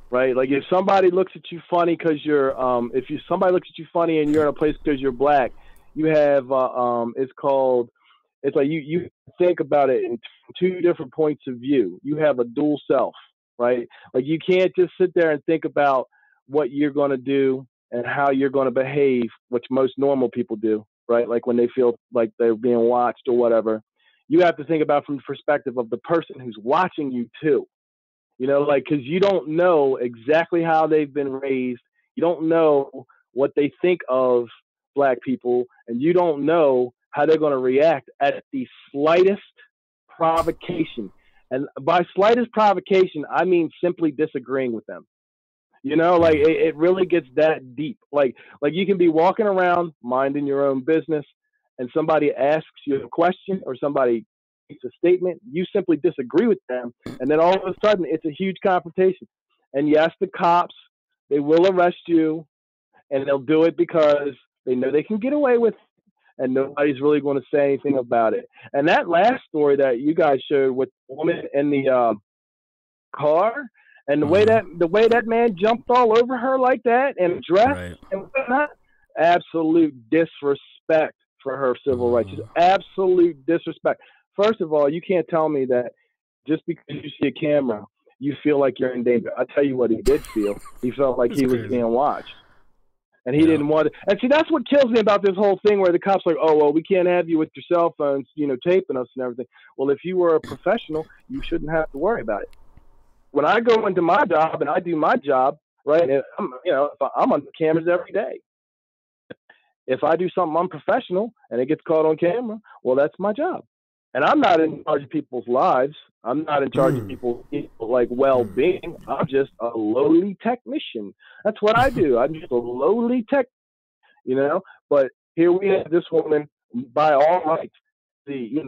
right? Like if somebody looks at you funny because you're, somebody looks at you funny and you're in a place because you're black, you have, it's like you think about it in two different points of view. You have a dual self, right? Like you can't just sit there and think about what you're going to do and how you're going to behave, which most normal people do, right? Like when they feel like they're being watched or whatever. You have to think about from the perspective of the person who's watching you too. Because you don't know exactly how they've been raised. You don't know what they think of black people, and you don't know how they're going to react at the slightest provocation. And by slightest provocation, I mean simply disagreeing with them. It really gets that deep. Like you can be walking around minding your own business and somebody asks you a question or somebody makes a statement, you simply disagree with them. And then all of a sudden it's a huge confrontation. And yes, the cops, they will arrest you and they'll do it because they know they can get away with it and nobody's really going to say anything about it. And that last story that you guys showed with the woman in the car, and the way that man jumped all over her like that and dressed and whatnot, absolute disrespect for her civil rights. Just absolute disrespect. First of all, you can't tell me that just because you see a camera, you feel like you're in danger. I'll tell you what he did feel. He felt like he was being watched. And he didn't want to. And see, that's what kills me about this whole thing where the cops are like, oh, well, we can't have you with your cell phones, taping us and everything. Well, if you were a professional, you shouldn't have to worry about it. When I go into my job and I do my job, right, I'm on the cameras every day. If I do something unprofessional and it gets caught on camera, well, that's my job. And I'm not in charge of people's lives. I'm not in charge of people's well-being. I'm just a lowly technician. That's what I do. I'm just a lowly tech, But here we have this woman, by all rights, the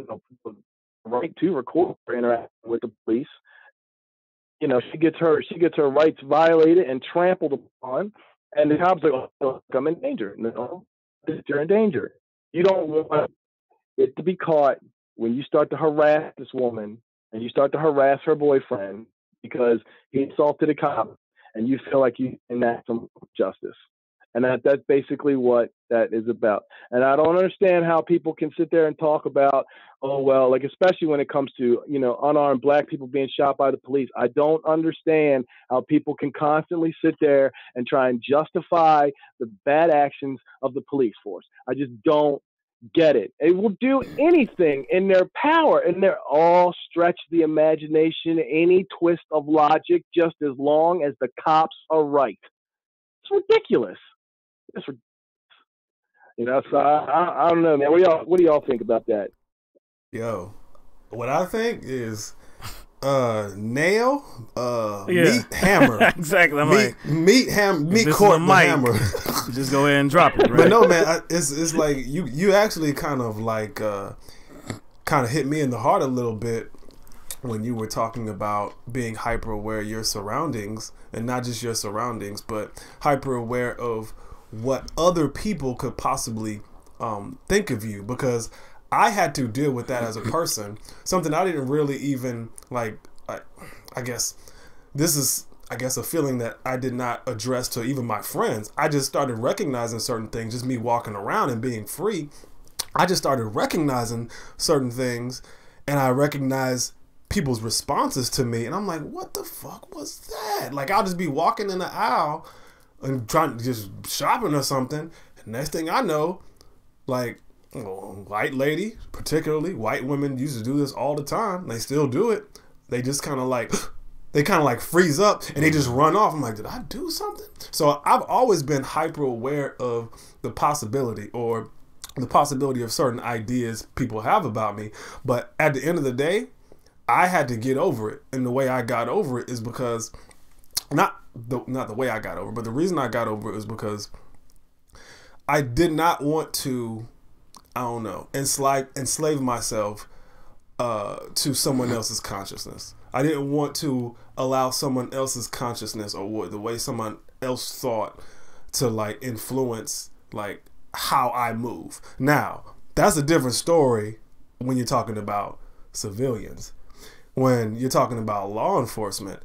right to record or interact with the police. She gets her rights violated and trampled upon, and the cops are like, oh, I'm in danger. No, you're in danger. You don't want it to be caught when you start to harass this woman and you start to harass her boyfriend because he assaulted a cop, and you feel like you enact some justice. And that's basically what that is about. And I don't understand how people can sit there and talk about, oh, well, like, especially when it comes to, you know, unarmed black people being shot by the police. I don't understand how people can constantly sit there and try and justify the bad actions of the police force. I just don't get it. They will do anything in their power, and they're all stretch the imagination, any twist of logic, just as long as the cops are right. It's ridiculous. It's ridiculous. You know, so I don't know, man. What do y'all think about that? Yo, what I think is nail, meat, hammer. Exactly. I'm meat court, hammer. Just go ahead and drop it. Right? But no, man, it's like you actually kind of like hit me in the heart a little bit when you were talking about being hyper aware of your surroundings, and not just your surroundings, but hyper aware of what other people could possibly think of you, because I had to deal with that as a person, something I didn't really even like. I guess this is a feeling that I did not address to even my friends. I just started recognizing certain things, just me walking around and being free. I just started recognizing certain things, and I recognized people's responses to me, and I'm like, what the fuck was that? Like, I'll just be walking in the aisle and trying to just shopping or something, and next thing I know, like, white lady, particularly white women, used to do this all the time. They still do it. They just kind of like freeze up and they just run off. I'm like, did I do something? So I've always been hyper aware of the possibility of certain ideas people have about me. But at the end of the day, I had to get over it. And the way I got over it is because not the way I got over it, but the reason I got over it is because I did not want to, I don't know, enslave myself to someone else's consciousness. I didn't want to allow someone else's consciousness or the way someone else thought to like influence like how I move. Now, that's a different story when you're talking about civilians. When you're talking about law enforcement,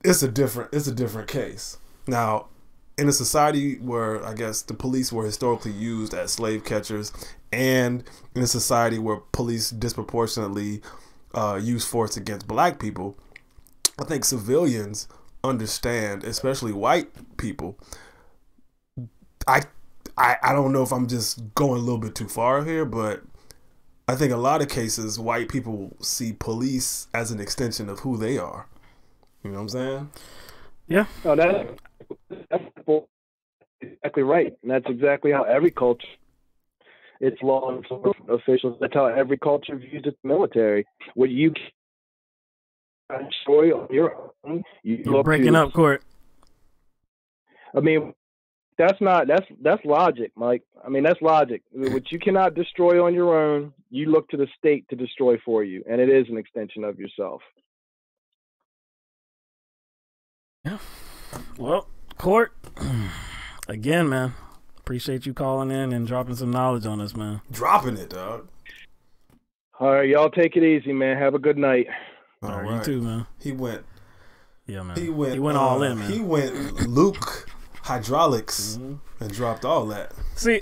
it's a different case. Now, in a society where I guess the police were historically used as slave catchers, and in a society where police disproportionately use force against black people, I think civilians understand, especially white people. I don't know if I'm just going a little bit too far here, but I think a lot of cases white people see police as an extension of who they are. You know what I'm saying? Yeah. No, that's exactly right. And that's exactly how every culture, its law enforcement officials, that's how every culture views its military. What you can destroy on your own, you're breaking up, Court. I mean, that's logic, Mike. I mean, that's logic. What you cannot destroy on your own, you look to the state to destroy for you, and it is an extension of yourself. Yeah. Well, Court, again, man, appreciate you calling in and dropping some knowledge on us, man. Dropping it, dog. All right, y'all take it easy, man. Have a good night. All right, you too, man. He went. Yeah, man. He went all in, man. He went Luke hydraulics and dropped all that. See,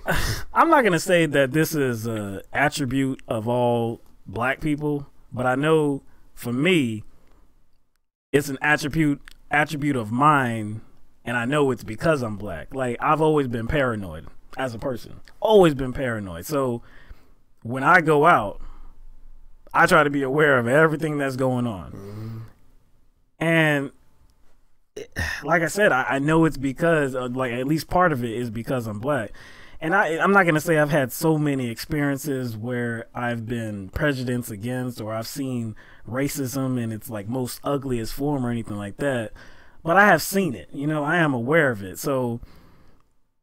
I'm not gonna say that this is an attribute of all black people, but I know for me, it's an attribute of mine, and I know it's because I'm black. Like, I've always been paranoid as a person. Always been paranoid. So when I go out, I try to be aware of everything that's going on. And like I said, I know it's because, like, at least part of it is because I'm black. And I'm not going to say I've had so many experiences where I've been prejudiced against, or I've seen racism in its like most ugliest form or anything like that. But I have seen it, you know, I am aware of it. So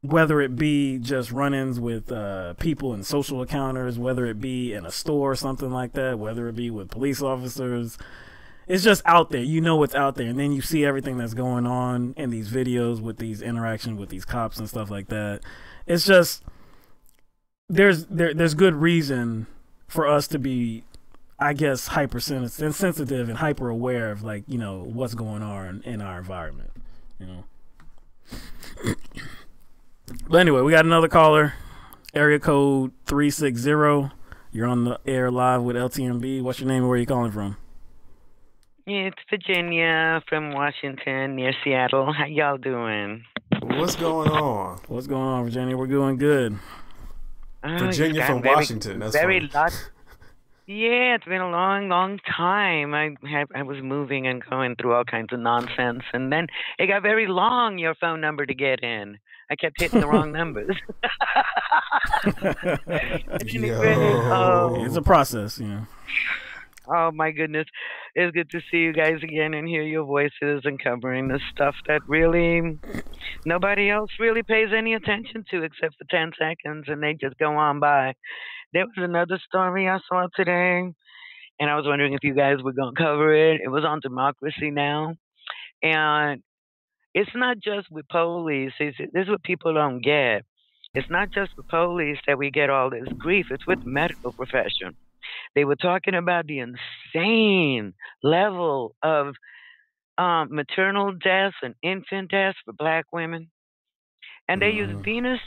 whether it be just run-ins with people in social encounters, whether it be in a store or something like that, whether it be with police officers, it's just out there. You know it's out there. And then you see everything that's going on in these videos with these interactions with these cops and stuff like that. It's just, there's good reason for us to be I guess, sensitive and hyper aware of, like, you know, what's going on in our environment, you know. But anyway, we got another caller, area code 360. You're on the air live with LTMB. What's your name and where are you calling from? It's Virginia from Washington near Seattle. How y'all doing? What's going on? What's going on, Virginia? We're doing good. Virginia from Washington. That's very funny. lot. Yeah, it's been a long, long time. I was moving and going through all kinds of nonsense, and then it got very long. Your phone number to get in. I kept hitting the wrong numbers. It's a process, you know. Oh my goodness. It's good to see you guys again and hear your voices and covering the stuff that really nobody else really pays any attention to except for 10 seconds, and they just go on by. There was another story I saw today, and I was wondering if you guys were going to cover it. It was on Democracy Now! And it's not just with police. This is what people don't get. It's not just with police that we get all this grief. It's with the medical profession. They were talking about the insane level of maternal deaths and infant deaths for Black women. And they used Venus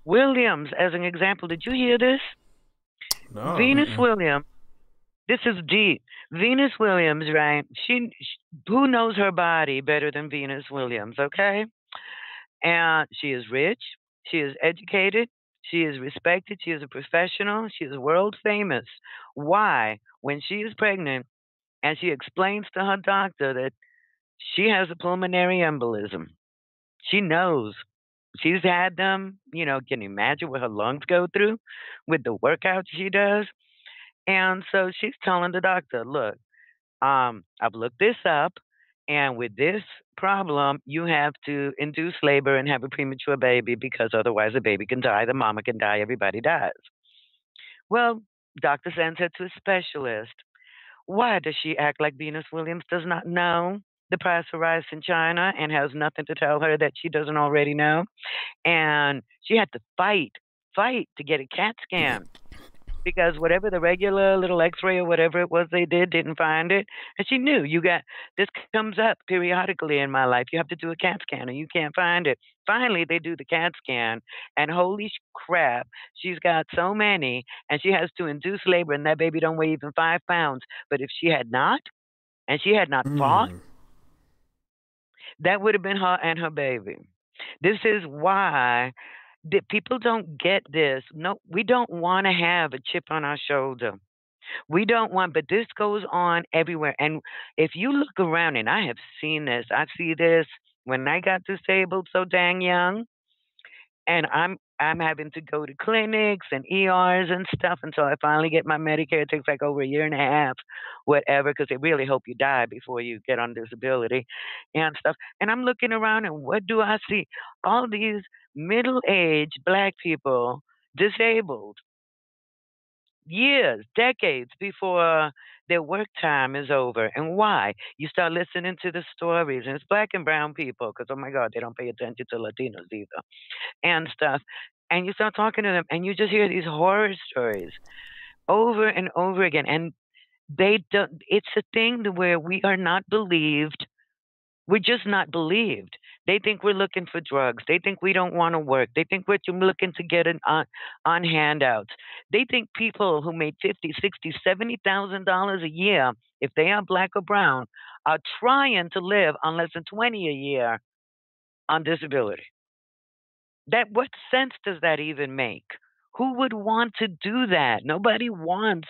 Williams as an example. Did you hear this? No. Venus Williams. This is deep. Venus Williams, right? Who knows her body better than Venus Williams, okay? And she is rich. She is educated. She is respected. She is a professional. She is world famous. Why? When she is pregnant and she explains to her doctor that she has a pulmonary embolism, she knows. She's had them, you know, can you imagine what her lungs go through with the workouts she does? And so she's telling the doctor, look, I've looked this up, and with this problem, you have to induce labor and have a premature baby because otherwise the baby can die, the mama can die, everybody dies. Well, doctor sends her to a specialist. Why does she act like Venus Williams does not know the price of rice in China and has nothing to tell her that she doesn't already know? And she had to fight to get a CAT scan because whatever the regular little x-ray or whatever it was they didn't find it. And she knew this comes up periodically in my life. You have to do a CAT scan and you can't find it. Finally, they do the CAT scan and holy crap, she's got so many and she has to induce labor and that baby don't weigh even 5 pounds. But if she had not, and she had not fought, that would have been her and her baby. This is why people don't get this. No, we don't want to have a chip on our shoulder. We don't want, but this goes on everywhere. And if you look around, and I have seen this, I see this when I got disabled so dang young, and I'm having to go to clinics and ERs and stuff until I finally get my Medicare. It takes like over a year and a half, whatever, because they really hope you die before you get on disability and stuff. And I'm looking around, and what do I see? All these middle-aged Black people disabled years, decades before their work time is over. And why? You start listening to the stories, and it's Black and brown people, because, oh my God, they don't pay attention to Latinos either, and stuff. And you start talking to them, and you just hear these horror stories over and over again. And they don't, it's a thing where we are not believed. We're just not believed. They think we're looking for drugs. They think we don't want to work. They think we're looking to get on handouts. They think people who made $50,000, $60,000, $70,000 a year, if they are Black or brown, are trying to live on less than $20 a year on disability. What sense does that even make? Who would want to do that? Nobody wants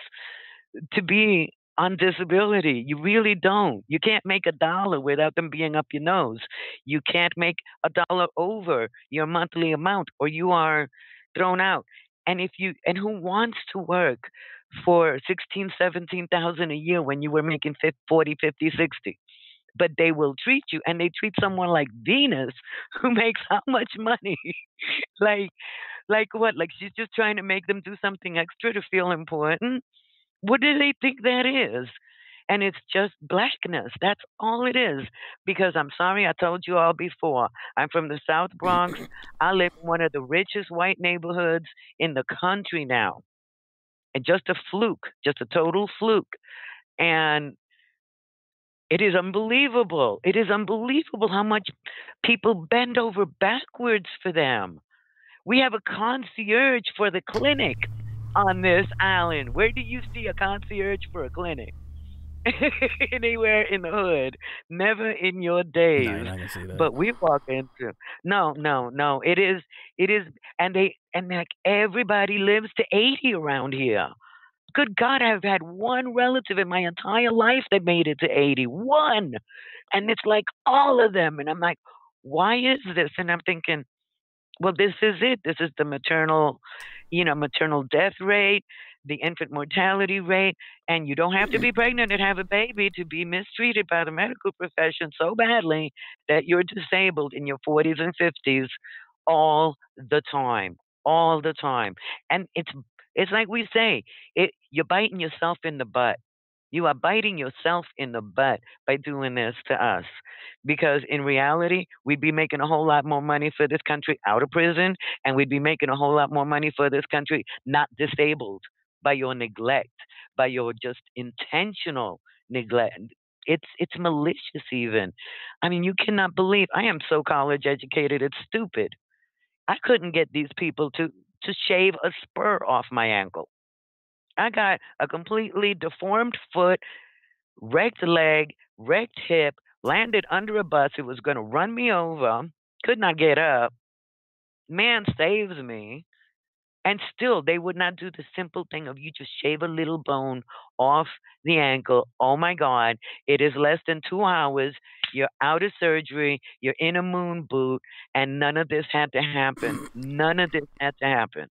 to be on disability. You really don't. You can't make $1 without them being up your nose. You can't make $1 over your monthly amount, or you are thrown out. And who wants to work for $16,000, $17,000 a year when you were making $40,000, $50,000, $60,000? But they will treat you, and they treat someone like Venus, who makes how much money? like what? Like she's just trying to make them do something extra to feel important? What do they think that is? And it's just Blackness. That's all it is. Because I'm sorry, I told you all before, I'm from the South Bronx. I live in one of the richest white neighborhoods in the country now. and just a fluke, just a total fluke. And it is unbelievable. It is unbelievable how much people bend over backwards for them. We have a concierge for the clinic on this island. Where do you see a concierge for a clinic? Anywhere in the hood. Never in your days. No, you're not gonna see that. But we walk into no. It is and like everybody lives to 80 around here. Good God, I've had one relative in my entire life that made it to 81. And it's like all of them. And I'm like, why is this? And I'm thinking, well, this is it. This is the maternal death rate, the infant mortality rate, and you don't have to be pregnant and have a baby to be mistreated by the medical profession so badly that you're disabled in your 40s and 50s all the time, all the time. And it's like we say, you're biting yourself in the butt. You are biting yourself in the butt by doing this to us. Because in reality, we'd be making a whole lot more money for this country out of prison, and we'd be making a whole lot more money for this country not disabled by your neglect, by your just intentional neglect. It's malicious even. I mean, you cannot believe I am so college educated, it's stupid. I couldn't get these people to shave a spur off my ankle. I got a completely deformed foot, wrecked leg, wrecked hip, landed under a bus. It was going to run me over, could not get up. Man saves me. And still, they would not do the simple thing of you just shave a little bone off the ankle. Oh my God, it is less than 2 hours. You're out of surgery. You're in a moon boot. And none of this had to happen. None of this had to happen.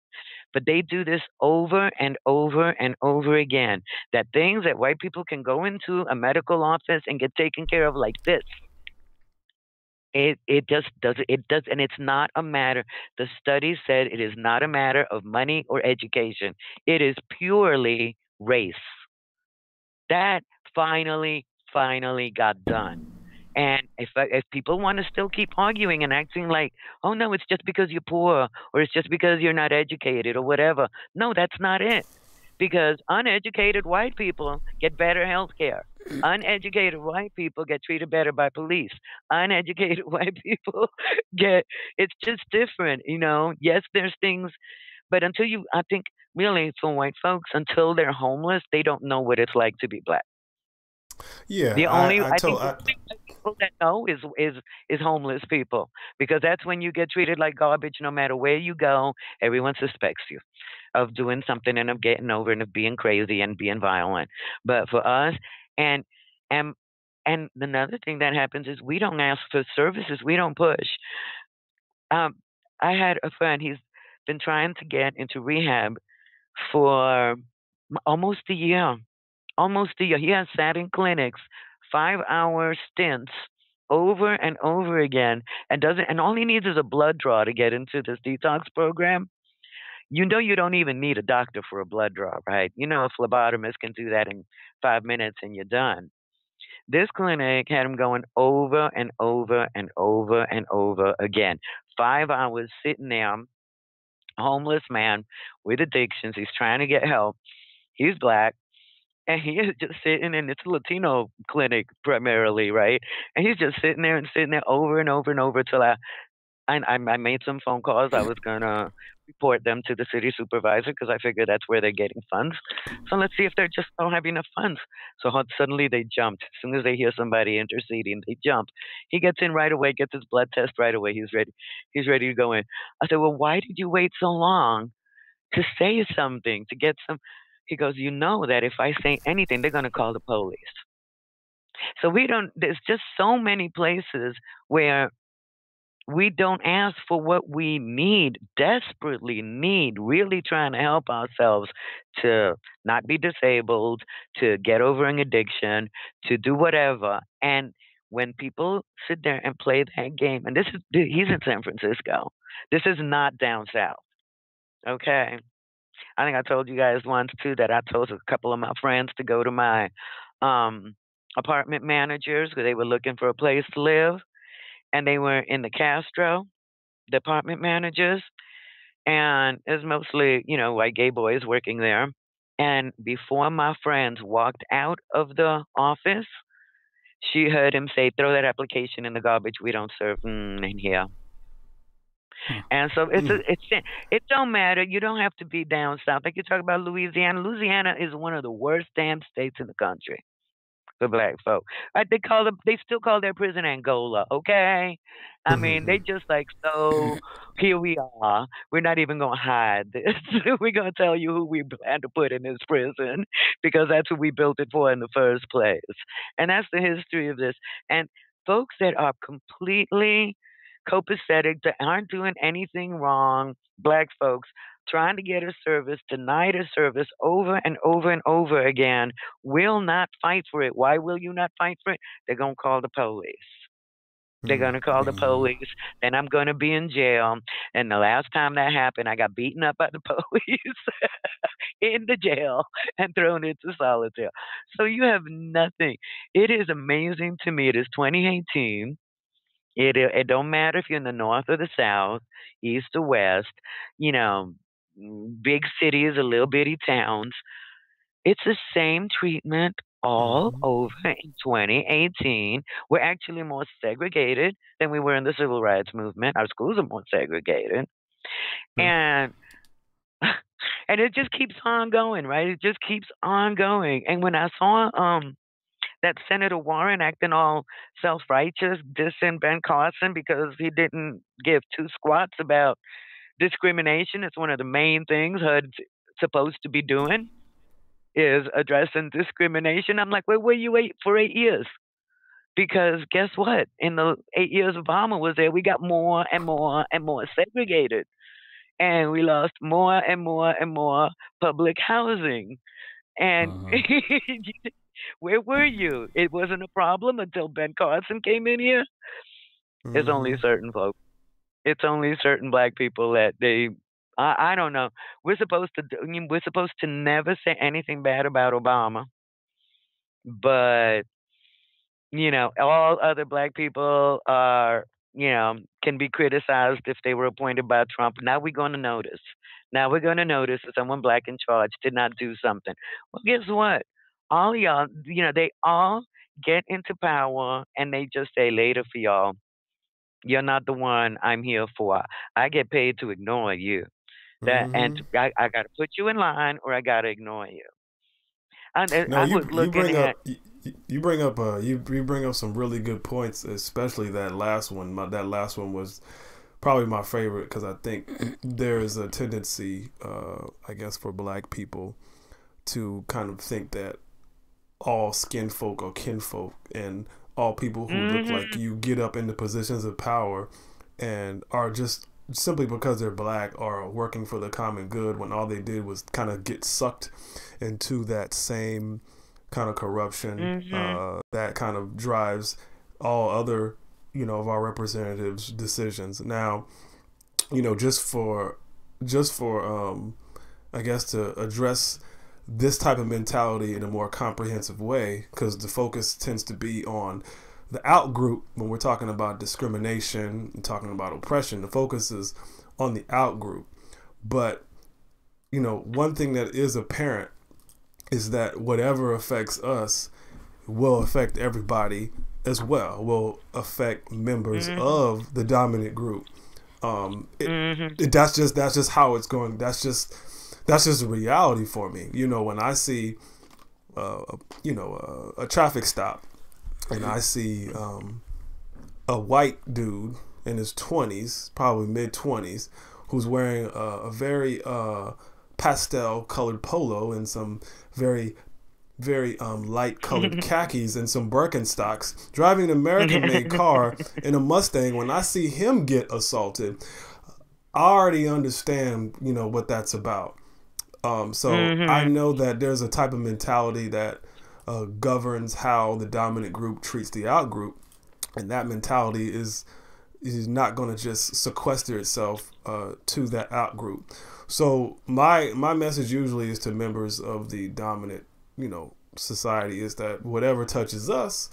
But they do this over and over and over again. That things that white people can go into a medical office and get taken care of like this. It just does and it's not a matter. The study said it is not a matter of money or education. It is purely race. That finally got done. And if people want to still keep arguing and acting like, oh no, it's just because you're poor or it's just because you're not educated or whatever. No, that's not it. Because uneducated white people get better health care. Uneducated white people get treated better by police. Uneducated white people it's just different, you know. Yes, there's things, but I think really for white folks, until they're homeless, they don't know what it's like to be black. Yeah, the only people that know is homeless people, because that's when you get treated like garbage. No matter where you go, everyone suspects you of doing something and of getting over and of being crazy and being violent. But for us, and another thing that happens is we don't ask for services. We don't push. I had a friend. He's been trying to get into rehab for almost a year. Almost a year. He has sat in clinics, 5-hour stints over and over again, and all he needs is a blood draw to get into this detox program. You know, you don't even need a doctor for a blood draw, right? You know, a phlebotomist can do that in 5 minutes and you're done. This clinic had him going over and over and over and over again. 5 hours sitting there, homeless man with addictions. He's trying to get help. He's black. And he is just sitting in, it's a Latino clinic primarily, right? And he's just sitting there over and over and over till I made some phone calls. I was going to report them to the city supervisor because I figured that's where they're getting funds. So let's see if they just don't have enough funds. So suddenly they jumped. As soon as they hear somebody interceding, they jump. He gets in right away, gets his blood test right away. He's ready. He's ready to go in. I said, well, why did you wait so long to say something, to get some? He goes, you know that if I say anything, they're going to call the police. So there's just so many places where we don't ask for what we need, desperately need, really trying to help ourselves to not be disabled, to get over an addiction, to do whatever. And when people sit there and play that game, and he's in San Francisco. This is not down south. Okay. I think I told you guys once too that I told a couple of my friends to go to my apartment managers because they were looking for a place to live, and they were in the Castro, the apartment managers, and it's mostly white gay boys working there. And before my friends walked out of the office, she heard him say, "Throw that application in the garbage. We don't serve in here." And so it don't matter. You don't have to be down south. Like you talk about Louisiana. Louisiana is one of the worst damn states in the country for black folk. They still call their prison Angola. Okay, I mean they just like, so here we are. We're not even gonna hide this. We're gonna tell you who we plan to put in this prison because that's who we built it for in the first place. And that's the history of this. And folks that are completely copacetic, that aren't doing anything wrong, black folks trying to get a service, denied a service over and over and over again, will not fight for it. Why will you not fight for it? They're going to call the police. They're going to call the police, and I'm going to be in jail. And the last time that happened, I got beaten up by the police in the jail and thrown into solitary. So you have nothing. It is amazing to me. It is 2018. It don't matter if you're in the north or the south, east or west, you know, big cities or little bitty towns. It's the same treatment all over in 2018. We're actually more segregated than we were in the civil rights movement. Our schools are more segregated. And it just keeps on going, right? It just keeps on going. And when I saw that Senator Warren acting all self-righteous, dissing Ben Carson because he didn't give two squats about discrimination. It's one of the main things HUD's supposed to be doing, is addressing discrimination. I'm like, where were you for 8 years? Because guess what? In the 8 years Obama was there, we got more and more and more segregated. And we lost more and more and more public housing. And where were you? It wasn't a problem until Ben Carson came in here. It's only certain folks. It's only certain black people that I don't know. We're supposed to never say anything bad about Obama, but you know, all other black people are, you know, can be criticized if they were appointed by Trump. Now we're going to notice. Now we're going to notice that someone black in charge did not do something. Well, guess what? All y'all, you know, they all get into power and they just say later for y'all. You're not the one I'm here for. I get paid to ignore you. And I got to put you in line or I got to ignore you. You bring up some really good points, especially that last one. That last one was probably my favorite because I think there is a tendency, I guess, for black people to kind of think that all skin folk are kinfolk, and all people who look like you get up into positions of power and are just simply because they're black are working for the common good, when all they did was kind of get sucked into that same kind of corruption that kind of drives all other, you know, of our representatives' decisions. Now, you know, just for I guess to address this type of mentality in a more comprehensive way, because the focus tends to be on the out group when we're talking about discrimination and talking about oppression. The focus is on the out group. But, you know, one thing that is apparent is that whatever affects us will affect everybody as well, will affect members of the dominant group. That's just how it's going. That's just a reality for me. You know, when I see, a traffic stop, and I see a white dude in his 20s, probably mid-20s, who's wearing a very pastel-colored polo and some very, very light-colored khakis and some Birkenstocks, driving an American-made car in a Mustang. When I see him get assaulted, I already understand, you know, what that's about. So I know that there's a type of mentality that governs how the dominant group treats the out group, and that mentality is not going to just sequester itself to that out group. So my message usually is to members of the dominant, you know, society, is that whatever touches us,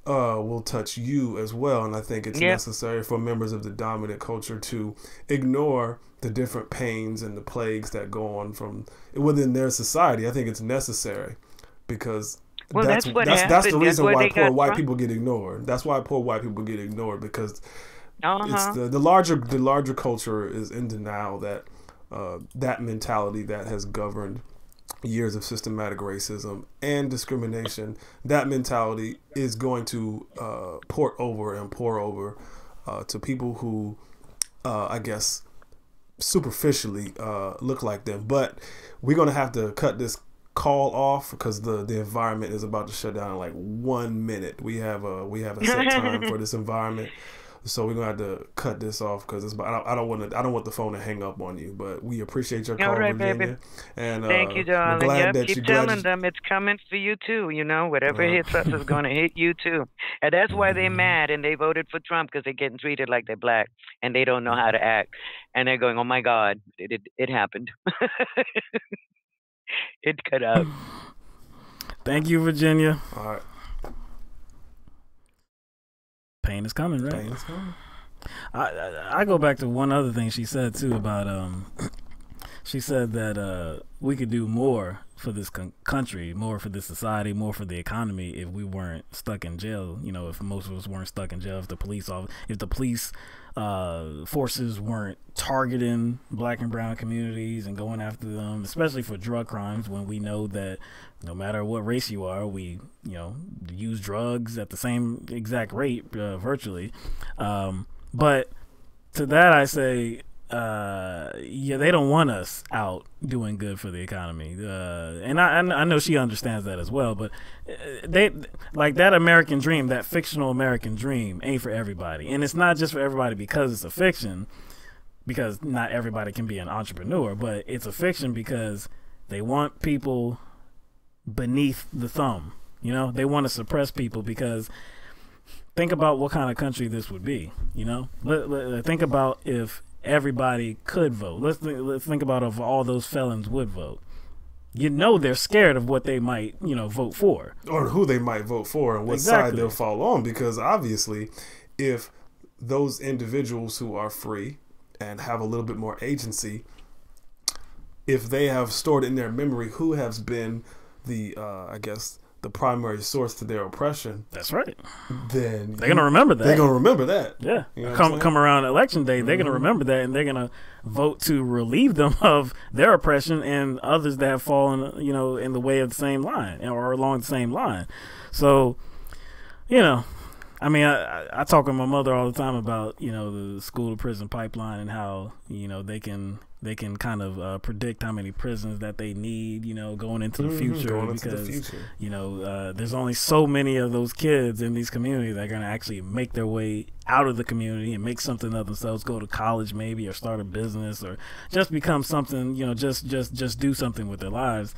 will touch you as well. And I think it's necessary for members of the dominant culture to ignore the different pains and the plagues that go on from within their society. I think it's necessary because that's the reason why poor white people get ignored. That's why poor white people get ignored, because it's the larger culture is in denial that that mentality that has governed years of systematic racism and discrimination, that mentality is going to pour over to people who I guess superficially look like them. But we're going to have to cut this call off because the environment is about to shut down in like 1 minute. We have a set time for this environment. So we're gonna have to cut this off because I don't want the phone to hang up on you. But we appreciate your call, Virginia. Baby. And thank you, darling. Keep telling them it's coming for you too. You know, whatever hits us is gonna hit you too. And that's why they're mad and they voted for Trump, because they're getting treated like they're black and they don't know how to act. And they're going, "Oh my God, it happened." It cut out. Thank you, Virginia. All right. Pain is coming, right? Pain is coming. I go back to one other thing she said too about she said that we could do more for this country, more for this society, more for the economy if we weren't stuck in jail. You know, if most of us weren't stuck in jail, if the police forces weren't targeting black and brown communities and going after them, especially for drug crimes, when we know that no matter what race you are, we use drugs at the same exact rate virtually. But to that I say, they don't want us out doing good for the economy, and I know she understands that as well. But they like that American dream, that fictional American dream, ain't for everybody, and it's not just for everybody because it's a fiction. Because not everybody can be an entrepreneur, but it's a fiction because they want people beneath the thumb. You know, they want to suppress people because think about what kind of country this would be. You know, think about if everybody could vote. Let's think about if all those felons would vote. You know, they're scared of what they might, vote for, or who they might vote for, and what side they'll fall on. Because obviously, if those individuals who are free and have a little bit more agency, if they have stored in their memory who has been the the primary source to their oppression, that's right, then they're gonna remember that. They're gonna remember that. Yeah, come around election day, they're gonna remember that, and they're gonna vote to relieve them of their oppression and others that have fallen, in the way of the same line or along the same line. So, I mean, I talk with my mother all the time about, the school to prison pipeline and how, they can kind of predict how many prisons that they need, going into the future, because, there's only so many of those kids in these communities that are going to actually make their way out of the community and make something of themselves, go to college maybe, or start a business, or just become something, just do something with their lives.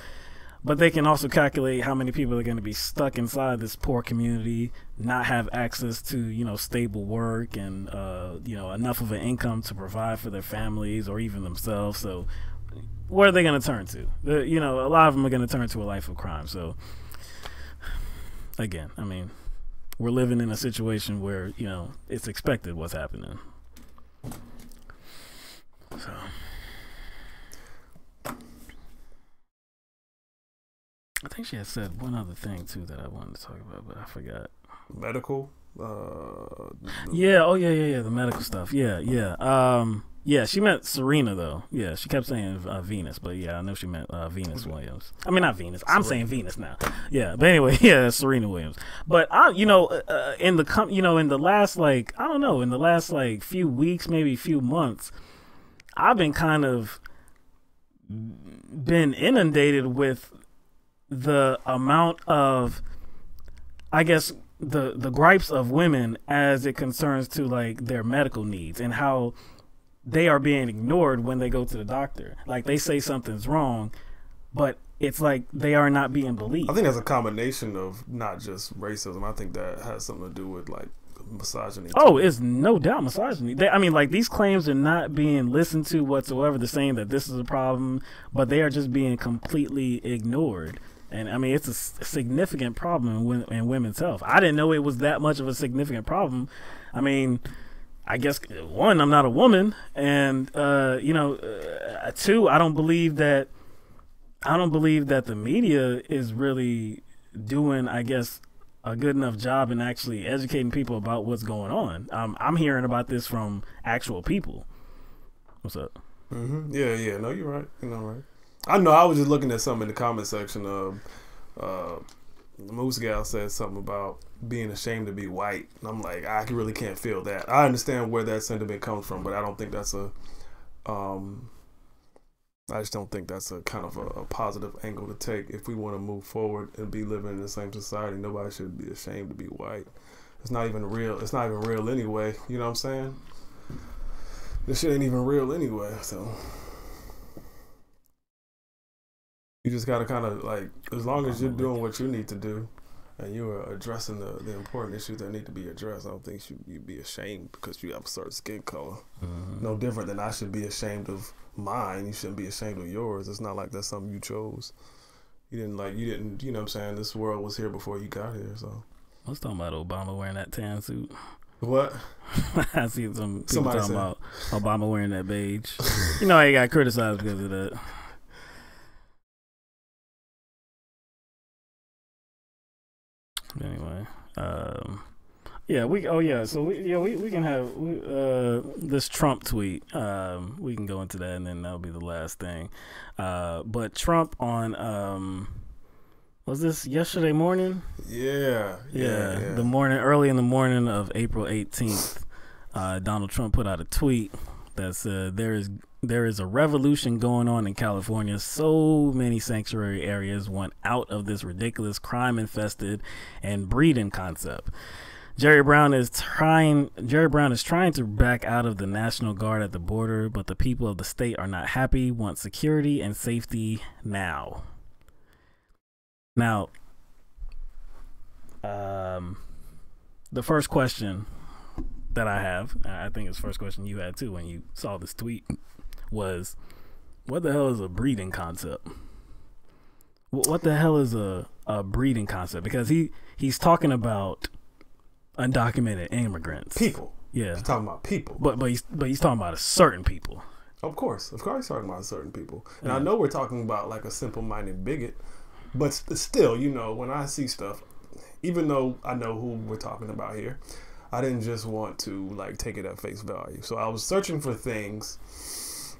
But they can also calculate how many people are going to be stuck inside this poor community, not have access to, stable work and, enough of an income to provide for their families or even themselves. So where are they going to turn to? A lot of them are going to turn to a life of crime. So, again, I mean, we're living in a situation where, it's expected what's happening. So... I think she had said one other thing too that I wanted to talk about, but I forgot. Medical? Yeah. Oh, yeah. The medical stuff. Yeah. Yeah. She meant Serena though. Yeah. She kept saying Venus, but yeah, I know she meant Venus Williams. I mean, not Venus. I'm saying Venus now. Yeah. But anyway, yeah, Serena Williams. But in the last few weeks, maybe few months, I've been kind of inundated with the amount of, I guess, the gripes of women as it concerns to like their medical needs and how they are being ignored when they go to the doctor. Like they say something's wrong, but it's like they are not being believed. I think that's a combination of not just racism. I think that has something to do with like misogyny. Oh, it's no doubt misogyny. These claims are not being listened to whatsoever. They're saying that this is a problem, but they are just being completely ignored. And I mean, it's a significant problem in women's health. I didn't know it was that much of a significant problem. I mean, I guess, one, I'm not a woman, and two, I don't believe that the media is really doing, I guess, a good enough job in actually educating people about what's going on. I'm hearing about this from actual people. What's up? Yeah. No, you're right. You're not right. I know. I was just looking at something in the comment section of Moose Gal said something about being ashamed to be white. And I'm like, I really can't feel that. I understand where that sentiment comes from, but I don't think that's I just don't think that's a kind of a positive angle to take if we want to move forward and be living in the same society. Nobody should be ashamed to be white. It's not even real. It's not even real anyway. You know what I'm saying? This shit ain't even real anyway. So you just gotta kind of like, as long as you're doing what you need to do and you are addressing the important issues that need to be addressed, I don't think you'd be ashamed because you have a certain skin color. No different than I should be ashamed of mine. You shouldn't be ashamed of yours. It's not like that's something you chose. You didn't, you know what I'm saying? This world was here before you got here, so. I was talking about Obama wearing that tan suit. What? I see some people talking about Obama wearing that beige. You know, he got criticized because of that. Anyway, we can have this Trump tweet. We can go into that, and then that'll be the last thing. But Trump on was this yesterday morning? Yeah. The morning, early in the morning of April 18th, Donald Trump put out a tweet that said there is a revolution going on in California. So many sanctuary areas want out of this ridiculous crime-infested and breeding concept. Jerry Brown is trying to back out of the National Guard at the border, but the people of the state are not happy, want security and safety now. Now, the first question that I have, I think it's the first question you had too when you saw this tweet, was, what the hell is a breeding concept? What the hell is a breeding concept? Because he's talking about undocumented immigrants. People. Yeah. He's talking about people. But he's talking about a certain people. Of course he's talking about certain people. And I know we're talking about like a simple-minded bigot, but still, you know, when I see stuff, even though I know who we're talking about here, I didn't just want to like take it at face value. So I was searching for things,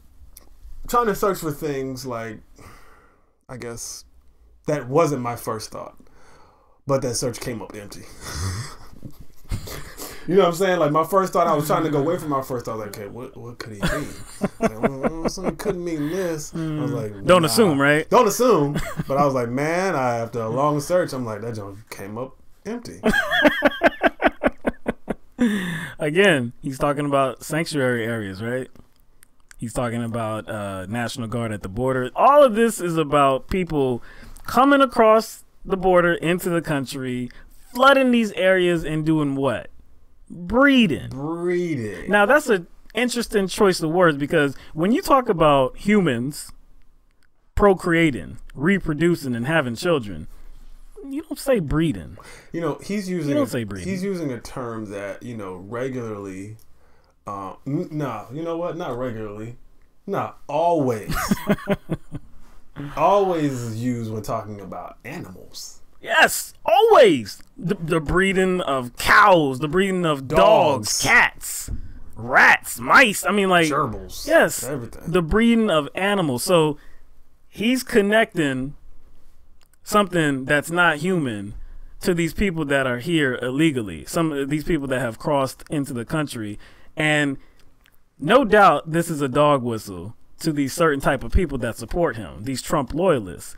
trying to search for things like, I guess, that wasn't my first thought, but that search came up empty. You know what I'm saying? Like my first thought, I was trying to go away from my first thought. Like, okay, what could he mean? Like, something couldn't mean this. I was like, don't assume, right? Don't assume. But I was like, man, after a long search, I'm like, that junk came up empty. Again, he's talking about sanctuary areas, right? He's talking about National Guard at the border. All of this is about people coming across the border into the country, flooding these areas and doing what? Breeding. Now, that's an interesting choice of words, because when you talk about humans procreating, reproducing, and having children, you don't say breeding. You know, you don't say breeding. He's using a term that, you know, regularly, you know what? Not regularly. Not always. Always is used when talking about animals. Yes, always. The breeding of cows, the breeding of dogs, cats, rats, mice. I mean, like, gerbils. Yes, everything. The breeding of animals. So he's connecting something that's not human to these people that are here illegally. Some of these people that have crossed into the country, and no doubt this is a dog whistle to these certain type of people that support him, these Trump loyalists.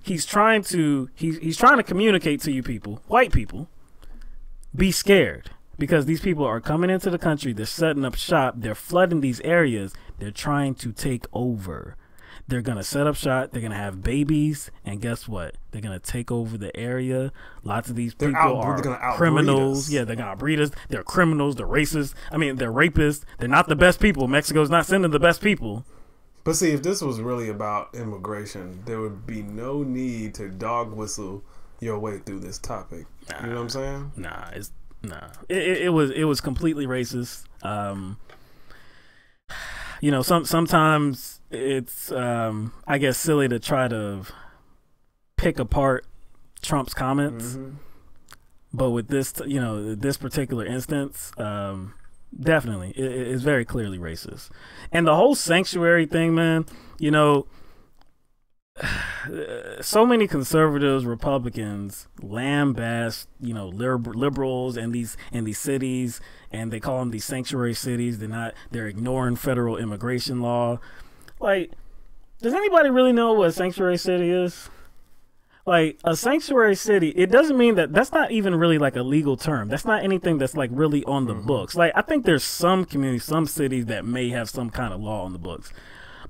He's trying to communicate to you people, white people, be scared, because these people are coming into the country. They're setting up shop. They're flooding these areas. They're trying to take over. They're going to set up shop. They're going to have babies. And guess what? They're going to take over the area. Lots of these people are criminals. Yeah, they're going to outbreed us. They're criminals. They're racist. I mean, they're rapists. They're not the best people. Mexico's not sending the best people. But see, if this was really about immigration, there would be no need to dog whistle your way through this topic. You know what I'm saying? It was completely racist. You know, sometimes it's I guess silly to try to pick apart Trump's comments, but with this, you know, this particular instance, definitely it's very clearly racist. And the whole sanctuary thing, man, you know, so many conservatives, Republicans lambast, you know, liberals and these cities, and they call them these sanctuary cities. They're ignoring federal immigration law. Like, does anybody really know what a sanctuary city is? Like, a sanctuary city, it doesn't mean that's not even really like a legal term. That's not anything that's like really on the books. Like, I think there's some communities, some cities that may have some kind of law on the books,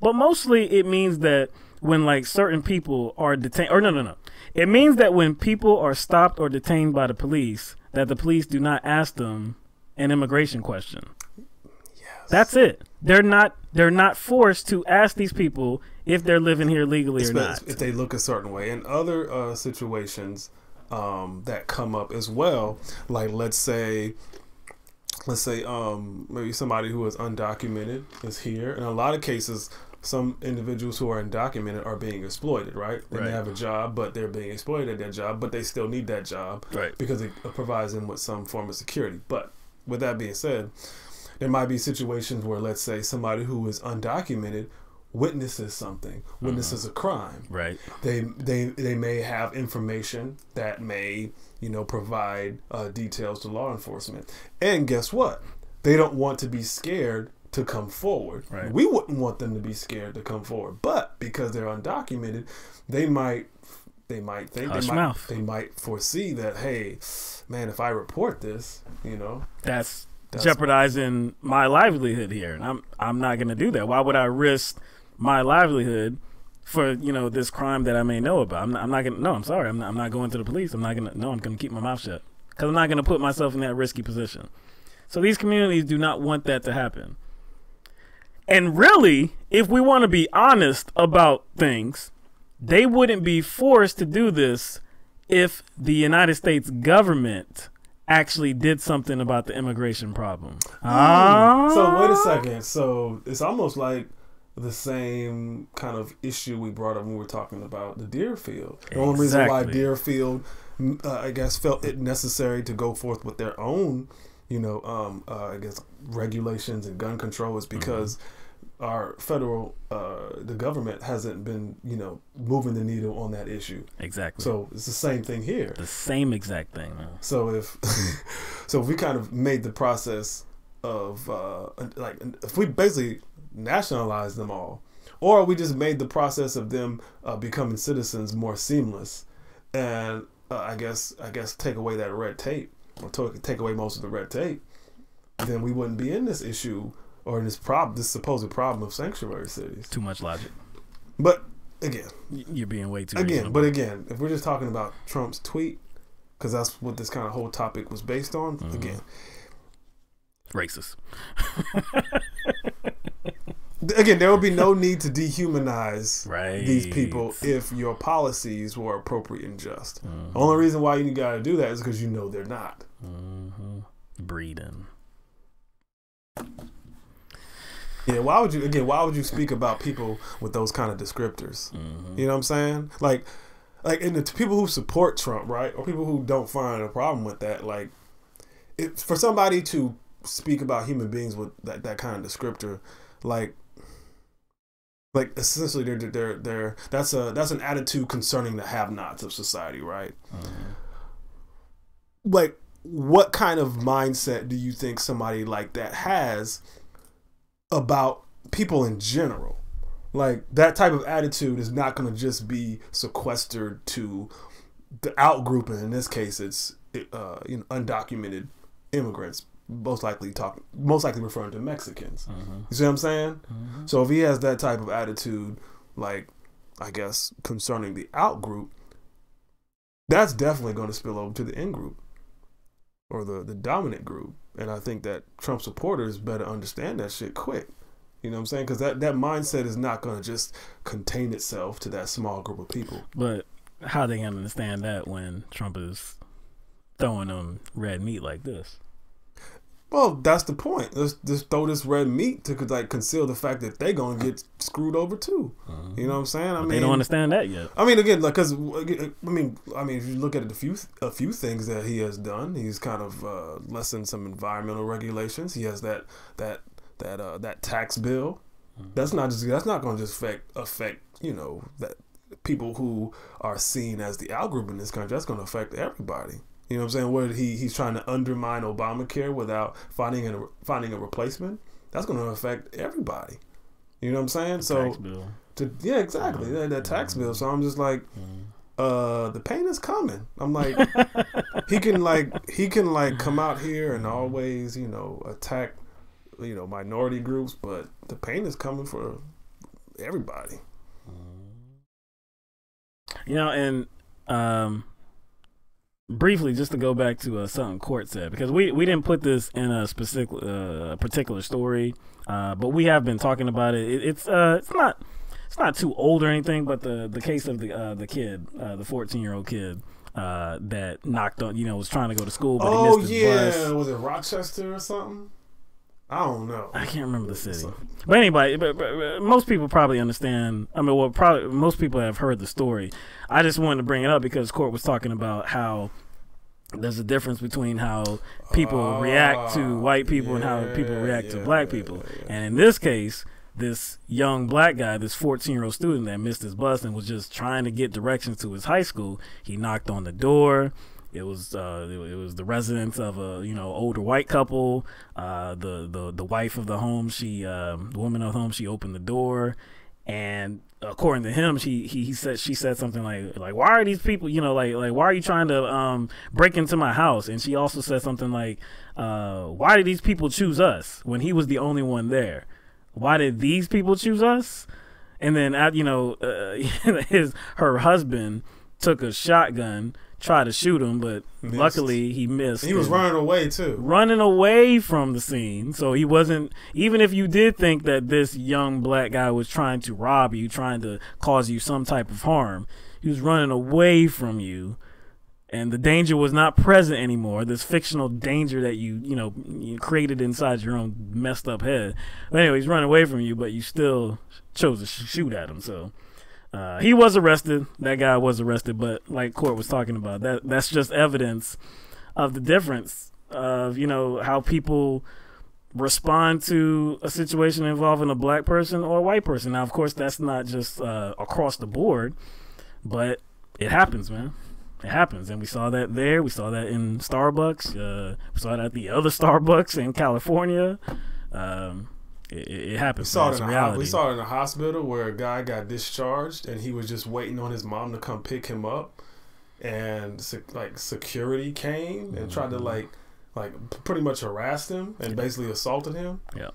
but mostly it means that when like certain people are detained, or no. It means that when people are stopped or detained by the police, that the police do not ask them an immigration question. Yes. That's it. They're not forced to ask these people if they're living here legally or not. If they look a certain way. In other situations that come up as well, like let's say maybe somebody who is undocumented is here. In a lot of cases, some individuals who are undocumented are being exploited, right? They have a job, but they're being exploited at that job, but they still need that job because it provides them with some form of security. But with that being said, there might be situations where, let's say, somebody who is undocumented witnesses something, witnesses a crime. Right. They may have information that may, you know, provide details to law enforcement. And guess what? They don't want to be scared to come forward. Right. We wouldn't want them to be scared to come forward, but because they're undocumented, they might think they might foresee that, hey, man, if I report this, you know, that's jeopardizing my livelihood here, and I'm not going to do that. Why would I risk my livelihood for, you know, this crime that I may know about? I'm not going to. No, I'm sorry. I'm not going to the police. I'm going to keep my mouth shut because I'm not going to put myself in that risky position. So these communities do not want that to happen. And really, if we want to be honest about things, they wouldn't be forced to do this if the United States government actually did something about the immigration problem. So wait a second. So it's almost like the same kind of issue we brought up when we were talking about the Deerfield. The only reason why Deerfield, I guess, felt it necessary to go forth with their own, you know, I guess, regulations and gun control is because our federal, the government hasn't been, you know, moving the needle on that issue. Exactly. So it's the same thing here. The same exact thing, man. So if we kind of made the process of like, if we basically nationalized them all, or we just made the process of them becoming citizens more seamless, and I guess take away that red tape, or take away most of the red tape, then we wouldn't be in this issue or in this supposed problem of sanctuary cities. Too much logic. But again, you're being way too reasonable. reasonable. But again, if we're just talking about Trump's tweet, because that's what this kind of whole topic was based on. Again, racist. Again, there would be no need to dehumanize these people if your policies were appropriate and just. The only reason why you got to do that is because you know they're not. Breeding. Yeah, why would you speak about people with those kind of descriptors? You know what I'm saying? Like, and the people who support Trump, right, or people who don't find a problem with that, like, for somebody to speak about human beings with that kind of descriptor, like essentially they're that's an attitude concerning the have-nots of society, right? Like, what kind of mindset do you think somebody like that has about people in general? Like, that type of attitude is not going to just be sequestered to the out-group, and in this case it's you know, undocumented immigrants, most likely referring to Mexicans. You see what I'm saying? So if he has that type of attitude, like, I guess, concerning the out-group, that's definitely going to spill over to the in-group, or the dominant group. And I think that Trump supporters better understand that shit quick. You know what I'm saying? Because that mindset is not going to just contain itself to that small group of people. But how they gonna understand that when Trump is throwing them red meat like this? Well, that's the point. Let's just throw this red meat to like conceal the fact that they're gonna get screwed over too. You know what I'm saying? I mean, they don't understand that yet. I mean, again, like, because I mean, if you look at a few things that he has done, he's kind of lessened some environmental regulations. He has that tax bill. That's not going to just affect that people who are seen as the out group in this country. That's going to affect everybody. You know what I'm saying? Where he's trying to undermine Obamacare without finding a replacement. That's going to affect everybody. You know what I'm saying? Tax bill. Yeah, exactly. That tax bill. So I'm just like, the pain is coming. I'm like, he can come out here and always attack minority groups, but the pain is coming for everybody. And briefly, just to go back to something Court said, because we didn't put this in a specific particular story, but we have been talking about it. It's not too old or anything, but the case of the kid, the 14-year-old kid that knocked on, was trying to go to school, but he missed his bus. Was it Rochester or something? I don't know. I can't remember the city. But anyway, but most people probably understand. I mean, probably most people have heard the story. I just wanted to bring it up because Court was talking about how there's a difference between how people react to white people and how people react to black people. And in this case, this young black guy, this 14-year-old student that missed his bus and was just trying to get directions to his high school, he knocked on the door. It was the residence of a older white couple. The wife of the home, the woman of the home, she opened the door, and according to him, she said something like why are these people like why are you trying to break into my house? And she also said something like why did these people choose us when he was the only one there? Why did these people choose us? And then her husband took a shotgun, tried to shoot him, but luckily he missed. He was running away too. Running away from the scene. So he wasn't, even if you did think that this young black guy was trying to rob you, trying to cause you some type of harm, he was running away from you. And the danger was not present anymore. This fictional danger that you created inside your own messed up head. But anyway, he's running away from you, but you still chose to shoot at him. So he was arrested. That guy was arrested. But like Court was talking about, that's just evidence of the difference of how people respond to a situation involving a black person or a white person. Now, of course, that's not just across the board, but it happens, man. It happens, and we saw that there. We saw that in Starbucks. We saw that at the other Starbucks in California. It happens. We saw it in a hospital where a guy got discharged, and he was just waiting on his mom to come pick him up, and security came and tried to like pretty much harassed him and basically assaulted him. Yep.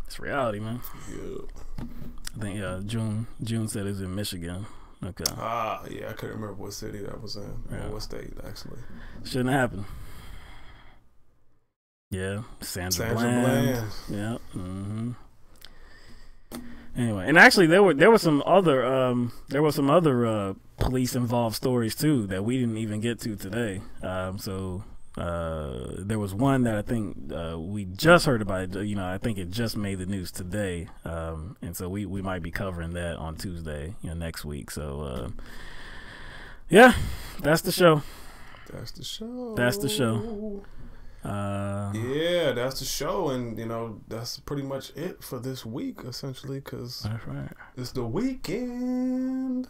It's reality, man. Yep. I think June said it's in Michigan. Okay. Yeah, I couldn't remember what city that was in. Or what state actually. Shouldn't have happened. Yeah, Sandra Bland. Yeah. Anyway, and actually there were some other police involved stories too that we didn't even get to today. There was one that I think we just heard about. I think it just made the news today, and so we might be covering that on Tuesday, next week. So yeah, that's the show. That's the show. That's the show. Yeah, that's the show, and that's pretty much it for this week, essentially, because that's right. It's the weekend.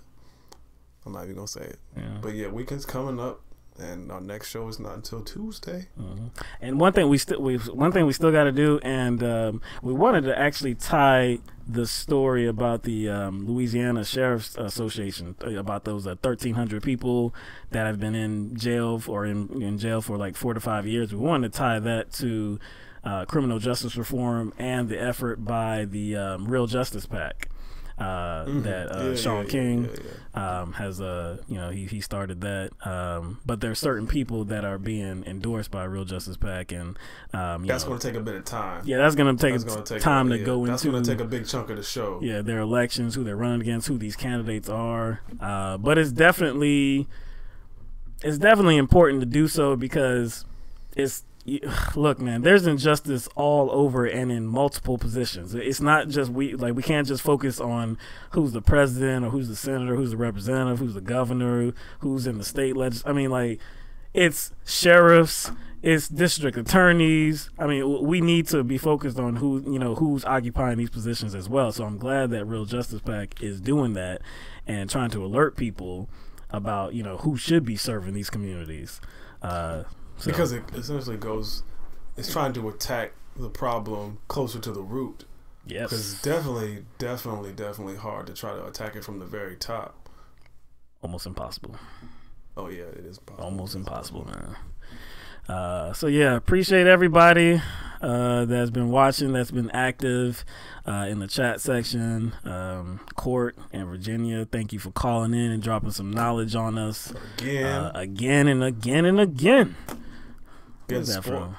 I'm not even gonna say it, but yeah, weekend's coming up. And our next show is not until Tuesday. And one thing we still got to do, and we wanted to actually tie the story about the Louisiana Sheriff's Association, about those 1,300 people that have been in jail or in jail for like 4 to 5 years. We wanted to tie that to criminal justice reform and the effort by the Real Justice PAC. Sean King has he started that. But there's certain people that are being endorsed by Real Justice PAC, and that's going to take a bit of time. Yeah, that's going to take time to go into. That's going to take a big chunk of the show. Yeah, their elections, who they're running against, who these candidates are. But it's definitely important to do so, because look, man, there's injustice all over and in multiple positions. It's not just we can't just focus on who's the president or who's the senator, who's the representative, who's the governor, who's in the state legislature. I mean, it's sheriffs, it's district attorneys. I mean, we need to be focused on who's occupying these positions as well. So I'm glad that Real Justice PAC is doing that and trying to alert people about who should be serving these communities. Because it essentially it's trying to attack the problem closer to the root. Yes. Because it's definitely hard to try to attack it from the very top. Almost impossible. Oh yeah, it is possible. Almost impossible, man. So yeah, appreciate everybody that's been watching, that's been active in the chat section. Court and Virginia, thank you for calling in and dropping some knowledge on us again and again and again. Where's that from?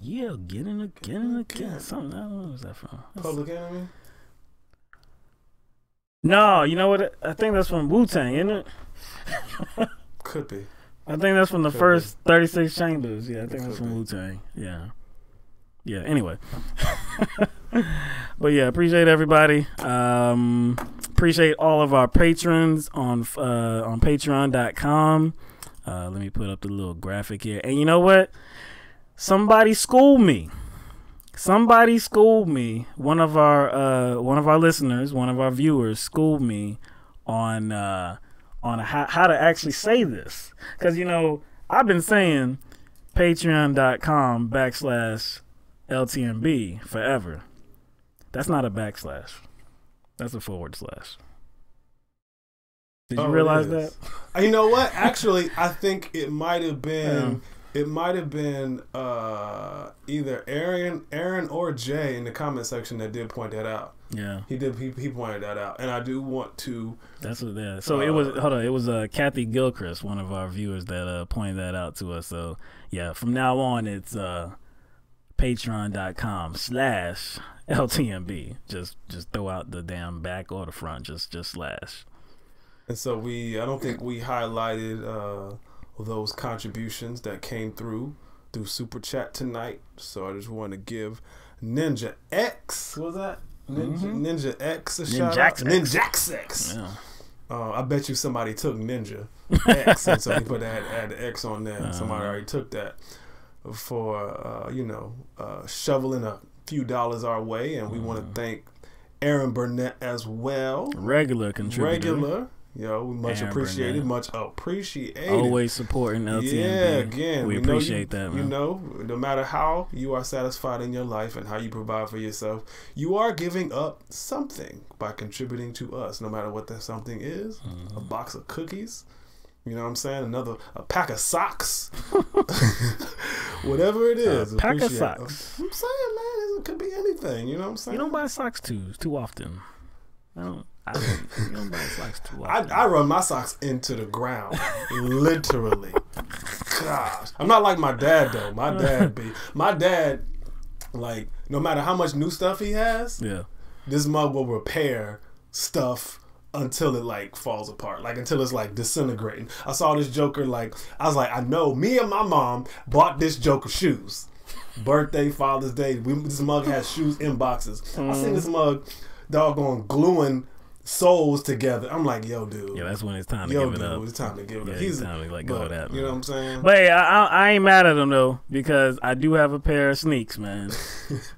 Yeah, again and again and again. Something, I don't know where's that from. Public Enemy? No, you know what? I think that's from Wu-Tang, isn't it? Could be. I think that's from the first 36 Chambers. Yeah, I think that's from Wu-Tang. Yeah. Yeah, anyway. But yeah, appreciate everybody. Appreciate all of our patrons on patreon.com. Let me put up the little graphic here. And you know what? Somebody schooled me. One of our listeners, one of our viewers schooled me on how to actually say this. Because, I've been saying patreon.com/LTMB forever. That's not a backslash. That's a /. Did you realize that? You know what? Actually, I think it might have been either Aaron or Jay in the comment section that did point that out. Yeah, he did. He pointed that out, and I do want to. That's what that. So it was. Hold on. It was Kathy Gilchrist, one of our viewers, that pointed that out to us. So yeah, from now on, it's patreon.com/LTMB. Just throw out the damn back or the front. Just slash. And so I don't think we highlighted those contributions that came through Super Chat tonight. So I just want to give Ninja X. What was that? Ninja X a shout out. Ninja X. Yeah. I bet you somebody took Ninja X, and so he put add the X on there. Somebody already took that for shoveling a few dollars our way, and we want to thank Aaron Burnett as well. Regular contributor. We much appreciated. Always supporting LTMB. Yeah, again, we appreciate that, man. No matter how you are satisfied in your life and how you provide for yourself, you are giving up something by contributing to us, no matter what that something is. A box of cookies, you know what I'm saying? A pack of socks. Whatever it is. A pack of socks. I'm saying, man, it could be anything, you know what I'm saying? You don't buy socks too often. I don't buy socks too often. I run my socks into the ground, literally. Gosh, I'm not like my dad though. My dad, like, no matter how much new stuff he has, this mug will repair stuff until it like falls apart, like until it's like disintegrating. I saw this Joker, like I was like, I know me and my mom bought this Joker shoes. Birthday, Father's Day, this mug has shoes in boxes. I seen this mug doggone gluing souls together. I'm like, yo, dude. Yeah, that's when it's time to give it up. It's time to give it up. It's time to let go of that, man. You know what I'm saying? But hey, I ain't mad at him though, because I do have a pair of sneaks, man.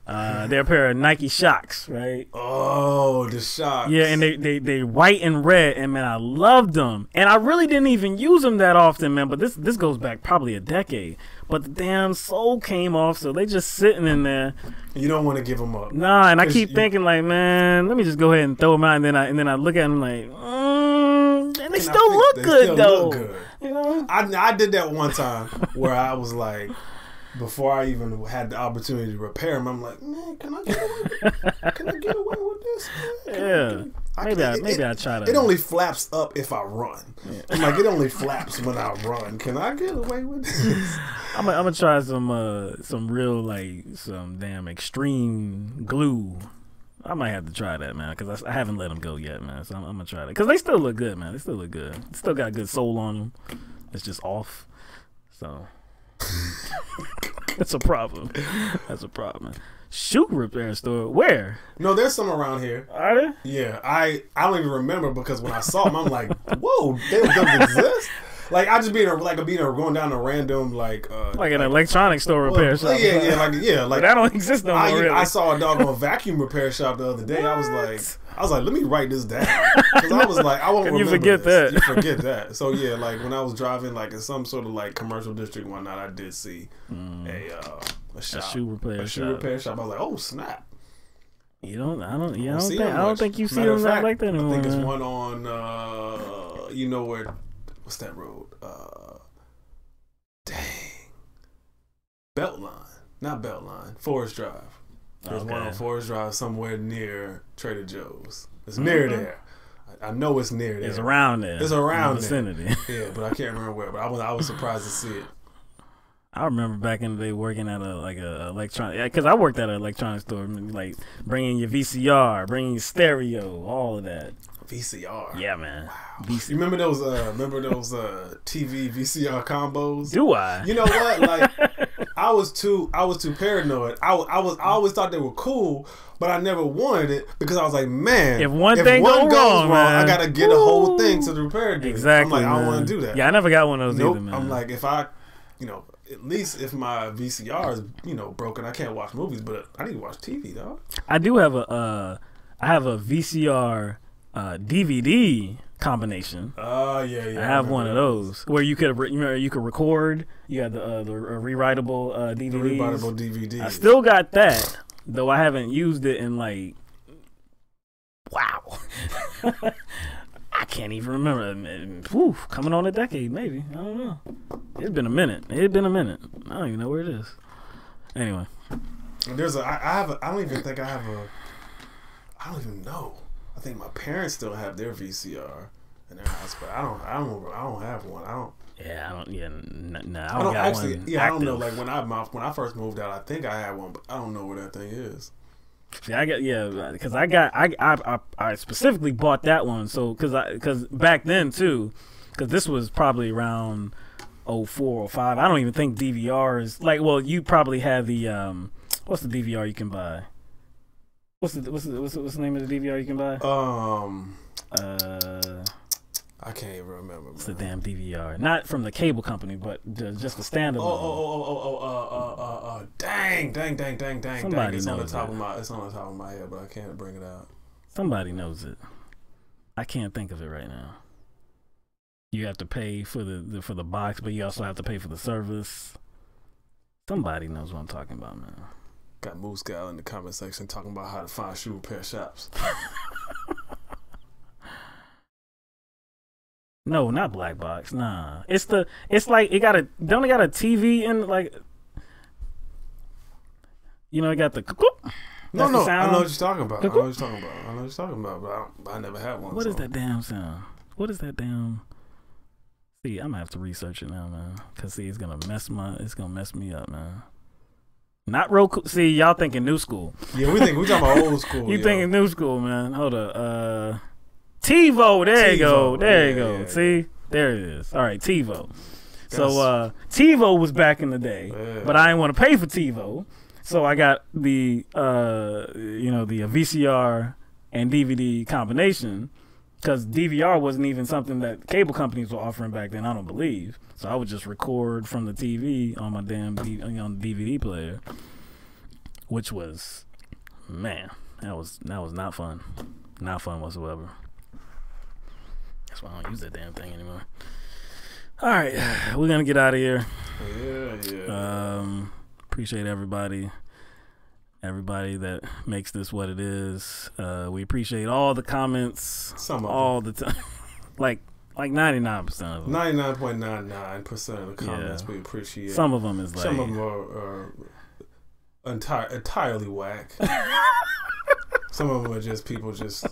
They're a pair of Nike Shocks, right? Oh, the Shocks. Yeah, and they white and red, and man, I loved them. And I really didn't even use them that often, man. But this goes back probably a decade. But the damn sole came off, so they just sitting in there. You don't want to give them up. Nah, and I keep thinking like, man, let me just go ahead and throw them out, and then I look at them like, and they still look good though. You know, I did that one time where I was like, before I even had the opportunity to repair them, I'm like, man, can I get away with this? Man? Maybe I try to. It only flaps up if I run. Yeah. I'm like, it only flaps when I run. Can I get away with this? I'm gonna try some real, like, some damn extreme glue. I might have to try that, man, because I haven't let them go yet, man. So I'm gonna try that because they still look good, man. They still look good. Still got good soul on them. It's just off. So that's a problem. That's a problem. Shoe repair store? Where? No, there's some around here. Are there? Yeah, I don't even remember because when I saw them, I'm like, whoa, they don't exist. Like I just going down a random like an electronic store repair shop. Like that don't exist no more. Really. I saw a doggone vacuum repair shop the other day. I was like, let me write this down because I was like, I won't remember. You forget that. You forget that. So yeah, like when I was driving like in some sort of like commercial district one night, I did see a shoe repair shop. I was like, oh snap. I don't think you see them like that anymore. I think it's one on you know where. What's that road? Beltline. Not Beltline. Forest Drive. There's one on Forest Drive somewhere near Trader Joe's. It's near there. I know it's near there. It's around there. It's around the vicinity. Yeah, but I can't remember where. But I was surprised to see it. I remember back in the day working at a electronic, because I worked at an electronic store, like bringing your VCR, bringing your stereo, all of that. VCR. Yeah, man. Wow. You remember those TV VCR combos? Do I? You know what? Like I was too paranoid. I always thought they were cool, but I never wanted it because I was like, man, if one thing goes wrong, I gotta get a whole thing to the repair dude. Exactly. I'm like, I don't want to do that. Yeah, I never got one of those either, man. I'm like, if I, at least if my VCR is broken, I can't watch movies, but I need to watch TV, dog. I do have a VCR DVD combination. Oh yeah. I have one of those where you could record. You had the rewritable DVDs. The rewritable DVD. I still got that, though I haven't used it in like, wow. I can't even remember. Whew, coming on a decade, maybe. I don't know. It's been a minute. I don't even know where it is. Anyway, I don't even think I have a. I don't even know. I think my parents still have their VCR in their house, but I don't have one. I don't. Yeah, I don't. Yeah, no. I don't actually. Yeah, active. I don't know. Like when I first moved out, I think I had one, but I don't know where that thing is. See, because I specifically bought that one, so because back then too, because this was probably around 04 or 05. I don't even think DVRs you probably have the what's the DVR you can buy? What's the name of the DVR you can buy? I can't even remember. It's the damn DVR, not from the cable company, but just the standalone. Dang! Somebody it's knows on the top of my head, but I can't bring it out. Somebody knows it. I can't think of it right now. You have to pay for the box, but you also have to pay for the service. Somebody knows what I'm talking about, man. Got Moose Gal in the comment section talking about how to find shoe repair shops. No, not Black Box. Nah, it's like it got a TV in like, it got the. No, I know what you're talking about. But I never had one. What is that damn sound? What is that damn? See, I'm gonna have to research it now, man. Cause see, it's gonna mess me up, man. Not Roku. See, y'all thinking new school. Yeah, we talking about old school. You thinking new school, man? Hold up. TiVo. There you go. There you go. See, there it is. All right, TiVo. So TiVo was back in the day, but I didn't want to pay for TiVo, so I got the the VCR and DVD combination. Because DVR wasn't even something that cable companies were offering back then, I don't believe. So I would just record from the TV on my damn DVD player, which was, man, that was not fun, not fun whatsoever. That's why I don't use that damn thing anymore. All right, we're gonna get out of here. Yeah. Appreciate everybody that makes this what it is. We appreciate all the comments all the time. Like Like 99% of them. 99.99% of the comments we appreciate. Some of them is like... Some of them are entirely whack. Some of them are just people just,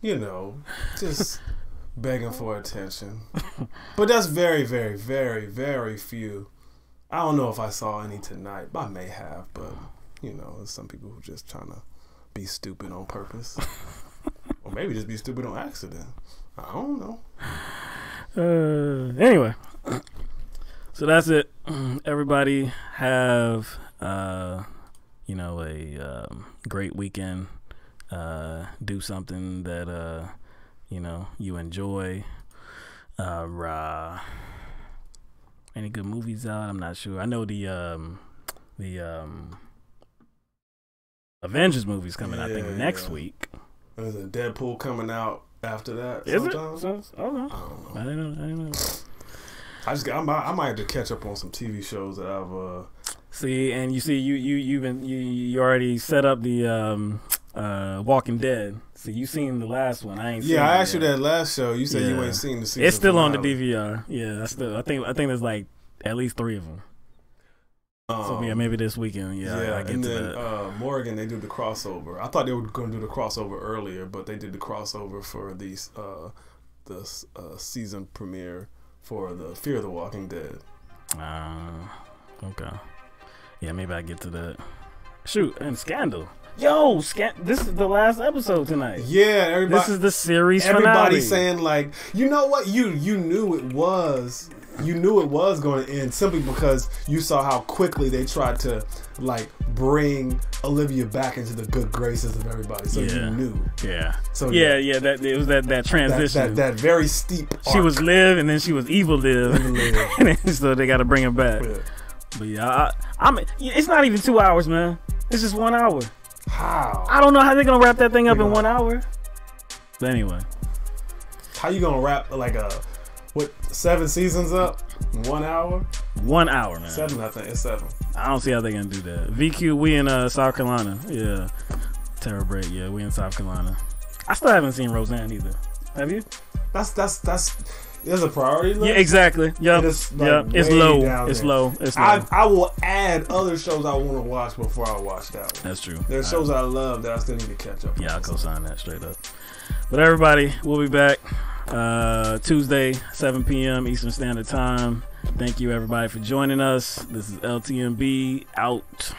you know, just begging for attention. But that's very, very, very, very few. I don't know if I saw any tonight. I may have, but, you know, there's some people who just trying to be stupid on purpose. Or maybe just be stupid on accident. I don't know. Anyway, so that's it. Everybody have you know, a great weekend. Do something that you know, you enjoy. Any good movies out? I'm not sure. I know the Avengers movie's coming. I think next week. There's a Deadpool coming out after that. Is sometime. it? I don't know. I don't know. I might have to catch up on some TV shows that I've see, and you already set up the Walking Dead. See, you seen the last one. I ain't seen I asked you that last show. You said you ain't seen the season. It's still on the DVR. Yeah, I think there's like at least 3 of them. So yeah, maybe this weekend. I get and to then that. Morgan, they do the crossover. I thought they were going to do the crossover earlier, but they did the crossover for the season premiere for the Fear the Walking Dead. Okay. Yeah, maybe I get to that. Shoot, and Scandal. Yo, this is the last episode tonight. Yeah, everybody. This is the series finale. Everybody's saying like, you know what? You knew it was. You knew it was going to end simply because you saw how quickly they tried to like bring Olivia back into the good graces of everybody. So you knew. Yeah. So that it was that transition. That very steep arc. She was Liv, and then she was Evil Liv, and then, so they got to bring her back. Yeah. But yeah, it's not even 2 hours, man. It's just 1 hour. How? I don't know how they're gonna wrap that thing up in 1 hour. But anyway, how you gonna wrap like 7 seasons up in 1 hour? 1 hour, man. 7, I think it's 7. I don't see how they're gonna do that. VQ, we in South Carolina. Yeah, Terror Break. Yeah, we in South Carolina. I still haven't seen Roseanne either. Have you? That's. There's a priority list. Yeah, exactly. Yep. It's low. It's low. I will add other shows I want to watch before I watch that one. That's true. There's shows I love that I still need to catch up on. Yeah, I'll co-sign that straight up. But everybody, we'll be back Tuesday, 7 p.m. Eastern Standard Time. Thank you, everybody, for joining us. This is LTMB out.